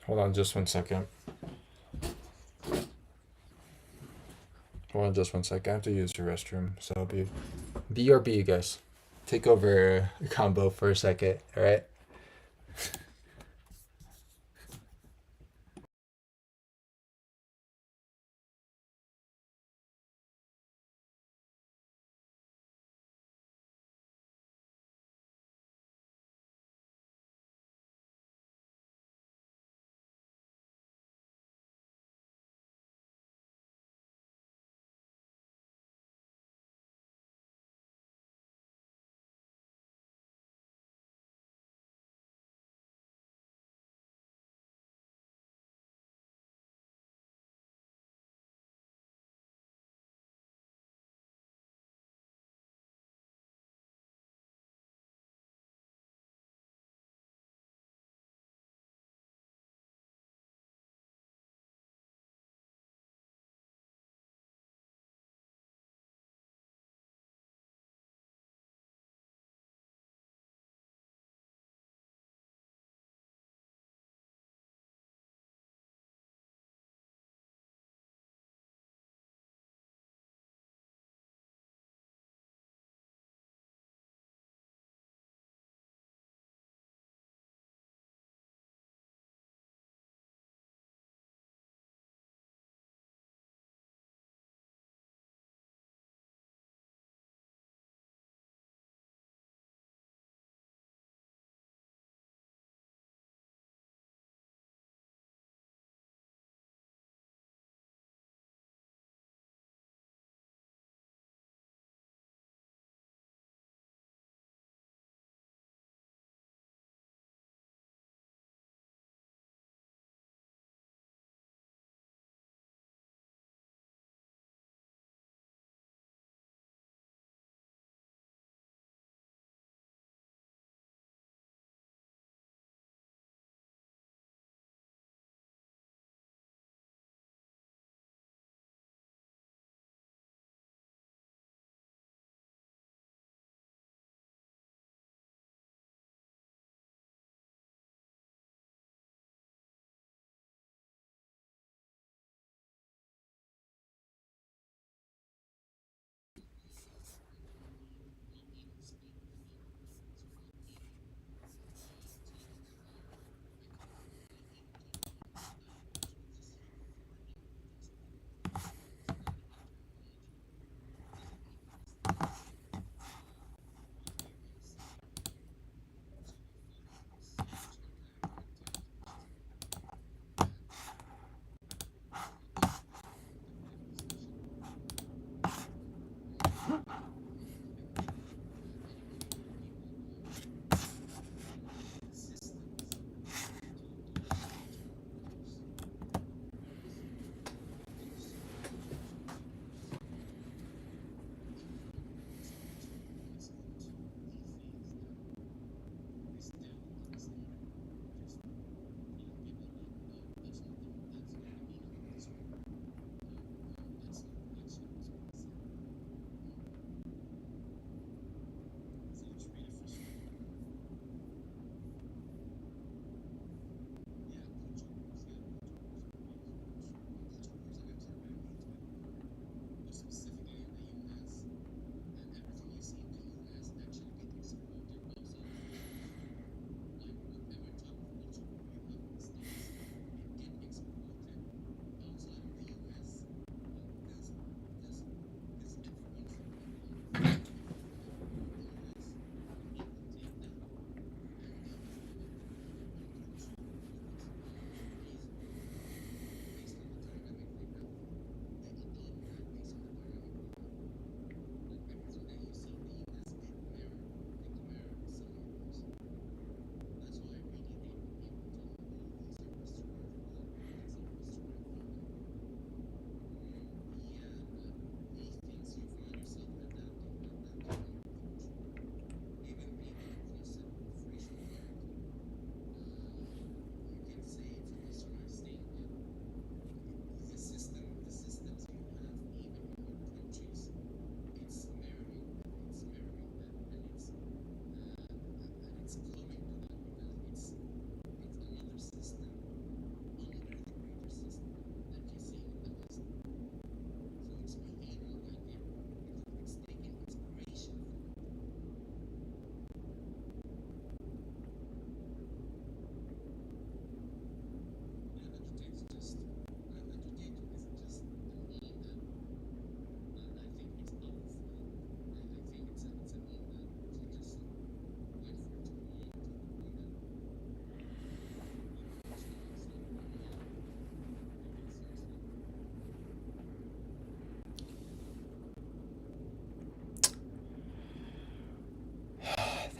hold on just one second. Hold on just one second. I have to use the restroom. So I'll be BRB, you guys. Take over combo for a second, all right?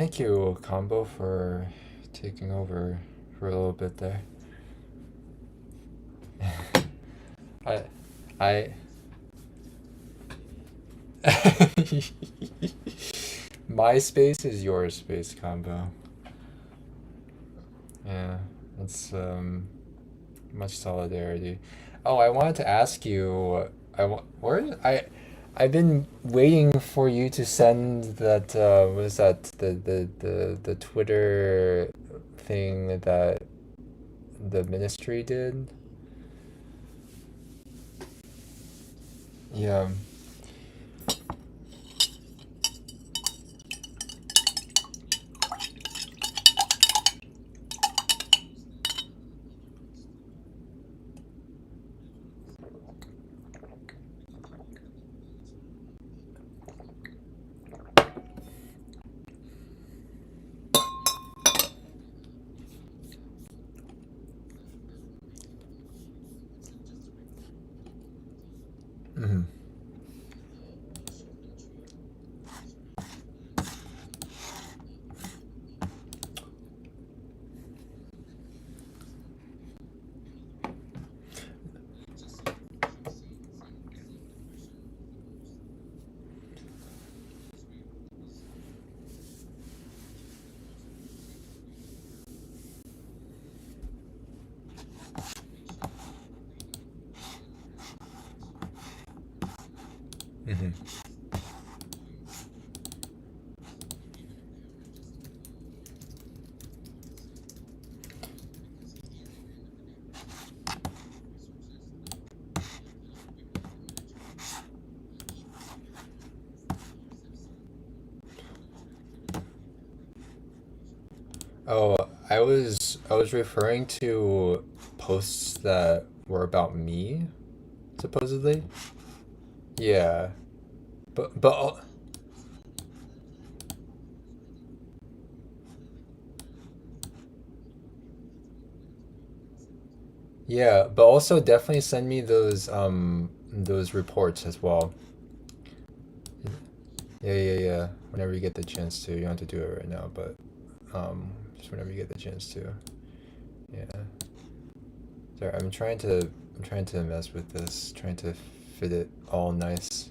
Thank you, Combo, for taking over for a little bit there. I, I, my space is your space, Combo. Yeah, it's much solidarity. Oh, I wanted to ask you, I've been waiting for you to send that what is that the Twitter thing that the ministry did. Yeah. Hmm. Hmm. Oh, I was referring to posts that were about me, supposedly. Yeah, but yeah, but also definitely send me those reports as well. Yeah, yeah, yeah. Whenever you get the chance to, you don't have to do it right now, but just whenever you get the chance to. Yeah. Sorry, I'm trying to mess with this, trying to fit it all nice.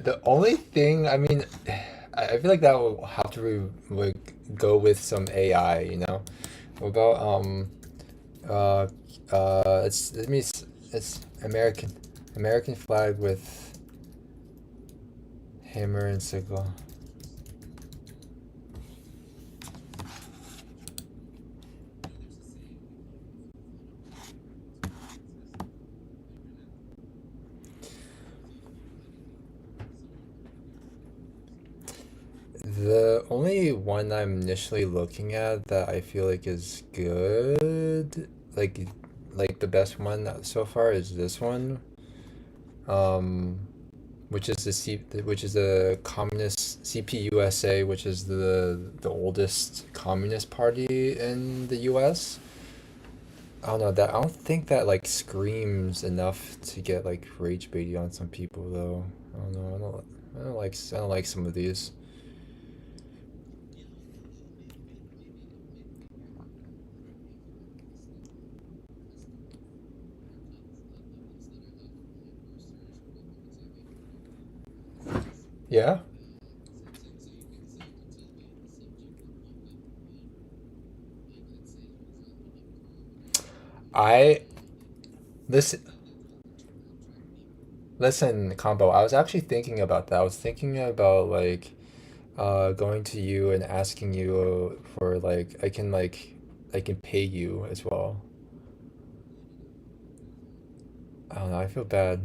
the only thing, I mean, I feel like that will have to like go with some AI, you know? What about uh it's let me s- it's American flag with hammer and sickle. The only one I'm initially looking at that I feel like is good, like the best one so far is this one, um, which is the communist CPUSA, which is the oldest communist party in the U.S. I don't know that I don't think that like screams enough to get like rage baiting on some people though. I don't know. I don't like some of these. Yeah. I listen listen, Combo. I was actually thinking about that. I was thinking about like going to you and asking you for I can pay you as well. I don't know. I feel bad.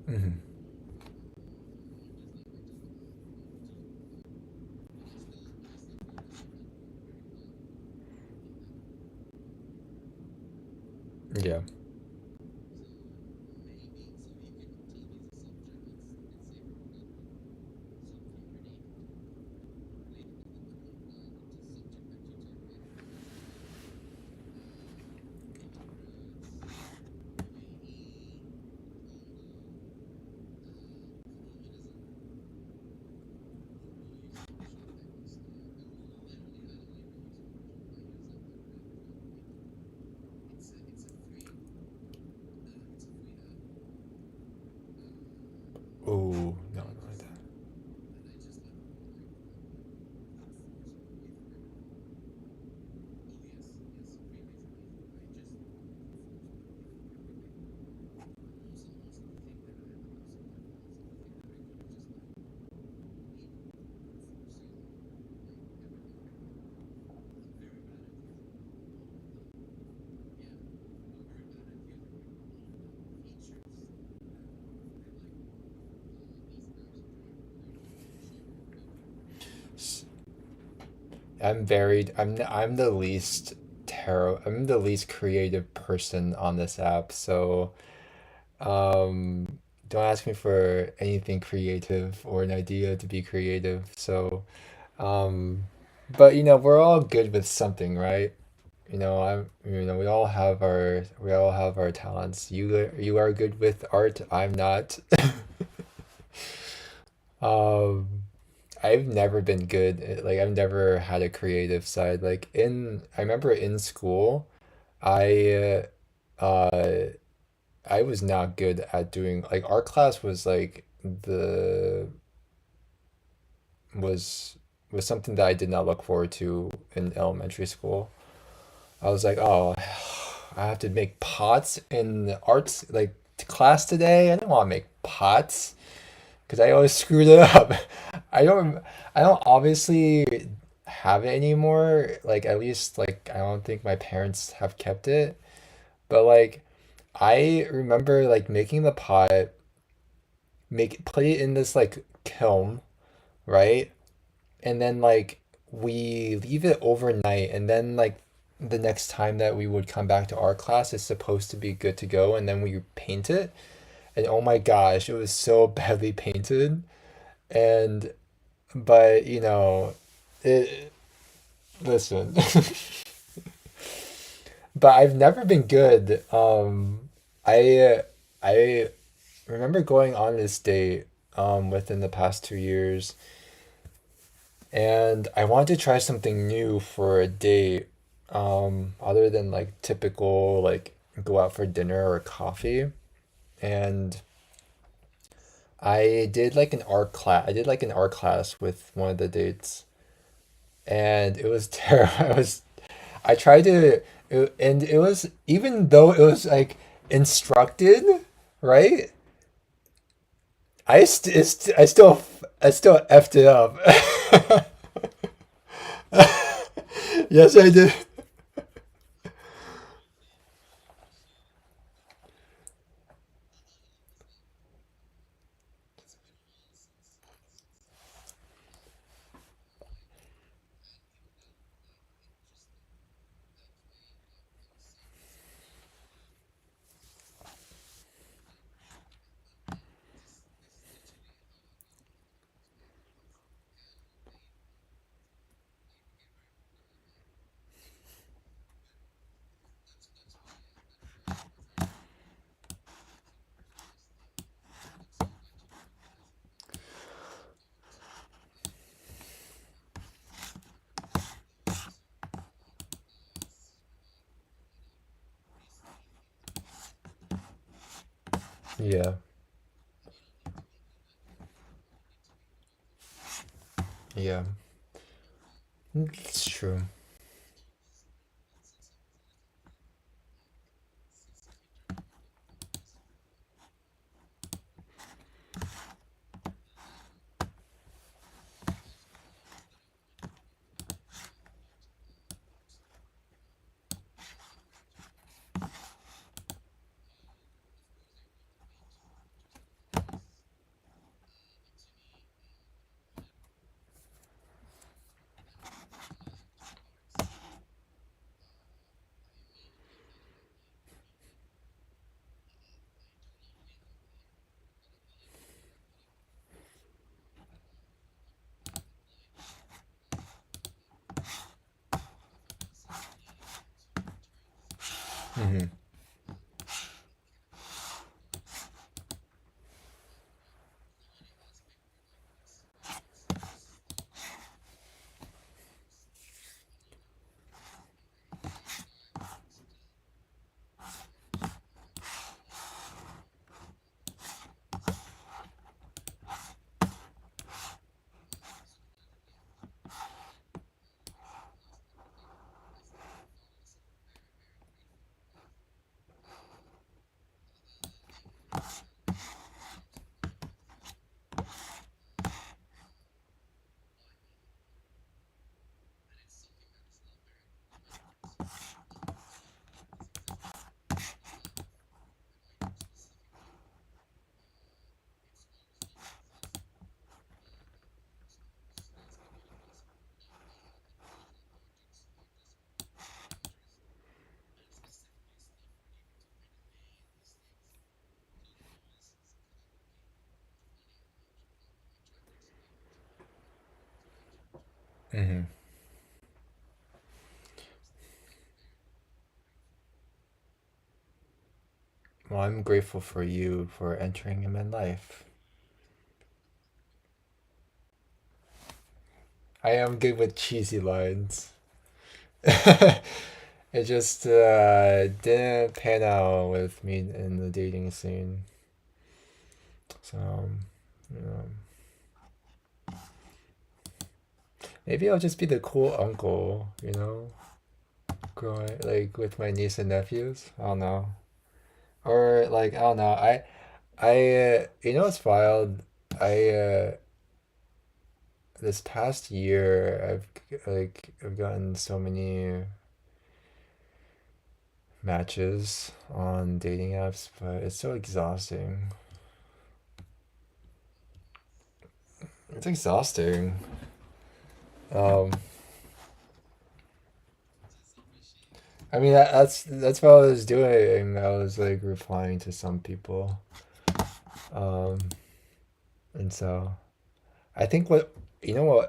Hmm. Yeah. Ooh, no, not like that. S- I'm the least I'm the least creative person on this app, so don't ask me for anything creative or an idea to be creative. So, um, but we're all good with something, right? We all have our talents. You are good with art. I'm not. Um, I've never been good. Like I've never had a creative side. I remember in school, I I was not good at doing like art class was like the was was something that I did not look forward to in elementary school. I was like, oh, I have to make pots in arts like class today. I didn't want to make pots because I always screwed it up. I don't I don't obviously have it anymore. Like at least like I don't think my parents have kept it. But like I remember like making the pot, put it in this like kiln, right? And then like we leave it overnight and then like the next time that we would come back to art class it's supposed to be good to go and then we paint it and oh my gosh, it was so badly painted and but it listen. But I've never been good. I remember going on this date within the past 2 years, and I wanted to try something new for a date, other than like typical like go out for dinner or coffee. And I did like an art class with one of the dates, and it was terrible. I tried to, and it was even though it was like instructed, right? I still effed it up. Yes, I did. Yeah, yeah, it's true. Mm-hmm. Mm-hmm. Well, I'm grateful for you for entering in my life. I am good with cheesy lines. It just didn't pan out with me in the dating scene. So, you know, maybe I'll just be the cool uncle, growing like with my niece and nephews. I don't know. Or like I don't know. You know what's wild? I This past year I've gotten so many matches on dating apps, but it's so exhausting. It's exhausting. Um, I mean that's what I was doing. I was like replying to some people, um, and so I think what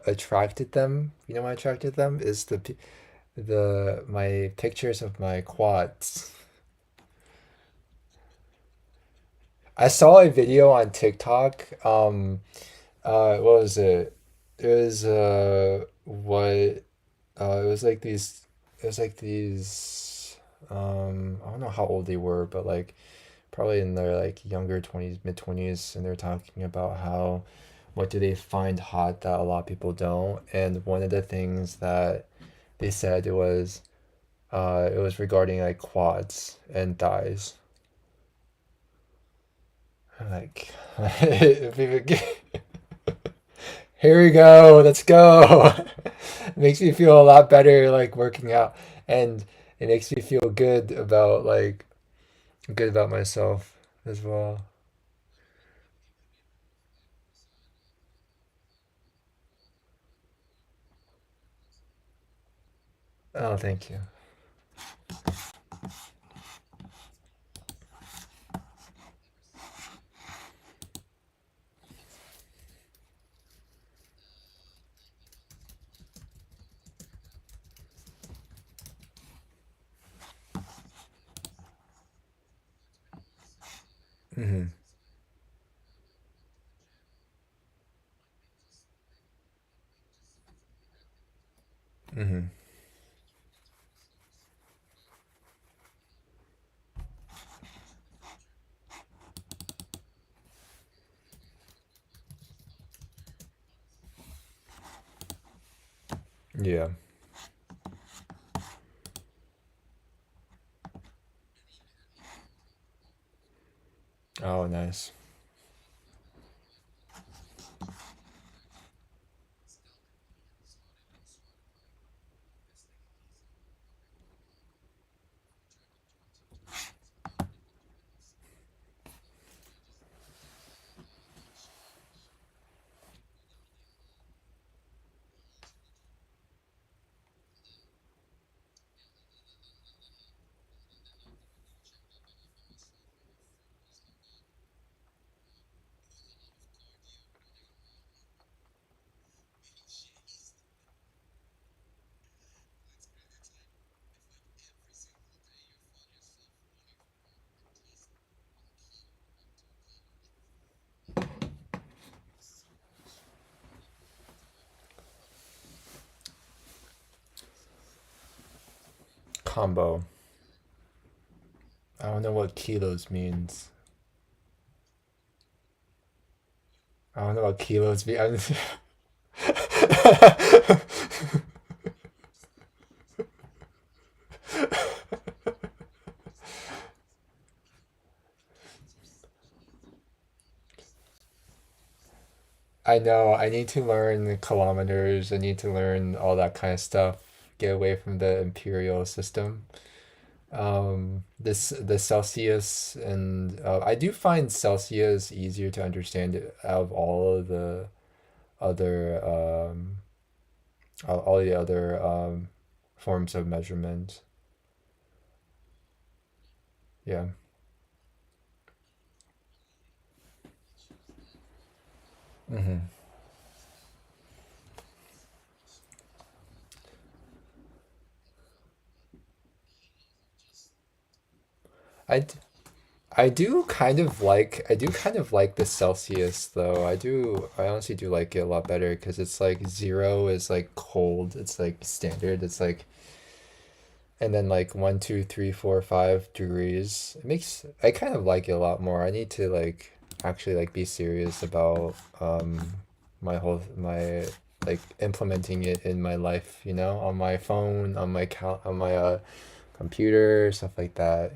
attracted them. You know what attracted them is the my pictures of my quads. I saw a video on TikTok. What was it? It was what it was like these. It was like these. I don't know how old they were, but like probably in their like younger 20s, mid 20s, and they're talking about how what do they find hot that a lot of people don't, and one of the things that they said it was regarding like quads and thighs. I'm like, here we go, let's go. It makes me feel a lot better like working out, and it makes me feel good about myself as well. Oh, thank you. Hmm. Hmm. Yeah. Oh, nice. combo. I don't know what kilos means. I don't know what kilos mean. I know. I need to learn kilometers. I need to learn all that kind of stuff. Get away from the imperial system. This the Celsius and I do find Celsius easier to understand out of all of the other all the other forms of measurement. Yeah. hmm I, d- I do kind of like the Celsius though. I honestly do like it a lot better because it's like zero is like cold. It's like standard. It's like and then like one, two, three, four, 5 degrees. I kind of like it a lot more. I need to like actually like be serious about my like implementing it in my life, on my phone, on my computer, stuff like that.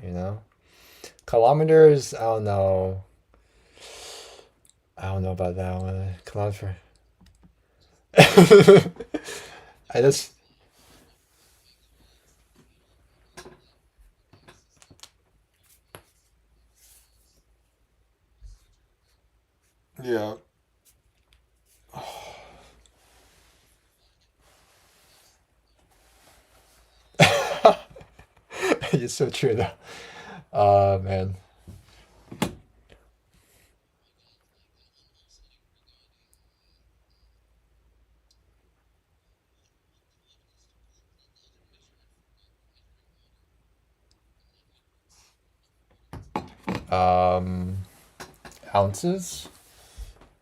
Kilometers, I don't know about that one. Kilometer. I just yeah. It's so true though. Man. Um, Ounces?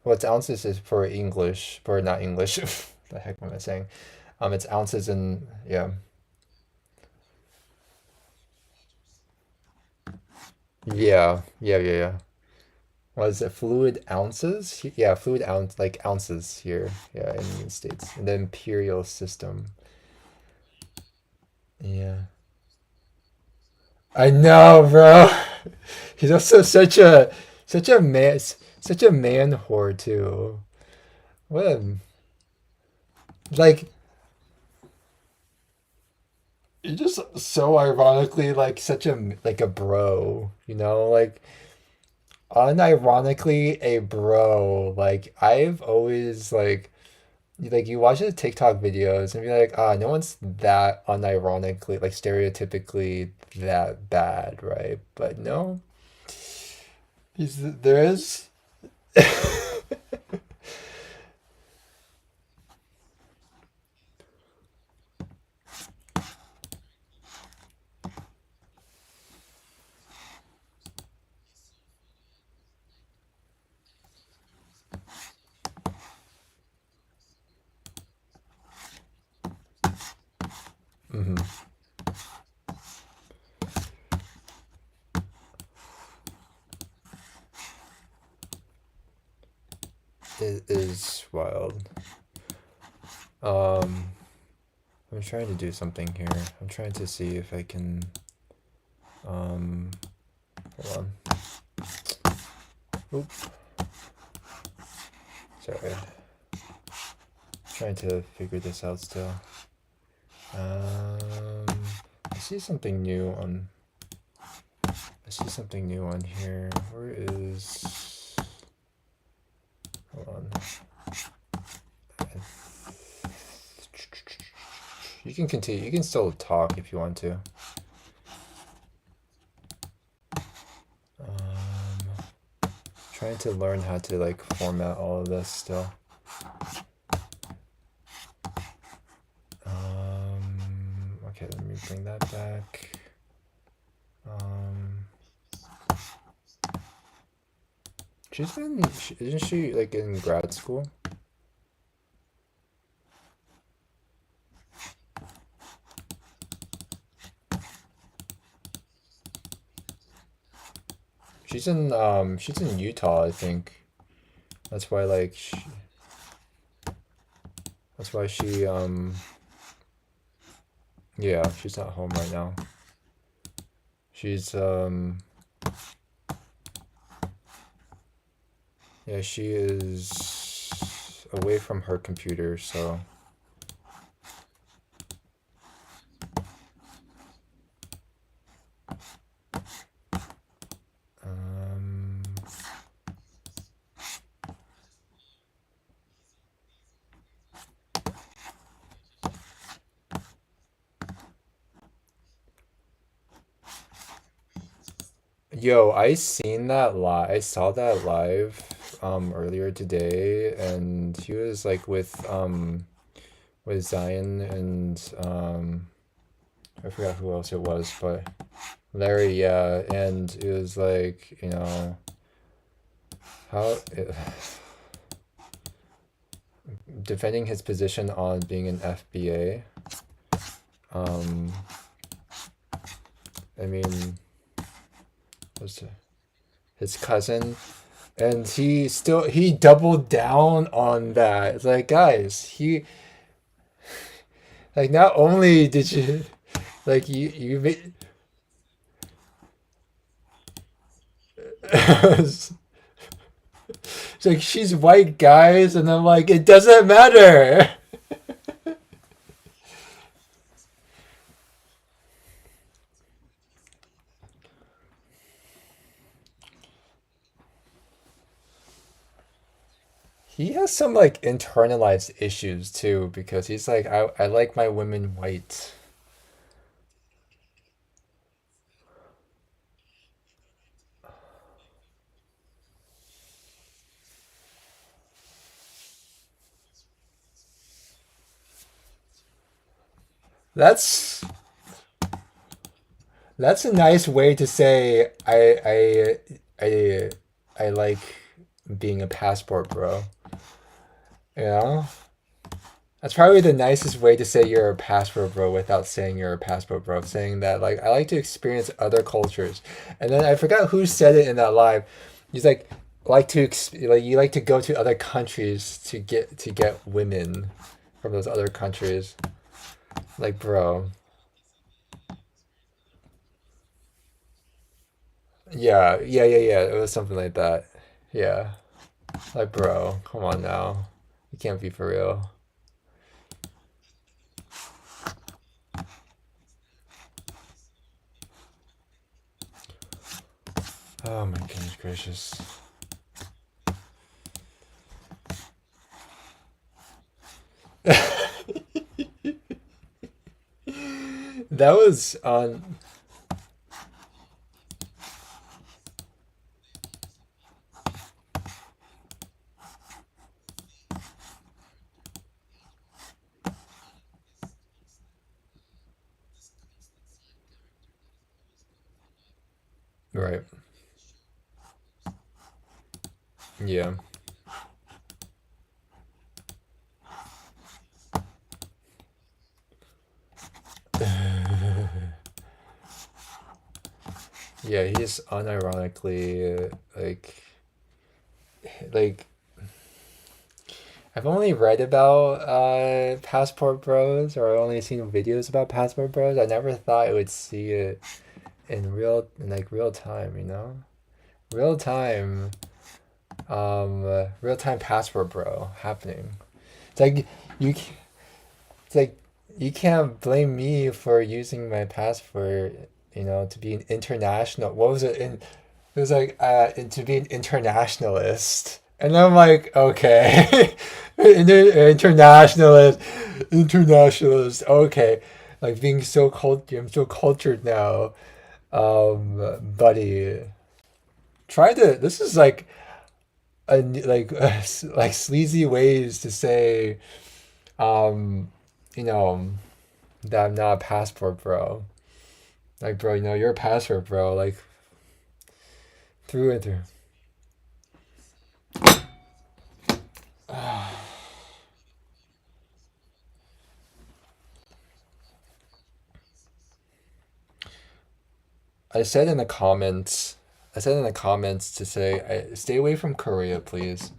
What's ounces is for English, for not English. The heck am I saying? It's ounces and yeah. Yeah. What is it? Fluid ounces? Yeah, fluid ounce, like ounces here. Yeah, in the States. And the imperial system. Yeah. I know, bro. He's also such a man whore too. What a, like you're just so ironically like such a bro, like unironically a bro. Like I've always like you watch the TikTok videos and be like, no one's that unironically like stereotypically that bad, right? But no, there is. Mhm. It is wild. Um, I'm trying to do something here. I'm trying to see if I can. Um, hold on. Oop, sorry. Trying to figure this out still. Um, I see something new on. I see something new on here. Where is? Hold on. You can continue. You can still talk if you want to. Trying to learn how to like format all of this still. Okay, let me bring that back. Um, isn't she like in grad school? she's in Utah, I think. That's why like that's why she yeah, she's not home right now. She's yeah, she is away from her computer, so um yo, I saw that live earlier today, and he was like with Zion and I forgot who else it was, but Larry, yeah, and it was like, how it, defending his position on being an FBA. Um, I mean, was his cousin, and he doubled down on that. It's like, guys, he like not only did you like you made it's like she's white, guys, and I'm like, it doesn't matter. He has some like internalized issues too because he's like, I like my women white. That's that's a nice way to say I like being a passport bro. You know? That's probably the nicest way to say you're a passport bro without saying you're a passport bro. Saying that like I like to experience other cultures, and then I forgot who said it in that live. He's like you like to go to other countries to get women from those other countries. Like bro, yeah. It was something like that. Yeah, like bro, come on now, you can't be for real. Oh my goodness gracious. That was on right. Yeah. Yeah, he's unironically like I've only read about Passport Bros or only seen videos about Passport Bros. I never thought I would see it in like real time, you know? Real time real time Passport Bro happening. It's like you c- it's like you can't blame me for using my passport, to be an international. What was it? It was like to be an internationalist, and I'm like, okay, internationalist, internationalist. Okay, like being so I'm so cultured now, buddy. Try to. This is like like like sleazy ways to say, um, you know, that I'm not a passport bro. Like, bro, you're a passport bro. Like through and through. I said in the comments, I said in the comments to say, stay away from Korea, please.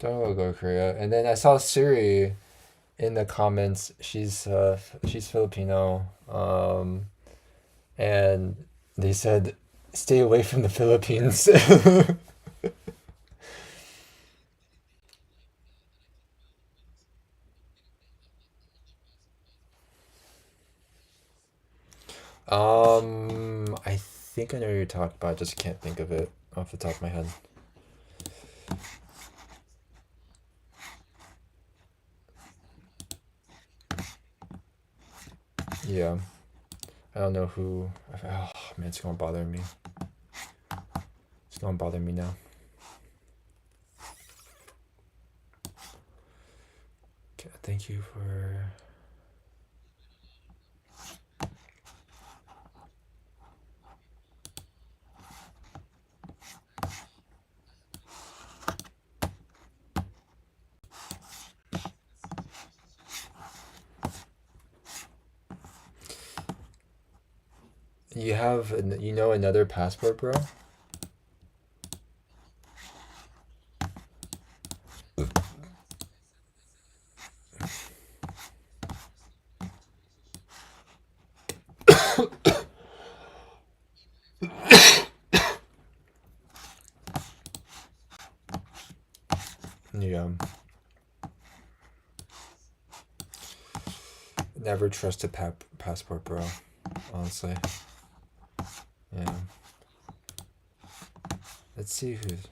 Don't go to Korea. And then I saw Suri in the comments. She's Filipino. And they said, stay away from the Philippines. I think I know what you're talking about. I just can't think of it off the top of my head. Yeah, I don't know who. Oh man, it's gonna bother me. It's gonna bother me now. Okay, thank you for. You know another passport, bro? Yeah. Never trust a passport, bro. Honestly. Yeah. Let's see who's.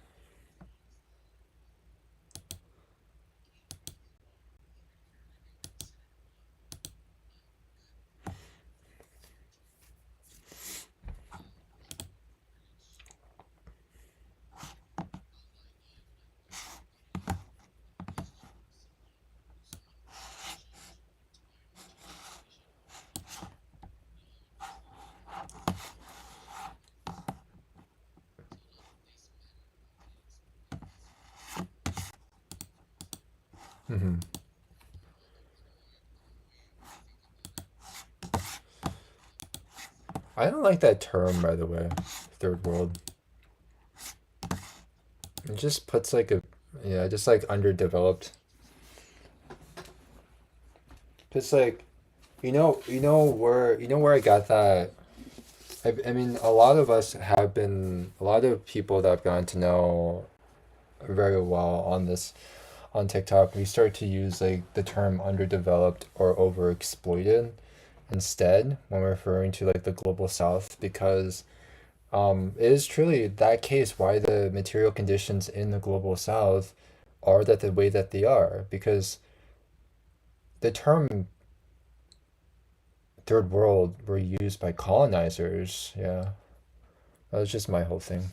Hmm. I don't like that term, by the way. Third world. It just puts like a. Yeah, just like underdeveloped. Just like, you know where I got that. I mean, a lot of us have been, a lot of people that I've gotten to know very well on TikTok, we start to use like the term underdeveloped or overexploited instead when referring to like the global south because it is truly that case why the material conditions in the global south are that the way that they are because the term third world were used by colonizers. Yeah, that was just my whole thing.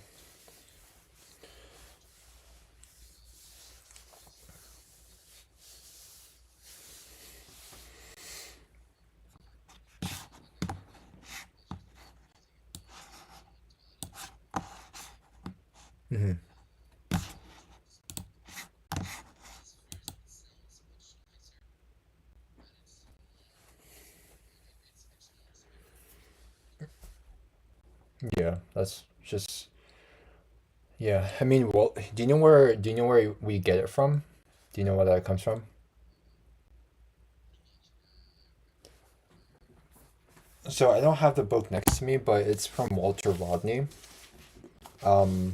Hmm. Yeah, that's just yeah. I mean, well, do you know where we get it from? Do you know where that comes from? So I don't have the book next to me, but it's from Walter Rodney. Um,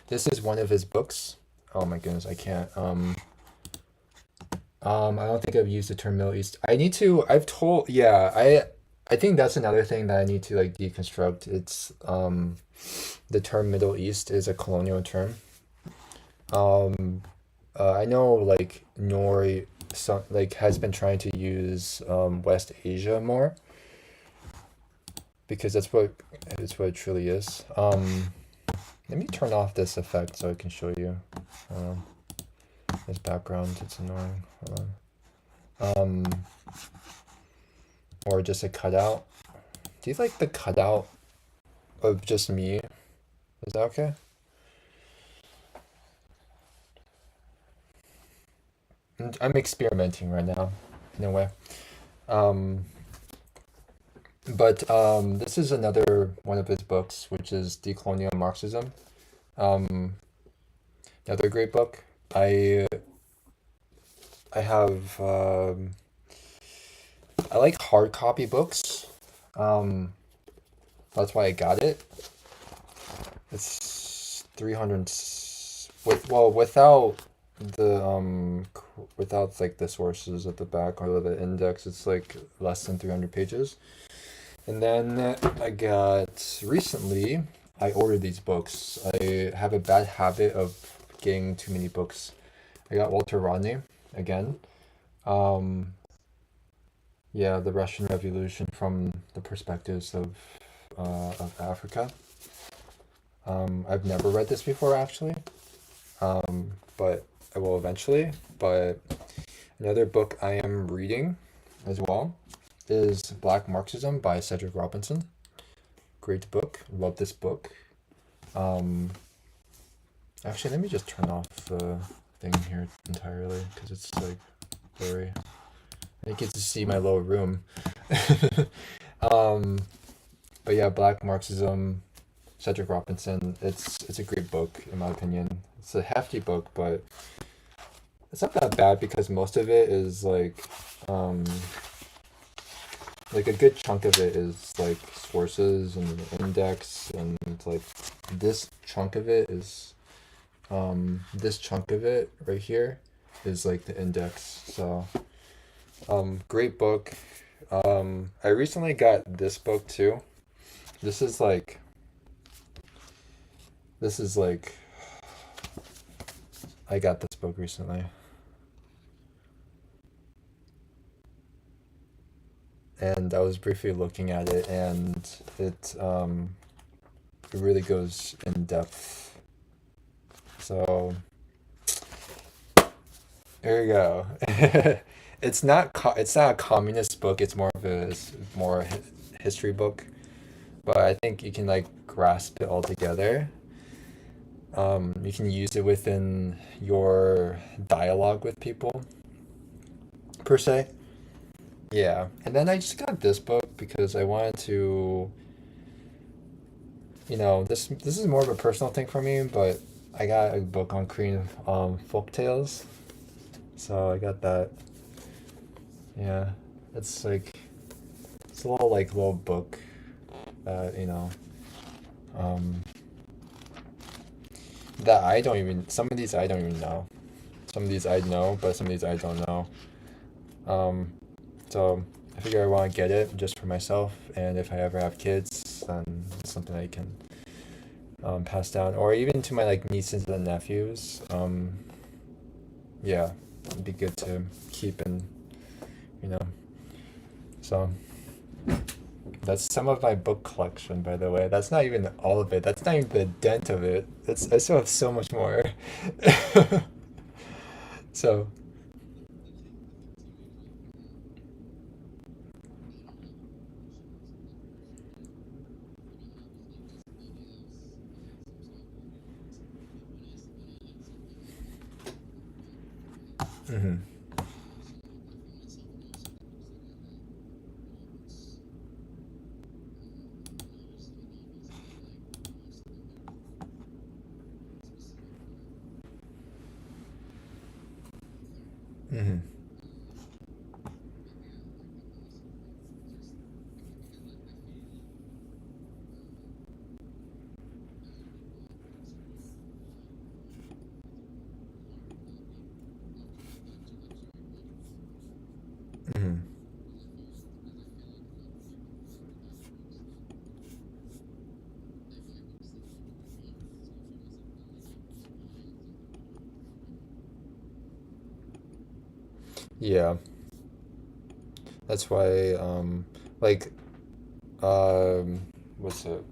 this is one of his books. Oh my goodness, I can't. I don't think I've used the term Middle East. I need to. I've told. Yeah, I think that's another thing that I need to like deconstruct. It's the term Middle East is a colonial term. Um, I know like Nori, some like has been trying to use West Asia more because that's what it truly is. Let me turn off this effect so I can show you. Um, this background, it's annoying. Hold on. Or just a cutout. Do you like the cutout of just me? Is that okay? I'm experimenting right now, in a way. Um, But this is another one of his books, which is Decolonial Marxism. Um, Another great book. I have I like hard copy books. Um, that's why I got it. It's 300 with well without the without like the sources at the back or the index, it's like less than 300 pages. And then I got recently I ordered these books. I have a bad habit of getting too many books. I got Walter Rodney again. Um, yeah, the Russian Revolution from the perspectives of Africa. I've never read this before actually, but I will eventually. But another book I am reading as well is Black Marxism by Cedric Robinson. Great book. Love this book. Um, Actually, let me just turn off the thing here entirely because it's like blurry. I get to see my little room. um, but yeah, Black Marxism, Cedric Robinson. It's a great book in my opinion. It's a hefty book, but it's not that bad because most of it is um, like a good chunk of it is like sources and index, and like this chunk of it is this chunk of it right here is like the index. So great book. I recently got this book too. This is like this is like I got this book recently, and I was briefly looking at it, and it really goes in depth. So there you go. It's not a communist book. It's more of a history book, but I think you can like grasp it all together. You can use it within your dialogue with people per se. Yeah, and then I just got this book because I wanted to, this is more of a personal thing for me, but I got a book on Korean folk tales, so I got that. Yeah, it's like it's a little like little book that um, that I don't even some of these I don't even know. Some of these I know, but some of these I don't know. Um, so I figure I want to get it just for myself, and if I ever have kids, then it's something I can pass down, or even to my like nieces and nephews. Yeah, it'd be good to keep and you know. So that's some of my book collection, by the way. That's not even all of it. That's not even the dent of it. I still have so much more. So, mhm, mhm, mhm. Yeah, that's why like what's it?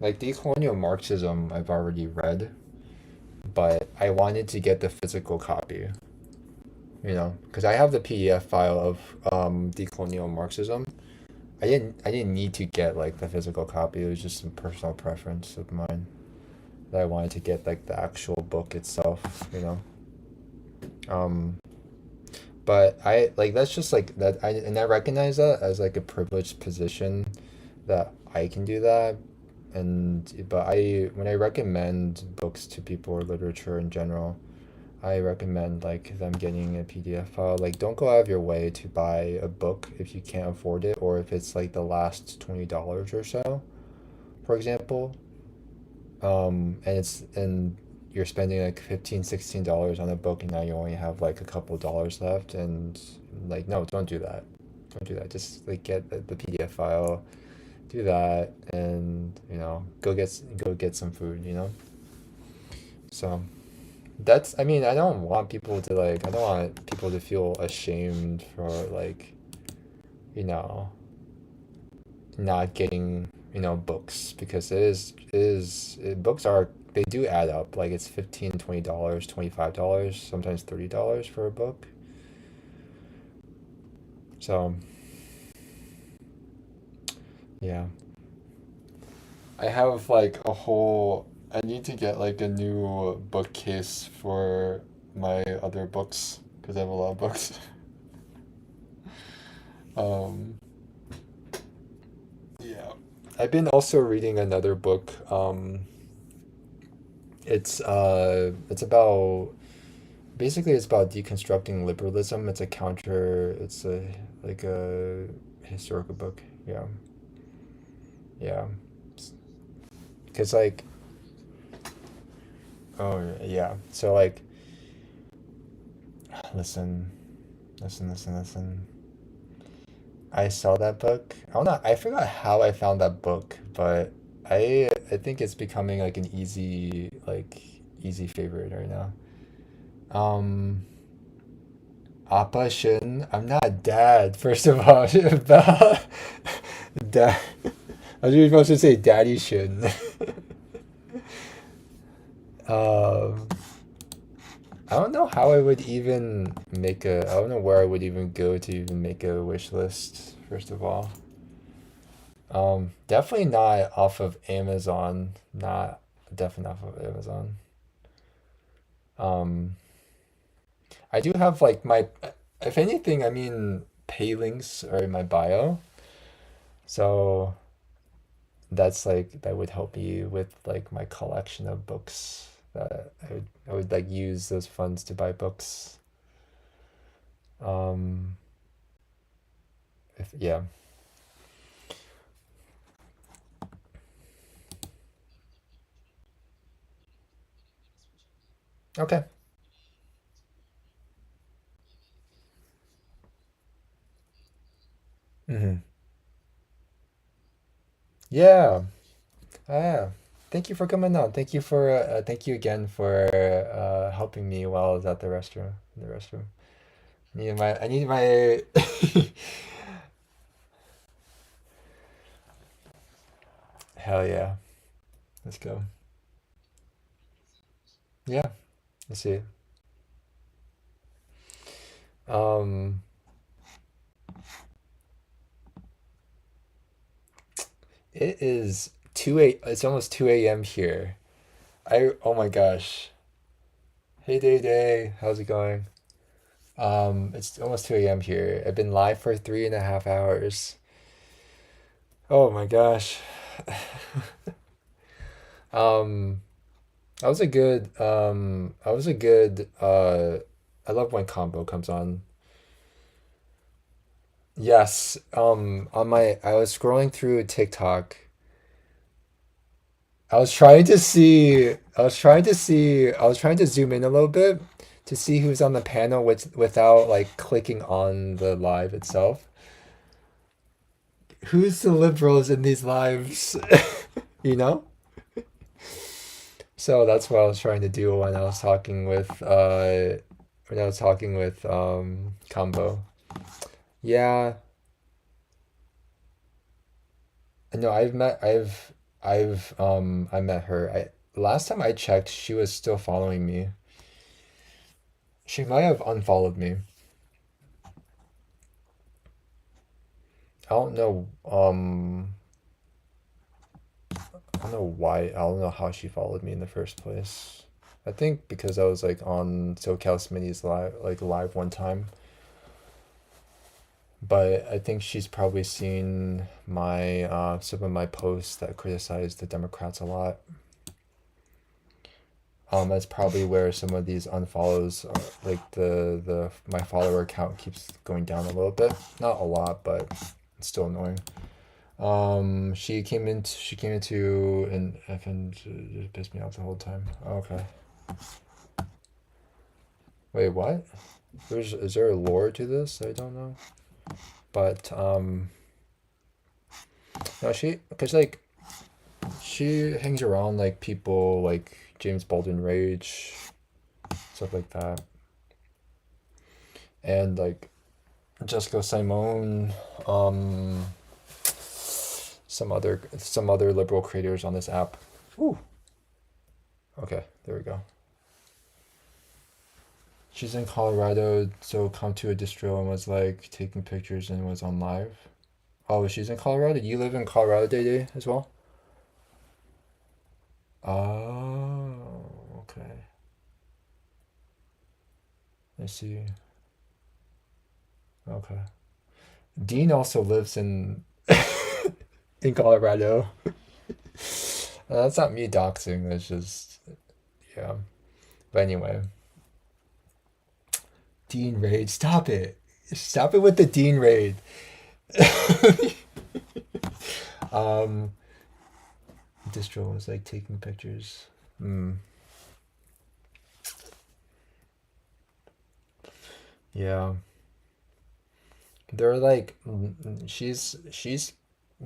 Like decolonial Marxism I've already read, but I wanted to get the physical copy, because I have the PDF file of decolonial Marxism. I didn't need to get like the physical copy. It was just some personal preference of mine that I wanted to get like the actual book itself. Um, But I like that's just like that I recognize that as like a privileged position that I can do that. And but I when I recommend books to people or literature in general, I recommend like them getting a PDF file. Like don't go out of your way to buy a book if you can't afford it or if it's like the last $20 or so, for example. And you're spending like 15, $16 on a book and now you only have like a couple dollars left and like no, don't do that. Don't do that. Just like get the PDF file, do that and go get some food, you know? So that's I mean, I don't want people to feel ashamed for like, you know, not getting books because books are they do add up like it's 15, $20, $25, sometimes $30 for a book. So yeah, I have like a whole I need to get like a new bookcase for my other books because I have a lot of books. um yeah, I've been also reading another book. It's about basically it's about deconstructing liberalism. It's a like a historical book. Yeah. Yeah. Cuz like oh yeah. So like listen, listen. I saw that book. I don't know. I forgot how I found that book, but I think it's becoming like an easy favorite right now. Um Appa Shin. I'm not dad, first of all. About dad. I was really supposed to say Daddy Shin. um, I don't know how I would even I don't know where I would even go to even make a wish list, first of all. Definitely not off of Amazon. Not definitely off of Amazon. Um, I do have like if anything, I mean, pay links are in my bio. So that would help me with like my collection of books that I would like use those funds to buy books. Um, if yeah. Okay. Hmm. Yeah. Yeah. Thank you for coming on. Thank you again for helping me while I was at the restroom. In the restroom. I need my hell yeah. Let's go. Yeah. Let's see. Um, it is it's almost 2 a.m. here. Oh my gosh. Hey Day Day, how's it going? It's almost 2 a.m. here. I've been live for 3.5 hours. Oh my gosh. Um, I was a good I love when combo comes on. Yes, I was scrolling through TikTok. I was trying to zoom in a little bit to see who's on the panel without like clicking on the live itself. Who's the liberals in these lives? You know? So that's what I was trying to do when I was talking with Combo. Yeah. No, I met her. I Last time I checked, she was still following me. She might have unfollowed me. I don't know. I don't know why. I don't know how she followed me in the first place. I think because I was like on SoCal Smitty's live one time. but I think she's probably seen my some of my posts that criticize the Democrats a lot. That's probably where some of these unfollows are, like the my follower count keeps going down a little bit. Not a lot, but it's still annoying. She came into and FN just pissed me off the whole time. Okay. Wait, what? Is there a lore to this? I don't know. But no, cause like she hangs around like people like James Baldwin Rage, stuff like that, and like Jessica Simone, some other liberal creators on this app. Ooh. Okay, there we go. She's in Colorado, so come to a distro and was like taking pictures and was on live. Oh, she's in Colorado. You live in Colorado, Day Day, as well? Oh, okay. I see. Okay. Dean also lives in Colorado. That's not me doxing. That's just yeah. But anyway, Dean raid. Stop it. Stop it with the Dean raid. um, distro was like taking pictures. Hmm. Yeah. They're like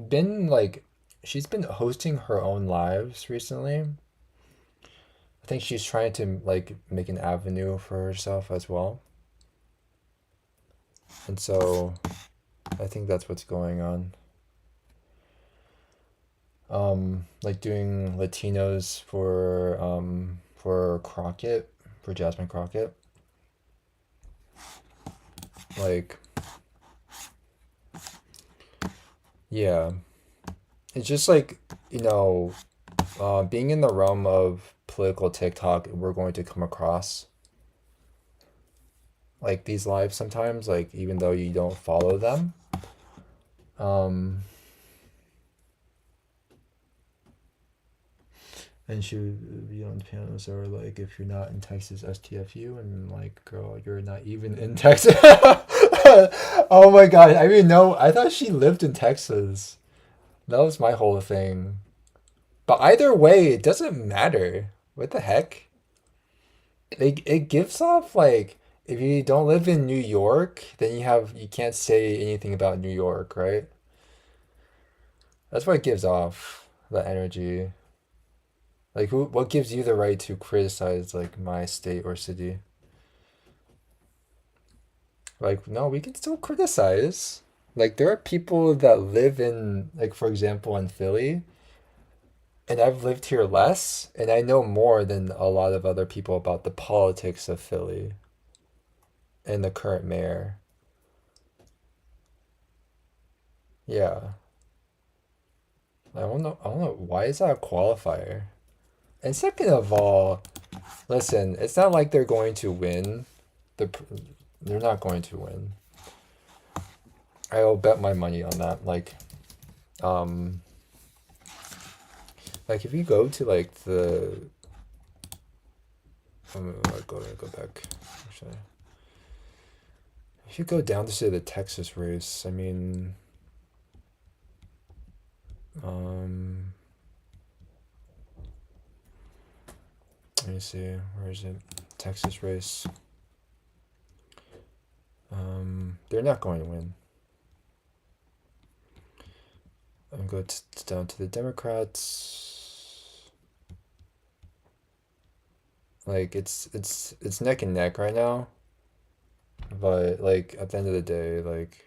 been like she's been hosting her own lives recently. I think she's trying to like make an avenue for herself as well. And so I think that's what's going on. Like doing Latinos for Crockett, for Jasmine Crockett. Like yeah. It's just like, you know, being in the realm of political TikTok, we're going to come across like these lives sometimes, like even though you don't follow them. Um, and she would be on panels or like if you're not in Texas, STFU, and like, girl, you're not even in Texas. Oh my God, I didn't know. I thought she lived in Texas. That was my whole thing. But either way, it doesn't matter. What the heck? It gives off like if you don't live in New York, then you can't say anything about New York, right? That's what it gives off, the energy. Like what gives you the right to criticize like my state or city? Like no, we can still criticize. Like there are people that live in like for example in Philly, and I've lived here less, and I know more than a lot of other people about the politics of Philly and the current mayor. Yeah. I don't know why is that a qualifier? And second of all, listen, it's not like they're going to win. The they're not going to win. I'll bet my money on that. Um, like if you go to like the, go back. Actually, if you go down to say the Texas race, I mean, um, let me see, where is it? Texas race. They're not going to win. I'm going down to the Democrats. Like it's neck and neck right now. But like at the end of the day, like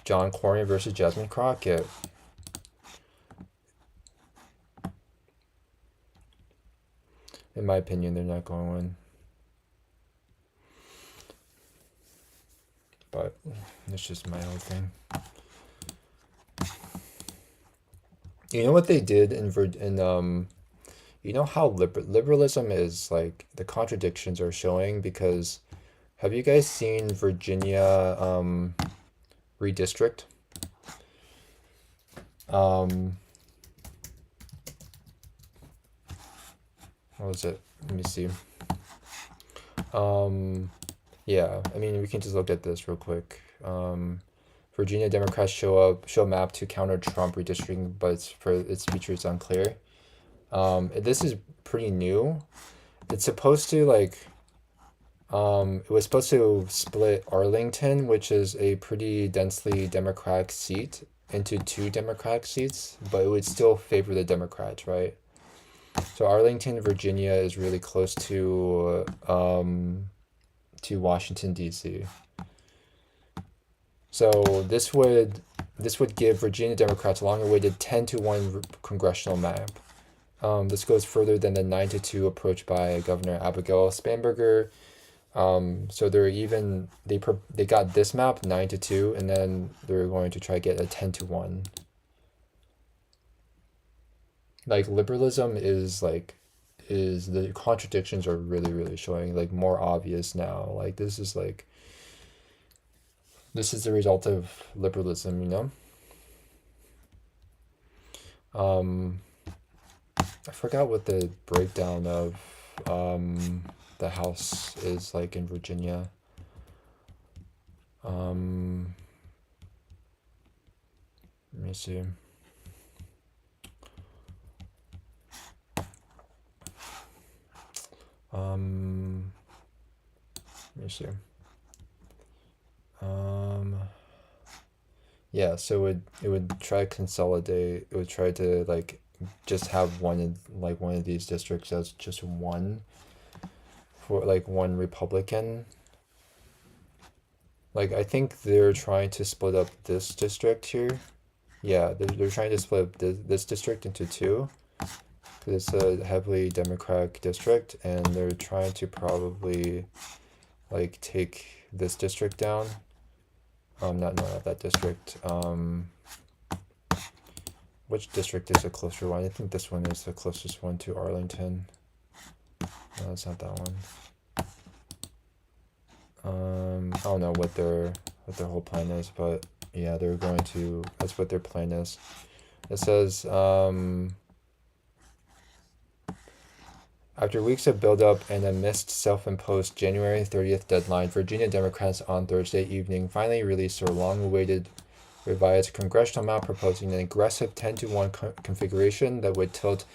John Cornyn versus Jasmine Crockett. In my opinion, they're not going to win. But it's just my own thing. You know what they did you know how liberalism is like the contradictions are showing because have you guys seen Virginia redistrict. What was it? Let me see. Yeah, I mean, we can just look at this real quick. Virginia Democrats show a map to counter Trump redistricting, but its features unclear. This is pretty new. It's supposed to it was supposed to split Arlington, which is a pretty densely Democratic seat, into two Democratic seats, but it would still favor the Democrats, right? So Arlington, Virginia is really close to Washington, D.C. So this would give Virginia Democrats a long-awaited 10-1 congressional map. This goes further than the 9-2 approach by Governor Abigail Spanberger. So they got this map 9-2, and then they're going to try to get a 10-1. Like liberalism is the contradictions are really really showing like more obvious now. Like this is the result of liberalism, you know. I forgot what the breakdown of the House is like in Virginia. Let me see. Let me see. Yeah, so it would try to consolidate. It would try to like just have one of these districts as just one for like one Republican. Like I think they're trying to split up this district here. Yeah, they're trying to split up this district into two. It's a heavily Democratic district, and they're trying to probably like take this district down. Not that district. Which district is a closer one? I think this one is the closest one to Arlington. No, it's not that one. I don't know what their whole plan is, but yeah, they're going to. That's what their plan is. It says after weeks of buildup and a missed self-imposed January 30th deadline, Virginia Democrats on Thursday evening finally released their long-awaited revised congressional map proposing an aggressive 10-1 configuration that would tilt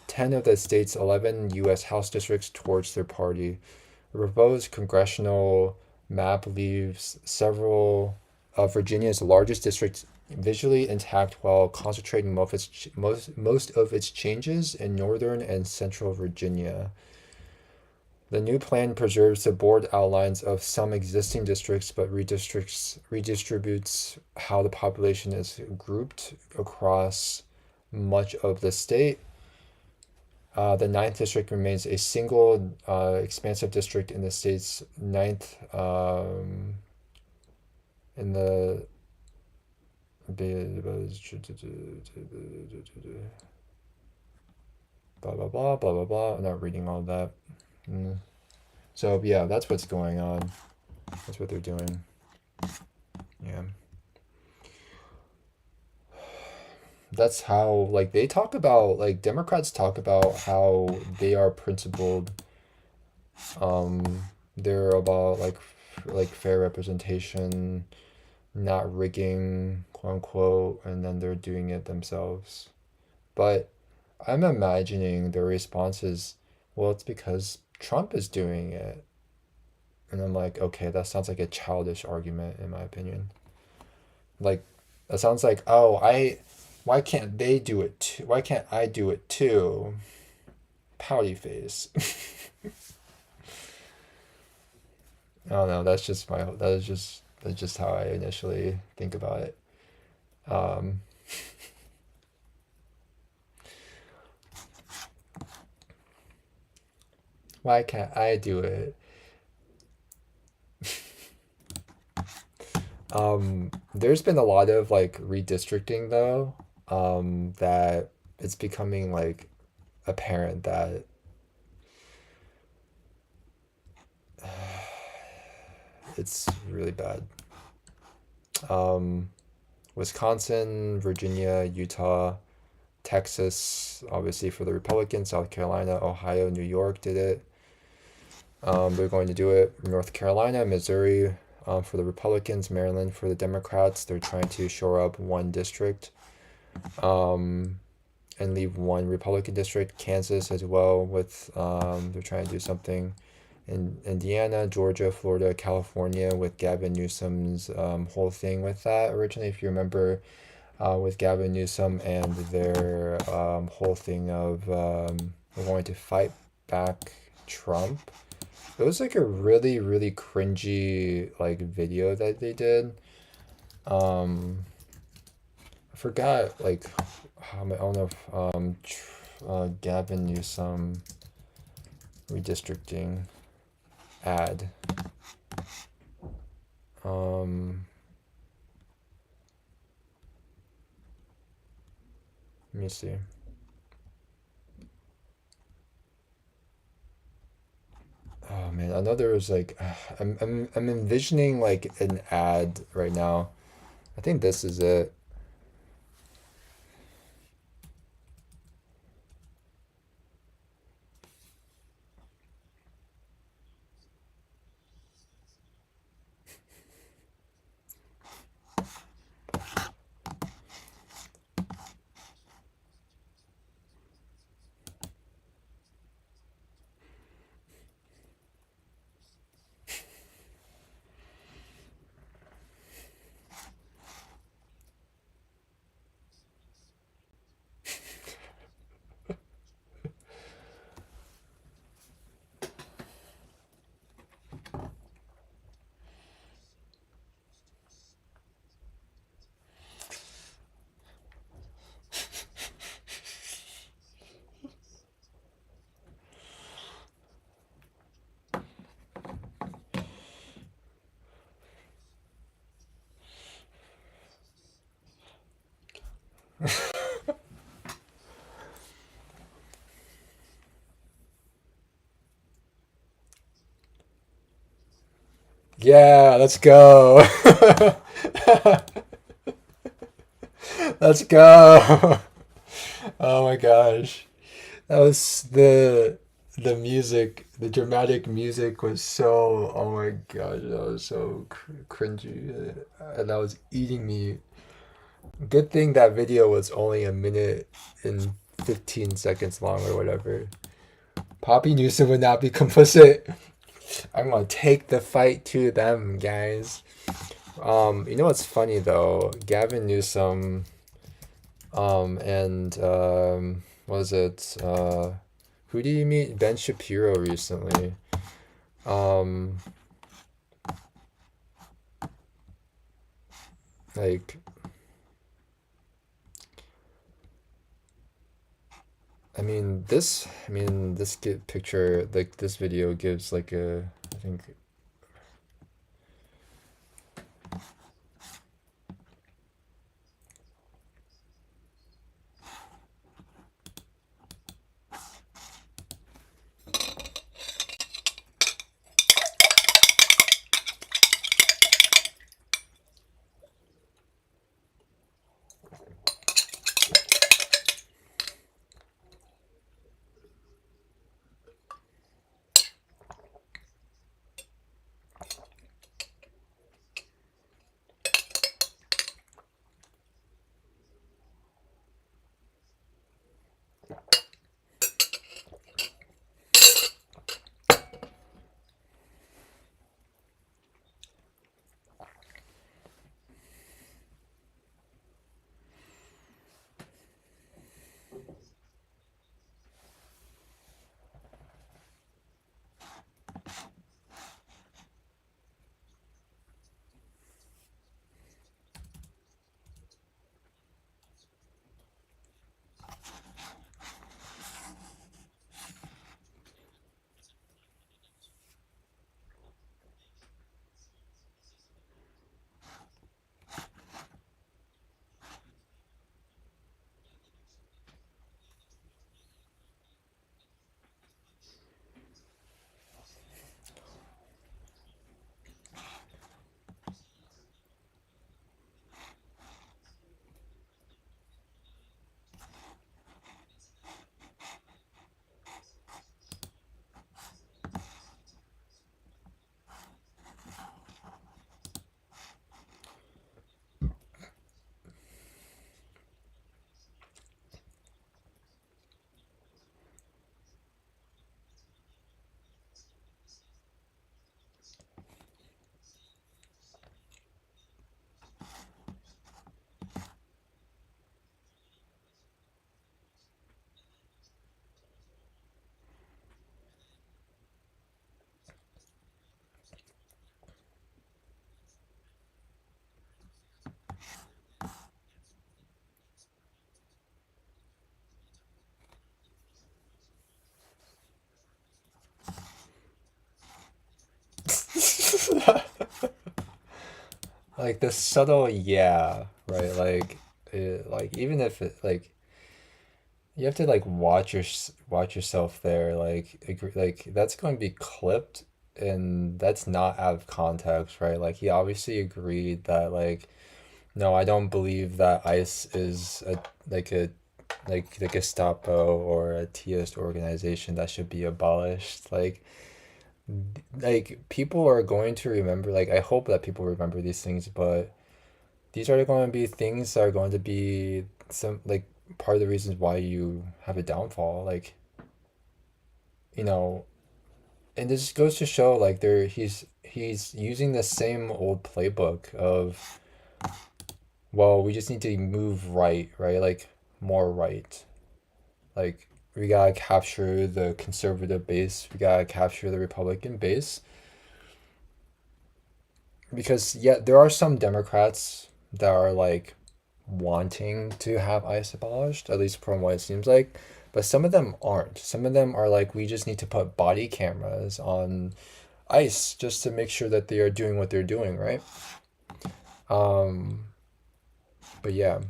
10 of the state's 11 U.S. House districts towards their party. The proposed congressional map leaves several of Virginia's largest districts visually intact while concentrating most of its changes in northern and central Virginia. The new plan preserves the board outlines of some existing districts but redistributes how the population is grouped across much of the state. The 9th district remains a single expansive district in the state's 9th in the blah blah blah blah blah blah. I'm not reading all that. So yeah, that's what's going on. That's what they're doing. Yeah. That's how like they talk about like Democrats talk about how they are principled. They're about like fair representation, not rigging, quote unquote, and then they're doing it themselves. But I'm imagining their response is, well, it's because Trump is doing it. And I'm like, okay, that sounds like a childish argument in my opinion. Like, that sounds like, why can't they do it too? Why can't I do it too? Pouty face. I don't know. That's just how I initially think about it. Why can't I do it? There's been a lot of like redistricting though, that it's becoming like apparent that it's really bad. Um, Wisconsin, Virginia, Utah, Texas, obviously for the Republicans, South Carolina, Ohio, New York did it. They're going to do it. North Carolina, Missouri for the Republicans, Maryland for the Democrats. They're trying to shore up one district um, and leave one Republican district. Kansas as well with they're trying to do something in Indiana, Georgia, Florida, California with Gavin Newsom's whole thing with that originally, if you remember, with Gavin Newsom and their whole thing of we're going to fight back Trump. It was like a really, really cringy like video that they did. I forgot like I don't know if Gavin Newsom redistricting ad. Um, Let me see. Oh man, I know there was like I'm envisioning like an ad right now. I think this is it. Yeah, let's go. Let's go. Oh my gosh. That was the music, the dramatic music was so, oh my gosh, that was so cringy. And that was eating me. Good thing that video was only a minute and 15 seconds long or whatever. Poppy Newsom would not be complicit. I'm gonna take the fight to them, guys. You know what's funny though? Gavin Newsom, and was it who did you meet? Ben Shapiro recently. Um, like this get picture like this video gives like a I think like the subtle yeah, right? Like even if it like you have to like watch yourself there. Like like that's going to be clipped, and that's not out of context, right? Like he obviously agreed that like no, I don't believe that ICE is a like the Gestapo or a Tist organization that should be abolished. Like people are going to remember. Like I hope that people remember these things, but these are going to be things that are going to be some like part of the reasons why you have a downfall. Like you know, and this goes to show like he's using the same old playbook of well, we just need to move right, right? Like more right. Like we gotta capture the conservative base. We gotta capture the Republican base because yeah, there are some Democrats that are like wanting to have ICE abolished, at least from what it seems like. But some of them aren't. Some of them are like, we just need to put body cameras on ICE just to make sure that they are doing what they're doing, right? Um, but yeah.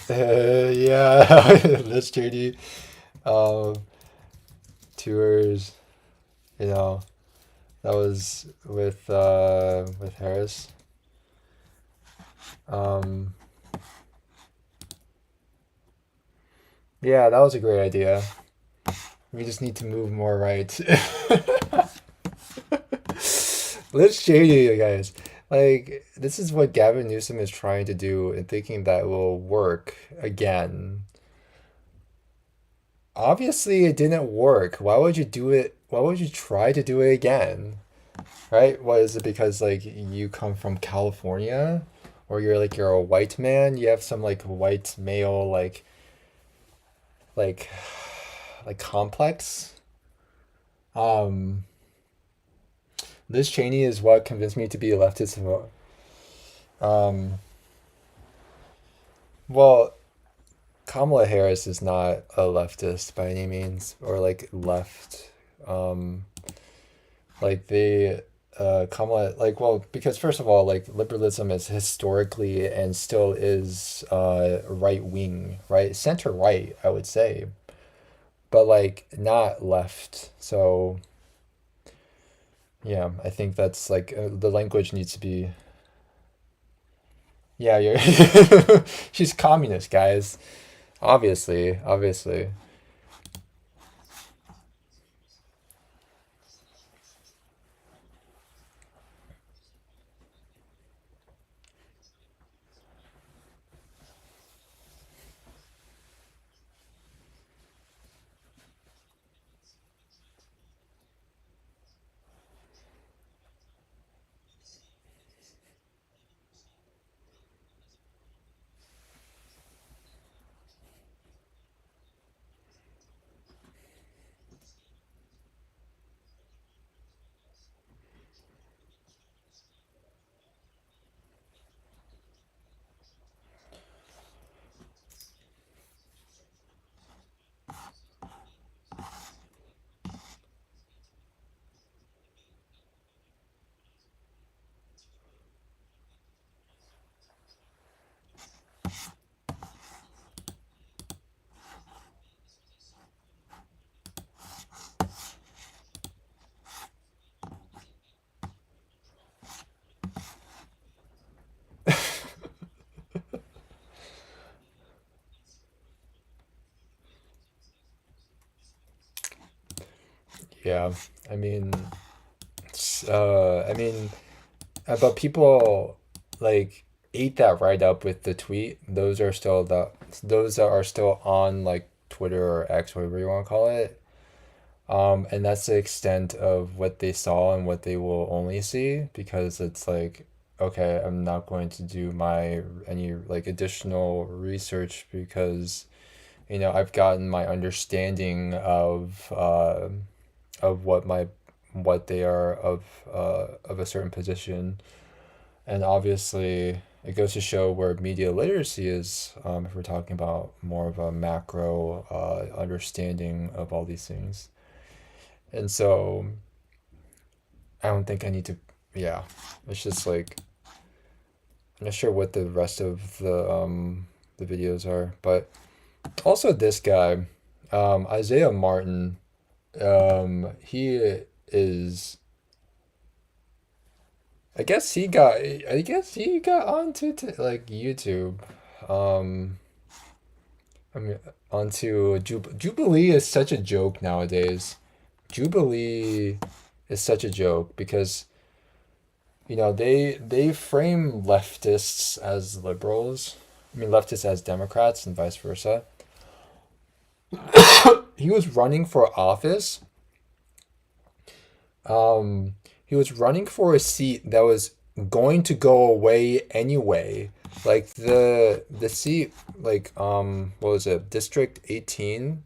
Yeah, that's JD. Um, tours, you know, that was with Harris. Um, yeah, that was a great idea. We just need to move more right. Let's shade you guys. Like this is what Gavin Newsom is trying to do and thinking that will work again. Obviously, it didn't work. Why would you do it? Why would you try to do it again? Right? What is it because like you come from California or you're a white man, you have some like white male like like complex. Um Liz Cheney is what convinced me to be a leftist. Um well, Kamala Harris is not a leftist by any means, or like left. Um, like the Kamala, like, well, because first of all, like liberalism is historically and still is right wing, right, center right, I would say, but like not left. So yeah, I think that's like the language needs to be. Yeah, you're. She's communist, guys. Obviously, obviously. Yeah, I mean, I mean, but people like ate that right up with the tweet. Those that are still on like Twitter or X, whatever you want to call it. And that's the extent of what they saw and what they will only see because it's like, okay, I'm not going to do my any like additional research because I've gotten my understanding of what they are of a certain position, and obviously it goes to show where media literacy is, if we're talking about more of a macro understanding of all these things. And so I don't think I need to. Yeah, it's just like I'm not sure what the rest of the videos are, but also this guy, Isaiah Martin. He is. I guess he got onto like YouTube. Um, I mean, onto Jubilee is such a joke nowadays. Jubilee is such a joke because they frame leftists as liberals. I mean, leftists as Democrats and vice versa. He was running for office. Um, he was running for a seat that was going to go away anyway. Like the seat, like what was it, District 18?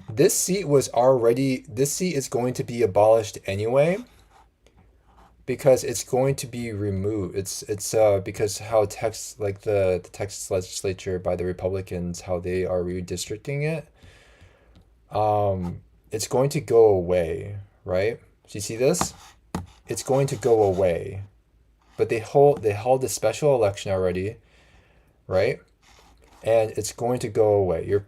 This seat is going to be abolished anyway because it's going to be removed. It's because how Texas, like the Texas legislature by the Republicans, how they are redistricting it. It's going to go away, right? Do you see this? It's going to go away. But they held a special election already, right? And it's going to go away.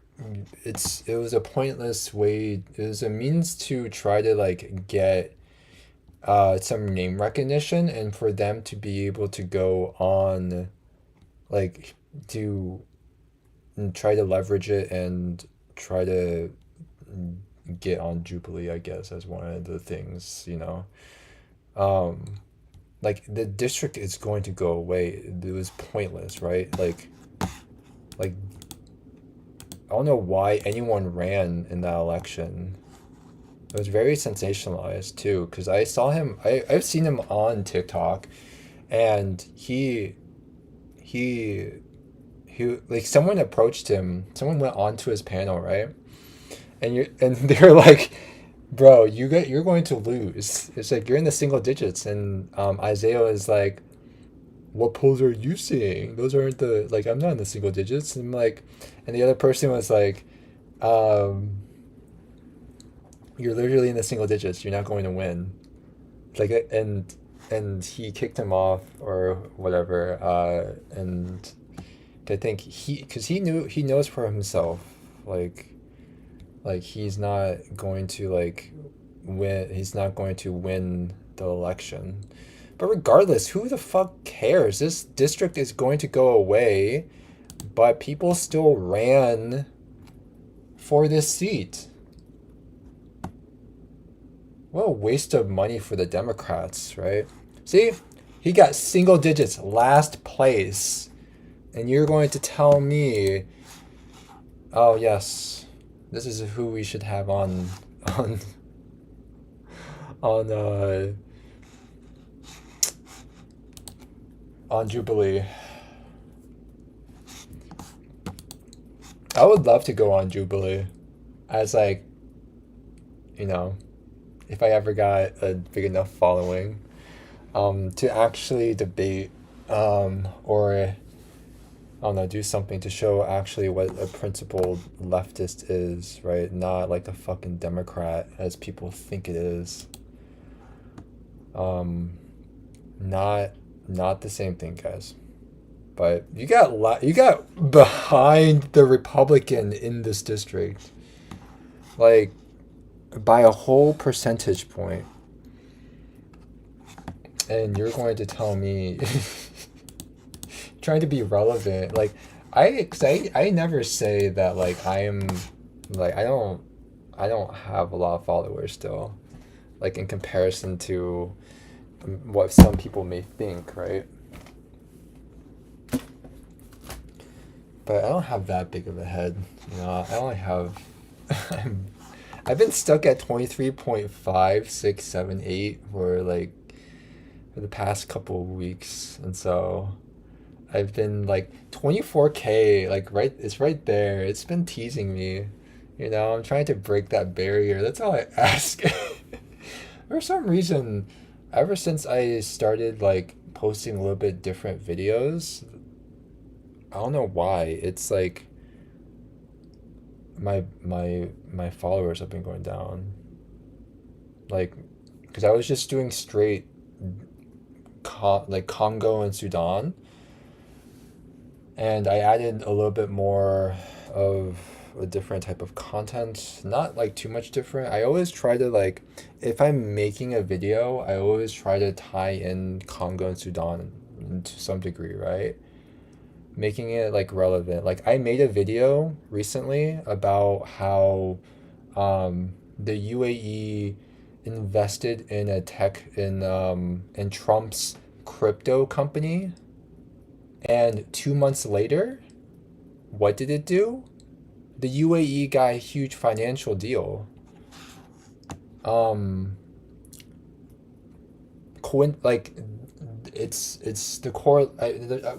It was a pointless way. It was a means to try to like get some name recognition and for them to be able to go on like to try to leverage it and try to get on Jubilee, I guess, as one of the things. Um, like the district is going to go away. It was pointless, right? Like I don't know why anyone ran in that election. It was very sensationalized too, because I saw him. I've seen him on TikTok, and he he like someone approached him. Someone went onto his panel, right? And they're like, "Bro, you're going to lose." It's like you're in the single digits, and Isaiah is like, what polls are you seeing? Those aren't the, like, I'm not in the single digits. And I'm like, and the other person was like, um, you're literally in the single digits. You're not going to win. Like, and he kicked him off or whatever. And I think because he knows for himself, like, he's not going to like win. He's not going to win the election. But regardless, who the fuck cares? This district is going to go away, but people still ran for this seat. What a waste of money for the Democrats, right? See, he got single digits, last place, and you're going to tell me, oh yes, this is who we should have on on uh on Jubilee. I would love to go on Jubilee as like, you know, if I ever got a big enough following, to actually debate, or I don't know, do something to show actually what a principled leftist is, right? Not like a fucking Democrat as people think it is. Um, not not the same thing, guys. But you got behind the Republican in this district, like by a whole percentage point, and you're going to tell me trying to be relevant, like I never say that like I am, like I don't have a lot of followers still, like in comparison to what some people may think, right? But I don't have that big of a head. You know, I only have. I'm, I've been stuck at 23.5678 for like for the past couple of weeks, and so I've been like 24K, like right. It's right there. It's been teasing me. You know, I'm trying to break that barrier. That's all I ask. For some reason, ever since I started like posting a little bit different videos, I don't know why. It's like my followers have been going down. Like, because I was just doing straight like Congo and Sudan, and I added a little bit more of a different type of content. Not like too much different. I always try to like, if I'm making a video, I always try to tie in Congo and Sudan to some degree, right? Making it like relevant. Like I made a video recently about how the UAE invested in a tech in Trump's crypto company, and 2 months later, what did it do? The UAE got a huge financial deal. Um, like it's the core.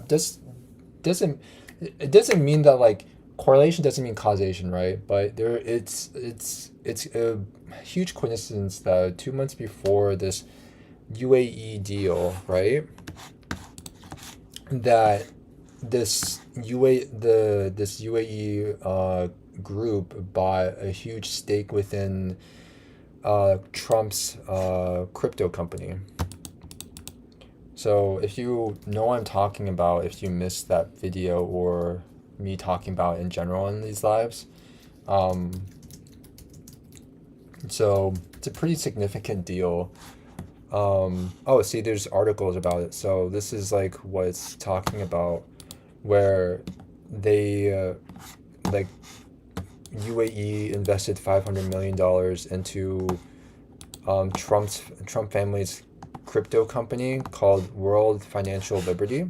This doesn't it doesn't mean that like correlation doesn't mean causation, right? But there it's a huge coincidence that 2 months before this UAE deal, right? That this UAE group bought a huge stake within Trump's crypto company. So if you know what I'm talking about, if you missed that video or me talking about in general in these lives, um, so it's a pretty significant deal. Oh, see, there's articles about it. So this is like what it's talking about, where they like UAE invested $500 million into Trump family's crypto company called World Liberty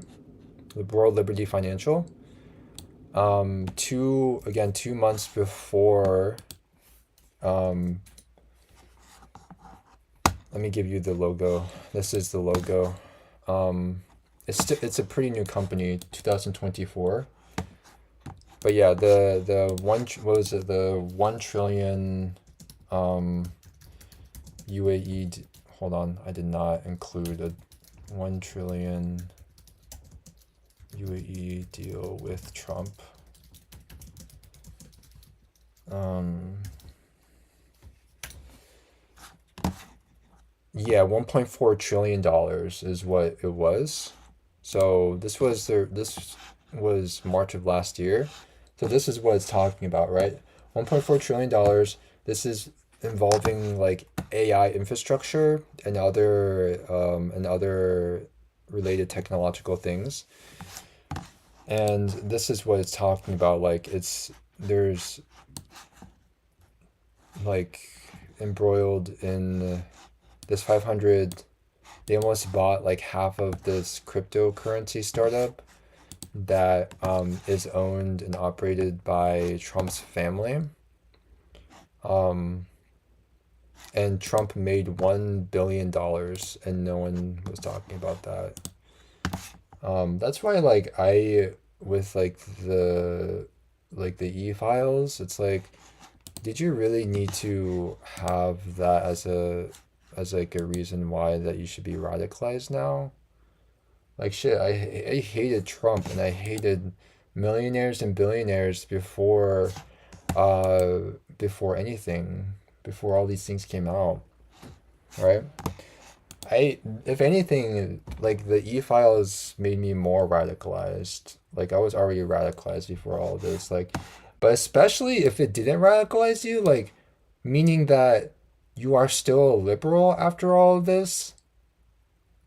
Financial. 2 months before. Um, Let me give you the logo. This is the logo. It's a pretty new company, 2024. But yeah, the one what was it, the 1 trillion UAE. Hold on, I did not include a 1 trillion UAE deal with Trump. Um, yeah, $1.4 trillion is what it was. So this was March of last year. So this is what it's talking about, right? $1.4 trillion. This is involving like AI infrastructure and other related technological things. And this is what it's talking about. Like there's like embroiled in this 500. They almost bought like half of this cryptocurrency startup that is owned and operated by Trump's family. Um, and Trump made $1 billion, and no one was talking about that. That's why like I with like the e-files, it's like, did you really need to have that as like a reason why that you should be radicalized now? Like shit, I hated Trump and I hated millionaires and billionaires uh before anything, before all these things came out, right? I If anything, like the e-files made me more radicalized. Like I was already radicalized before all of this, like, but especially if it didn't radicalize you, like meaning that you are still a liberal after all of this.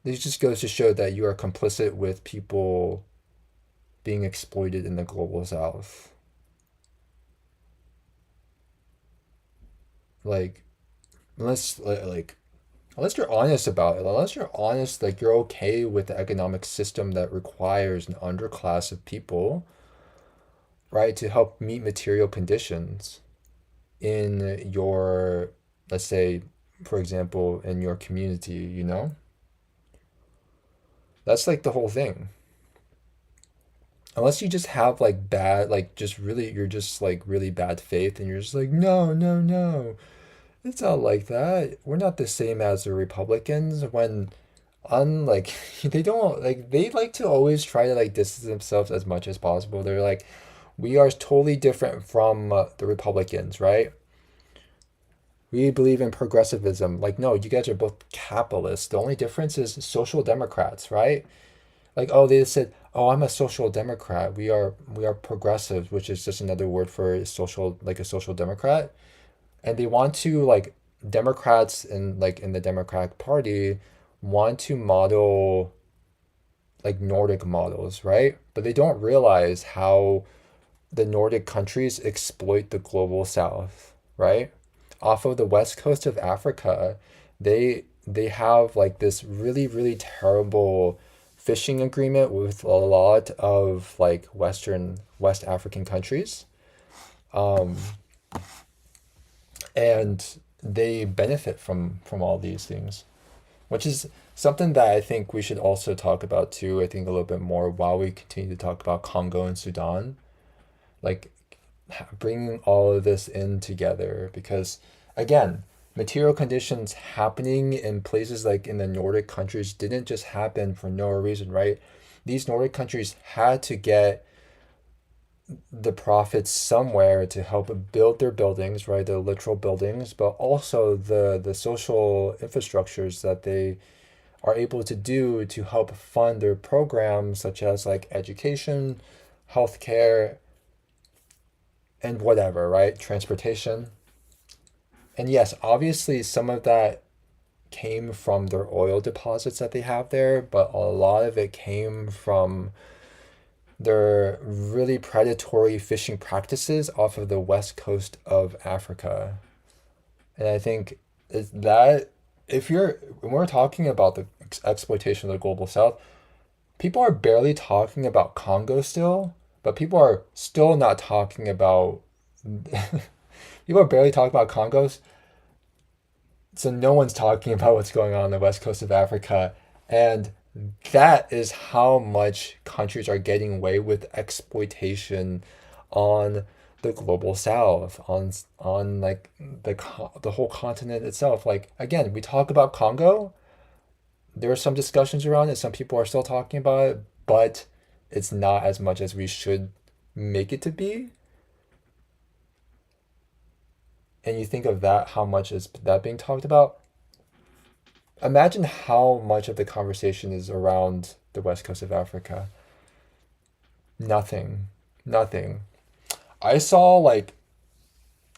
This just goes to show that you are complicit with people being exploited in the global south. Like, like unless you're honest about it, unless you're honest, like you're okay with the economic system that requires an underclass of people, right, to help meet material conditions in your, let's say, for example, in your community, that's like the whole thing. Unless you just have like bad, like just really, you're just like really bad faith and you're just like, no, no, no, it's not like that. We're not the same as the Republicans when unlike they don't like they like to always try to like distance themselves as much as possible. They're like, we are totally different from the Republicans, right? We believe in progressivism. Like, no, you guys are both capitalists. The only difference is social democrats, right? Like, oh, they said, oh, I'm a social democrat. We are progressives, which is just another word for social, like a social democrat. And they want to like Democrats and like in the Democratic Party want to model like Nordic models, right? But they don't realize how the Nordic countries exploit the global south, right? Off of the west coast of Africa, they have like this really, really terrible fishing agreement with a lot of like West African countries. Um, and they benefit from all these things, which is something that I think we should also talk about too. I think a little bit more while we continue to talk about Congo and Sudan, like bringing all of this in together because again, material conditions happening in places like in the Nordic countries didn't just happen for no reason, right? These Nordic countries had to get the profits somewhere to help build their buildings, right? The literal buildings, but also the social infrastructures that they are able to do to help fund their programs, such as like education, healthcare, and whatever, right? Transportation. And yes, obviously some of that came from their oil deposits that they have there, but a lot of it came from their really predatory fishing practices off of the west coast of Africa. And I think is that if you're when we're talking about the exploitation of the global south, people are barely talking about Congo still, but people are still not talking about people are barely talking about Congos, so no one's talking about what's going on the west coast of Africa. And that is how much countries are getting away with exploitation on the global south, on like the whole continent itself. Like again, we talk about Congo, there are some discussions around it, some people are still talking about it, but it's not as much as we should make it to be. And you think of that, how much is that being talked about? Imagine how much of the conversation is around the west coast of Africa. Nothing. Nothing. I saw like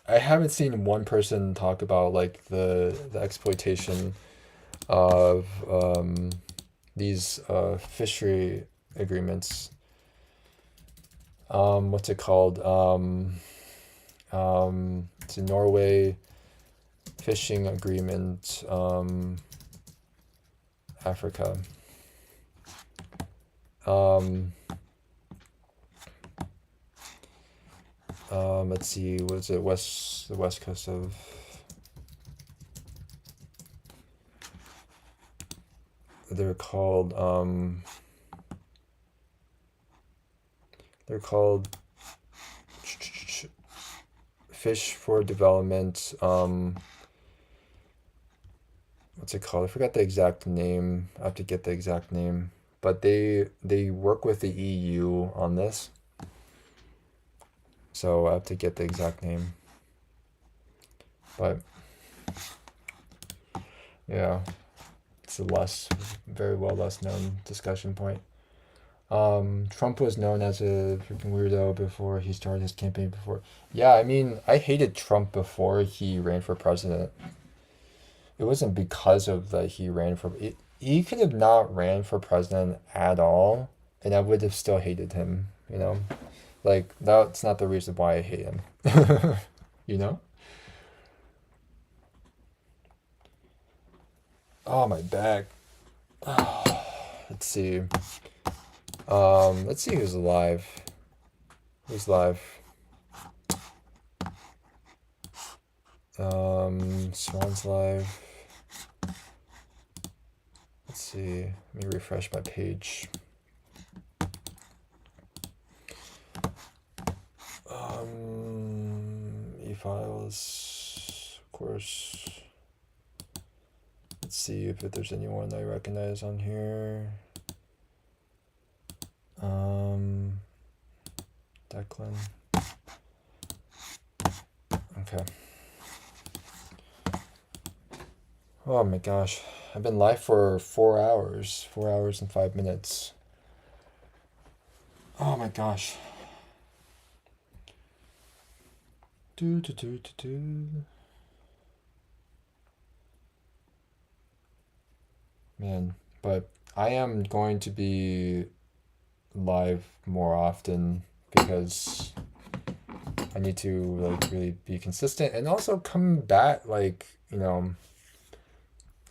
I haven't seen one person talk about like the exploitation of these fishery agreements. What's it called? It's a Norway fishing agreement. Africa. Um, let's see, was it the west coast of they're called they're called Fish for Development. What's it called? I forgot the exact name. I have to get the exact name. But they work with the EU on this. So I have to get the exact name. But yeah, it's a very well less known discussion point. Trump was known as a freaking weirdo before he started his campaign before. Yeah, I mean, I hated Trump before he ran for president. It wasn't because of that he ran for it, he could have not ran for president at all, and I would have still hated him, you know? Like that's not the reason why I hate him. You know? Oh, my back. Let's see. Let's see who's alive. Who's live? Swan's live. Let's see. Let me refresh my page. E-files, of course. Let's see if there's anyone I recognize on here. Declan. Okay. Oh my gosh. I've been live for 4 hours. 4 hours and 5 minutes. Oh my gosh. Do do do do do. Man, but I am going to be live more often because I need to like really be consistent and also combat like,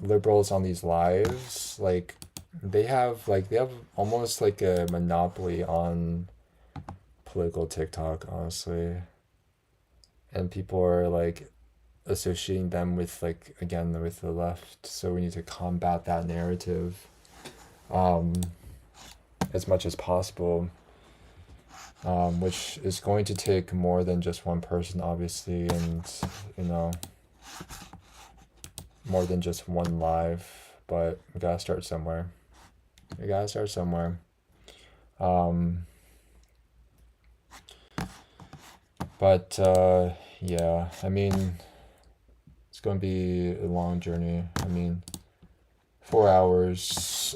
liberals on these lives. Like they have almost like a monopoly on political TikTok, honestly. And people are like associating them with like again with the left. So we need to combat that narrative um as much as possible. Which is going to take more than just one person, obviously, and you know, more than just one live. But we gotta start somewhere. We gotta start somewhere. Um, but yeah, I mean, it's gonna be a long journey. I mean, 4 hours.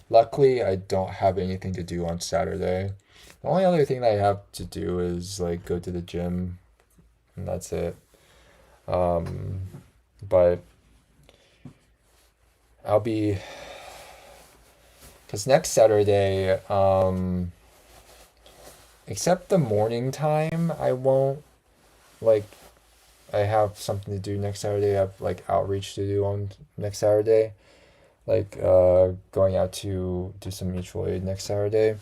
Luckily, I don't have anything to do on Saturday. The only other thing that I have to do is like go to the gym, and that's it. Um, but I'll be, because next Saturday, except the morning time, I won't like. I have something to do next Saturday. I have like outreach to do on next Saturday, like going out to do some mutual aid next Saturday.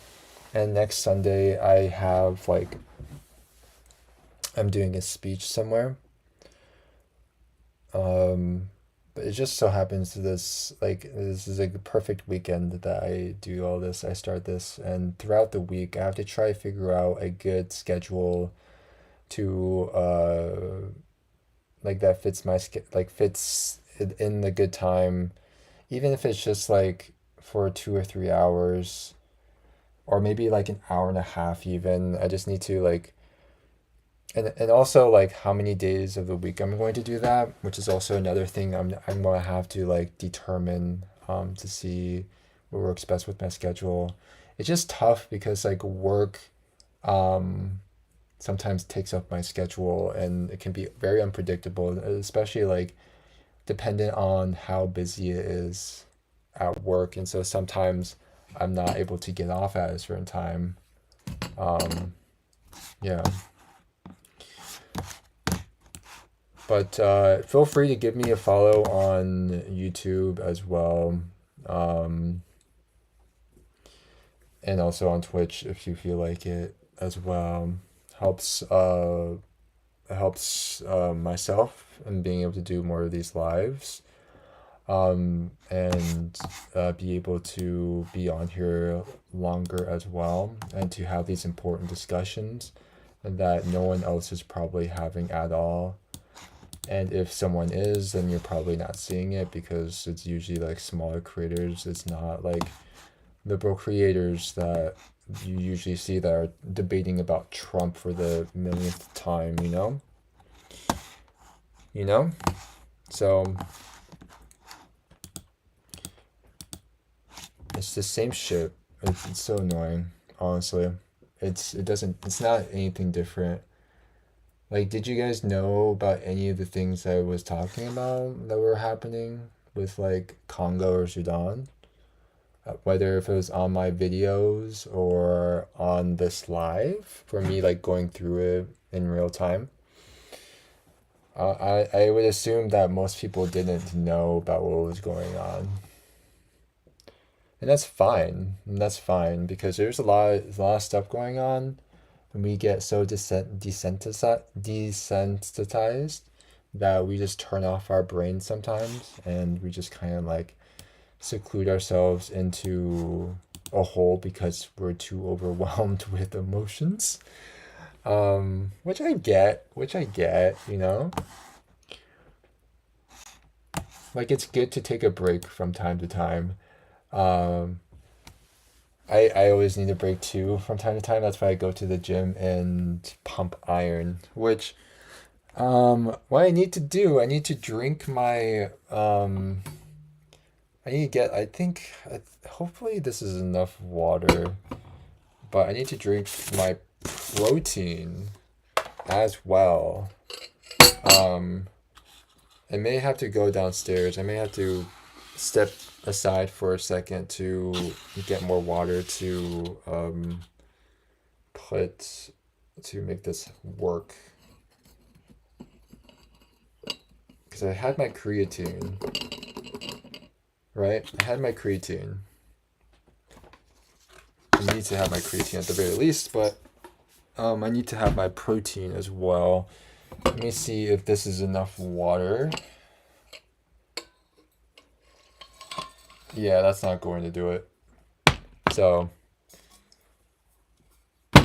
And next Sunday, I have like, I'm doing a speech somewhere. But it just so happens this is like a perfect weekend that I do all this. I start this, and throughout the week, I have to try to figure out a good schedule to like that fits fits in the good time, even if it's just like for 2 or 3 hours. or maybe like an hour and a half even. I just need to like, and also like how many days of the week I'm going to do that, which is also another thing I'm gonna have to like determine to see what works best with my schedule. It's just tough because like work um sometimes takes up my schedule and it can be very unpredictable, especially like dependent on how busy it is at work. And so sometimes I'm not able to get off at a certain time. Um, yeah. But feel free to give me a follow on YouTube as well. Um, and also on Twitch if you feel like it as well. Helps helps myself in being able to do more of these lives, and be able to be on here longer as well, and to have these important discussions that no one else is probably having at all. And if someone is, then you're probably not seeing it because it's usually like smaller creators. It's not like liberal creators that you usually see that are debating about Trump for the millionth time, you know? You know? So it's the same shit. It's so annoying, honestly. It's not anything different. Like, did you guys know about any of the things I was talking about that were happening with like Congo or Sudan? Whether if it was on my videos or on this live for me like going through it in real time. I would assume that most people didn't know about what was going on. And that's fine. And that's fine because there's a lot of stuff going on and we get so desensitized that we just turn off our brains sometimes and we just kind of like seclude ourselves into a hole because we're too overwhelmed with emotions. Which I get, you know? Like it's good to take a break from time to time. Um, I always need a break too from time to time. That's why I go to the gym and pump iron, which what I need to do, I need to drink my I need to get I think hopefully this is enough water, but I need to drink my protein as well. Um I may have to go downstairs. I may have to step aside for a second to get more water to put to make this work. Because I had my creatine, right? I had my creatine. I need to have my creatine at the very least, but I need to have my protein as well. Let me see if this is enough water. Yeah, that's not going to do it. So,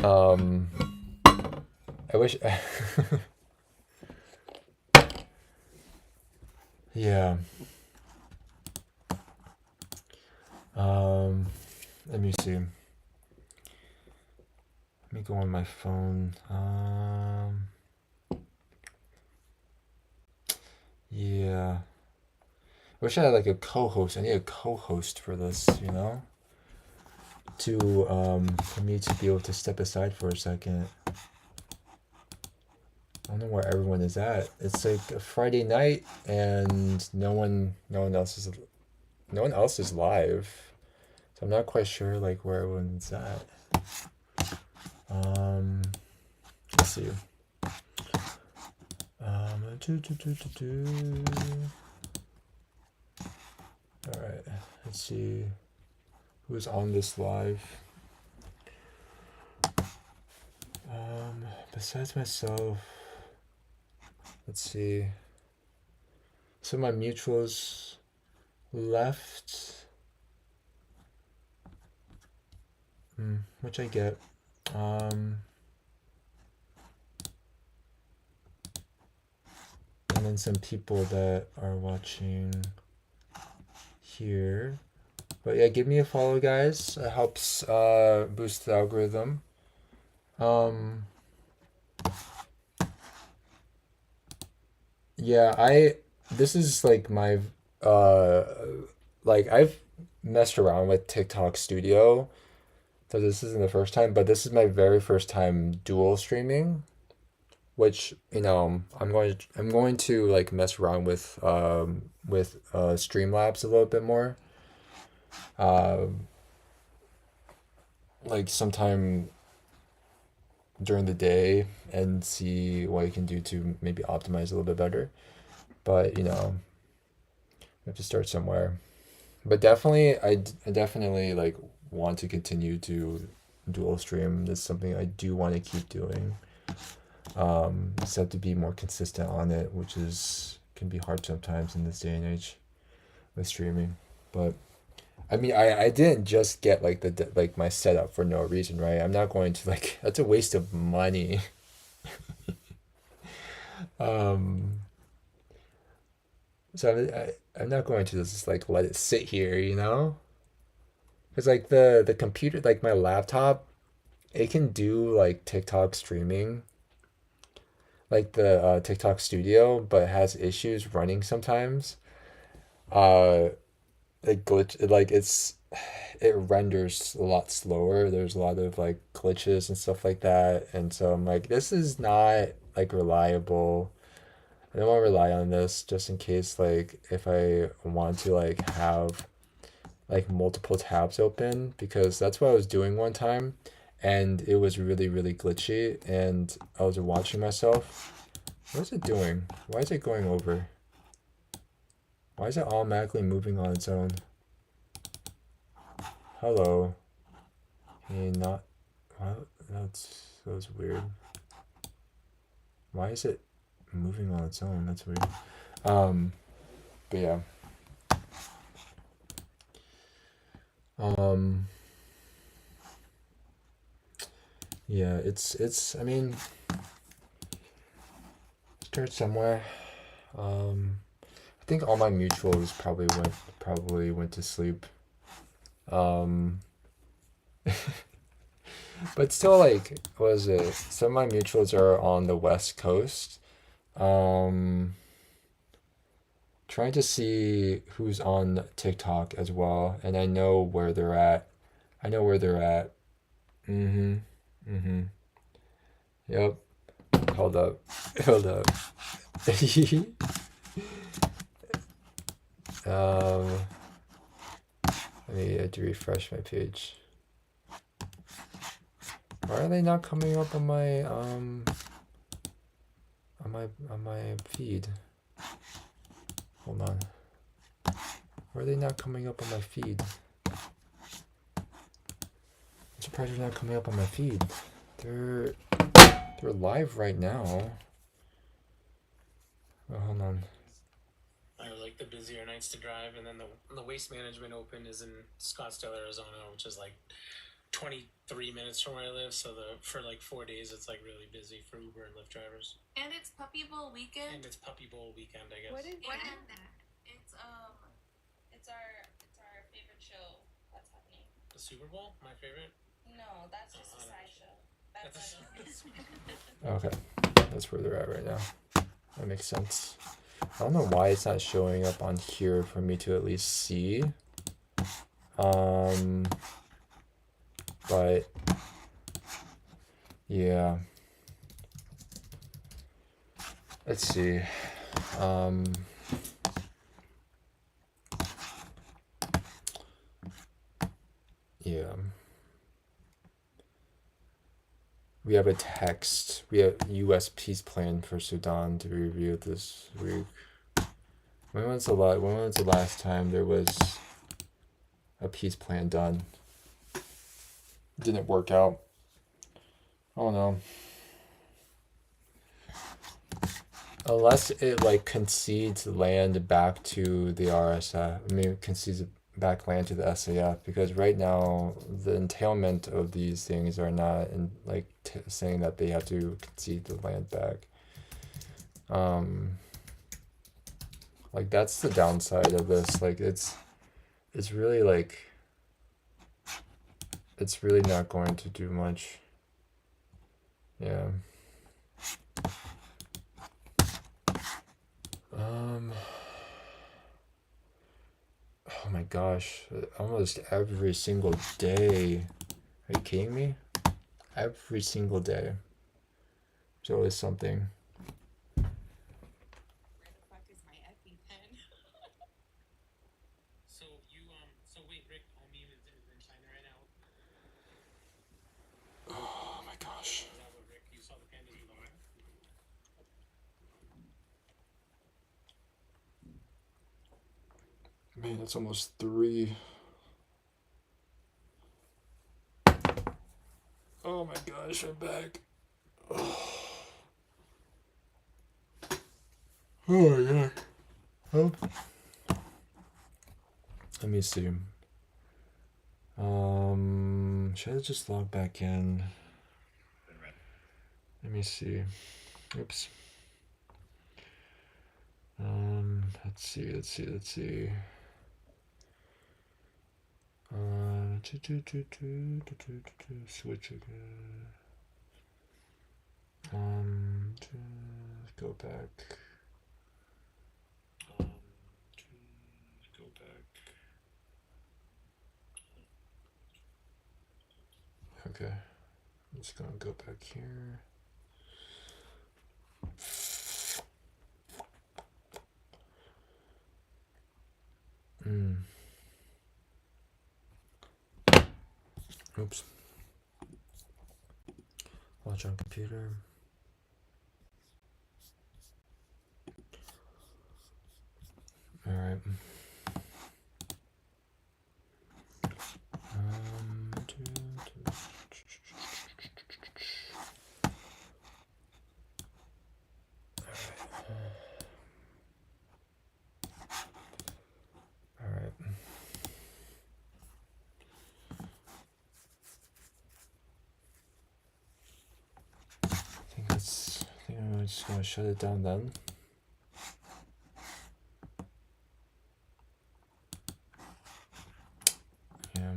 I wish. Yeah. Let me see. Let me go on my phone. Yeah. I wish I had like a co-host. I need a co-host for this, you know? To for me to be able to step aside for a second. I don't know where everyone is at. It's like a Friday night and no one else is live. So I'm not quite sure like where everyone's at. Let's see. All right. Let's see who's on this live. Besides myself, let's see. So my mutuals left, which I get. And then some people that are watching here. But yeah, give me a follow, guys. It helps boost the algorithm. Um, yeah, this is like my uh like I've messed around with TikTok Studio, so this isn't the first time, but this is my very first time dual streaming, which, I'm going to like mess around with Streamlabs a little bit more. Um, like sometime during the day and see what I can do to maybe optimize a little bit better. But we have to start somewhere. But definitely, I definitely like want to continue to dual stream. That's something I do want to keep doing. Just have to be more consistent on it, which is can be hard sometimes in this day and age with streaming. But I mean, I didn't just get like like my setup for no reason, right? I'm not going to like that's a waste of money. Um, so I'm not going to just like let it sit here, you know? Because like the computer, like my laptop, it can do like TikTok streaming, like the TikTok Studio, but it has issues running sometimes. Uh, it glitch like it renders a lot slower. There's a lot of like glitches and stuff like that, and so I'm like, this is not like reliable. I don't want to rely on this just in case like if I want to like have like multiple tabs open, because that's what I was doing one time and it was really really glitchy and I was watching myself. What is it doing? Why is it going over? Why is it automatically moving on its own? Hello. Can you not? What? That's weird. Why is it moving on its own? That's weird. Um, but yeah. Um, yeah, it's I mean, start somewhere. I think all my mutuals probably went to sleep. Um, but still, like, what is it? Some of my mutuals are on the West Coast. Um, trying to see who's on TikTok as well, and I know where they're at. I know where they're at. Mm-hmm. Mm-hmm. Yep. Hold up. Hold up. Um, I need to refresh my page. Why are they not coming up on my on my feed? Hold on. Why are they not coming up on my feed? I'm surprised they're not coming up on my feed. They're they're live right now. Oh, hold on.
I like the busier nights to drive, and then the Waste Management Open is in Scottsdale, Arizona, which is like 23 minutes from where I live. So for like 4 days, it's like really busy for Uber and Lyft drivers.
And it's Puppy Bowl weekend.
And it's Puppy Bowl weekend, I guess.
What is that?
It's our favorite show that's happening.
The Super Bowl? My favorite?
No, that's just a side show. That's
Okay, that's where they're at right now. That makes sense. I don't know why it's not showing up on here for me to at least see. But yeah. Let's see. Yeah. We have a text. We have U.S. peace plan for Sudan to be reviewed this week. When was the last time there was a peace plan done? Didn't work out. Oh no. Unless it like concedes land back to the RSF. I mean, concedes back land to the SAF, because right now the entailment of these things are not in like saying that they have to concede the land back. Like that's the downside of this. Like it's really like it's really not going to do much. Yeah. Oh my gosh, almost every single day. Are you kidding me? Every single day. There's always something.
Where the fuck is my EpiPen?
So wait, Rick, homie is in China right now.
Oh my gosh.
Is that what Rick? You saw the pandas in the wild?
Man, it's almost 3. Oh my gosh, I'm back. Oh yeah. Oh. Let me see. Should I just log back in? Let me see. Oops. Let's see. Switch again. Go back. Go back. Okay. I'm just gonna go back here. Oops. Watch on computer. All right. All right. I think I'm just gonna shut it down then. Yeah.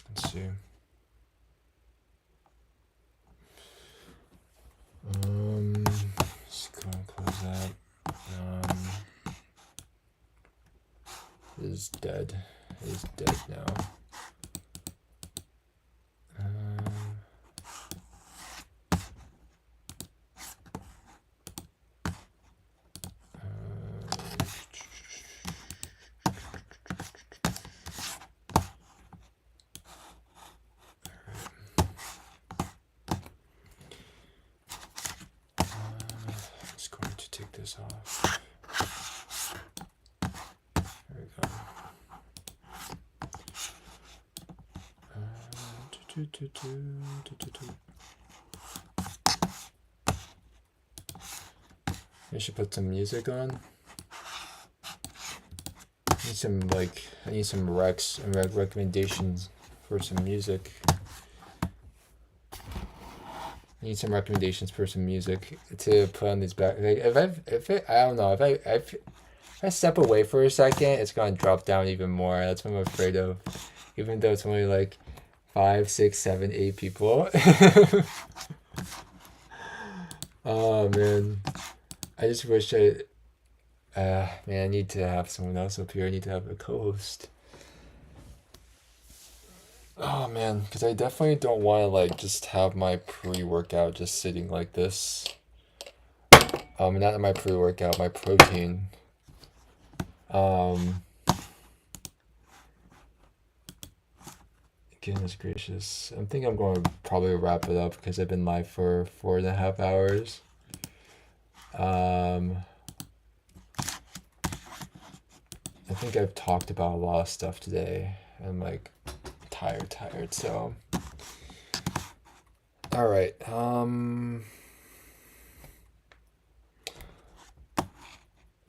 Let's see. Just gonna close that. It is dead. It is dead now. Just going to take this off. There we go. I should put some music on. I need some recommendations for some music. I need some recommendations for some music to put on these back. Like if I step away for a second, it's gonna drop down even more. That's what I'm afraid of. Even though it's only like 5, 6, 7, 8 people. Oh man, I just wish man, I need to have someone else up here. I need to have a co-host. Oh man, because I definitely don't want to like just have my pre-workout just sitting like this. Not my pre-workout, my protein. Goodness gracious. I think I'm going to probably wrap it up because I've been live for 4.5 hours. I think I've talked about a lot of stuff today. I'm like tired, so. All right.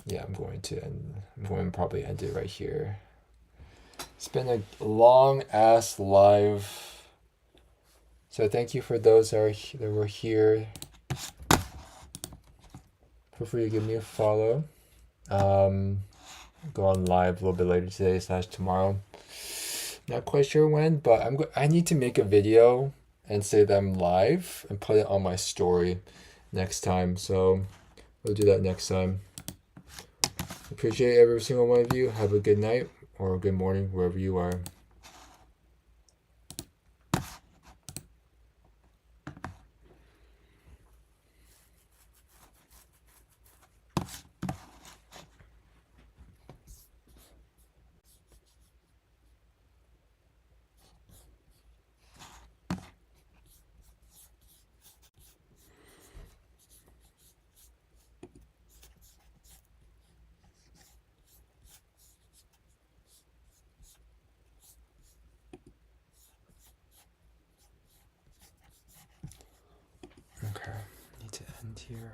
Yeah, I'm going to probably end it right here. It's been a long ass live. So thank you for those that were here. Feel free to give me a follow. Um, go on live a little bit later today slash tomorrow. Not quite sure when, but I need to make a video and say that I'm live and put it on my story next time. So we'll do that next time. Appreciate every single one of you. Have a good night or a good morning wherever you are. Okay, need to end here.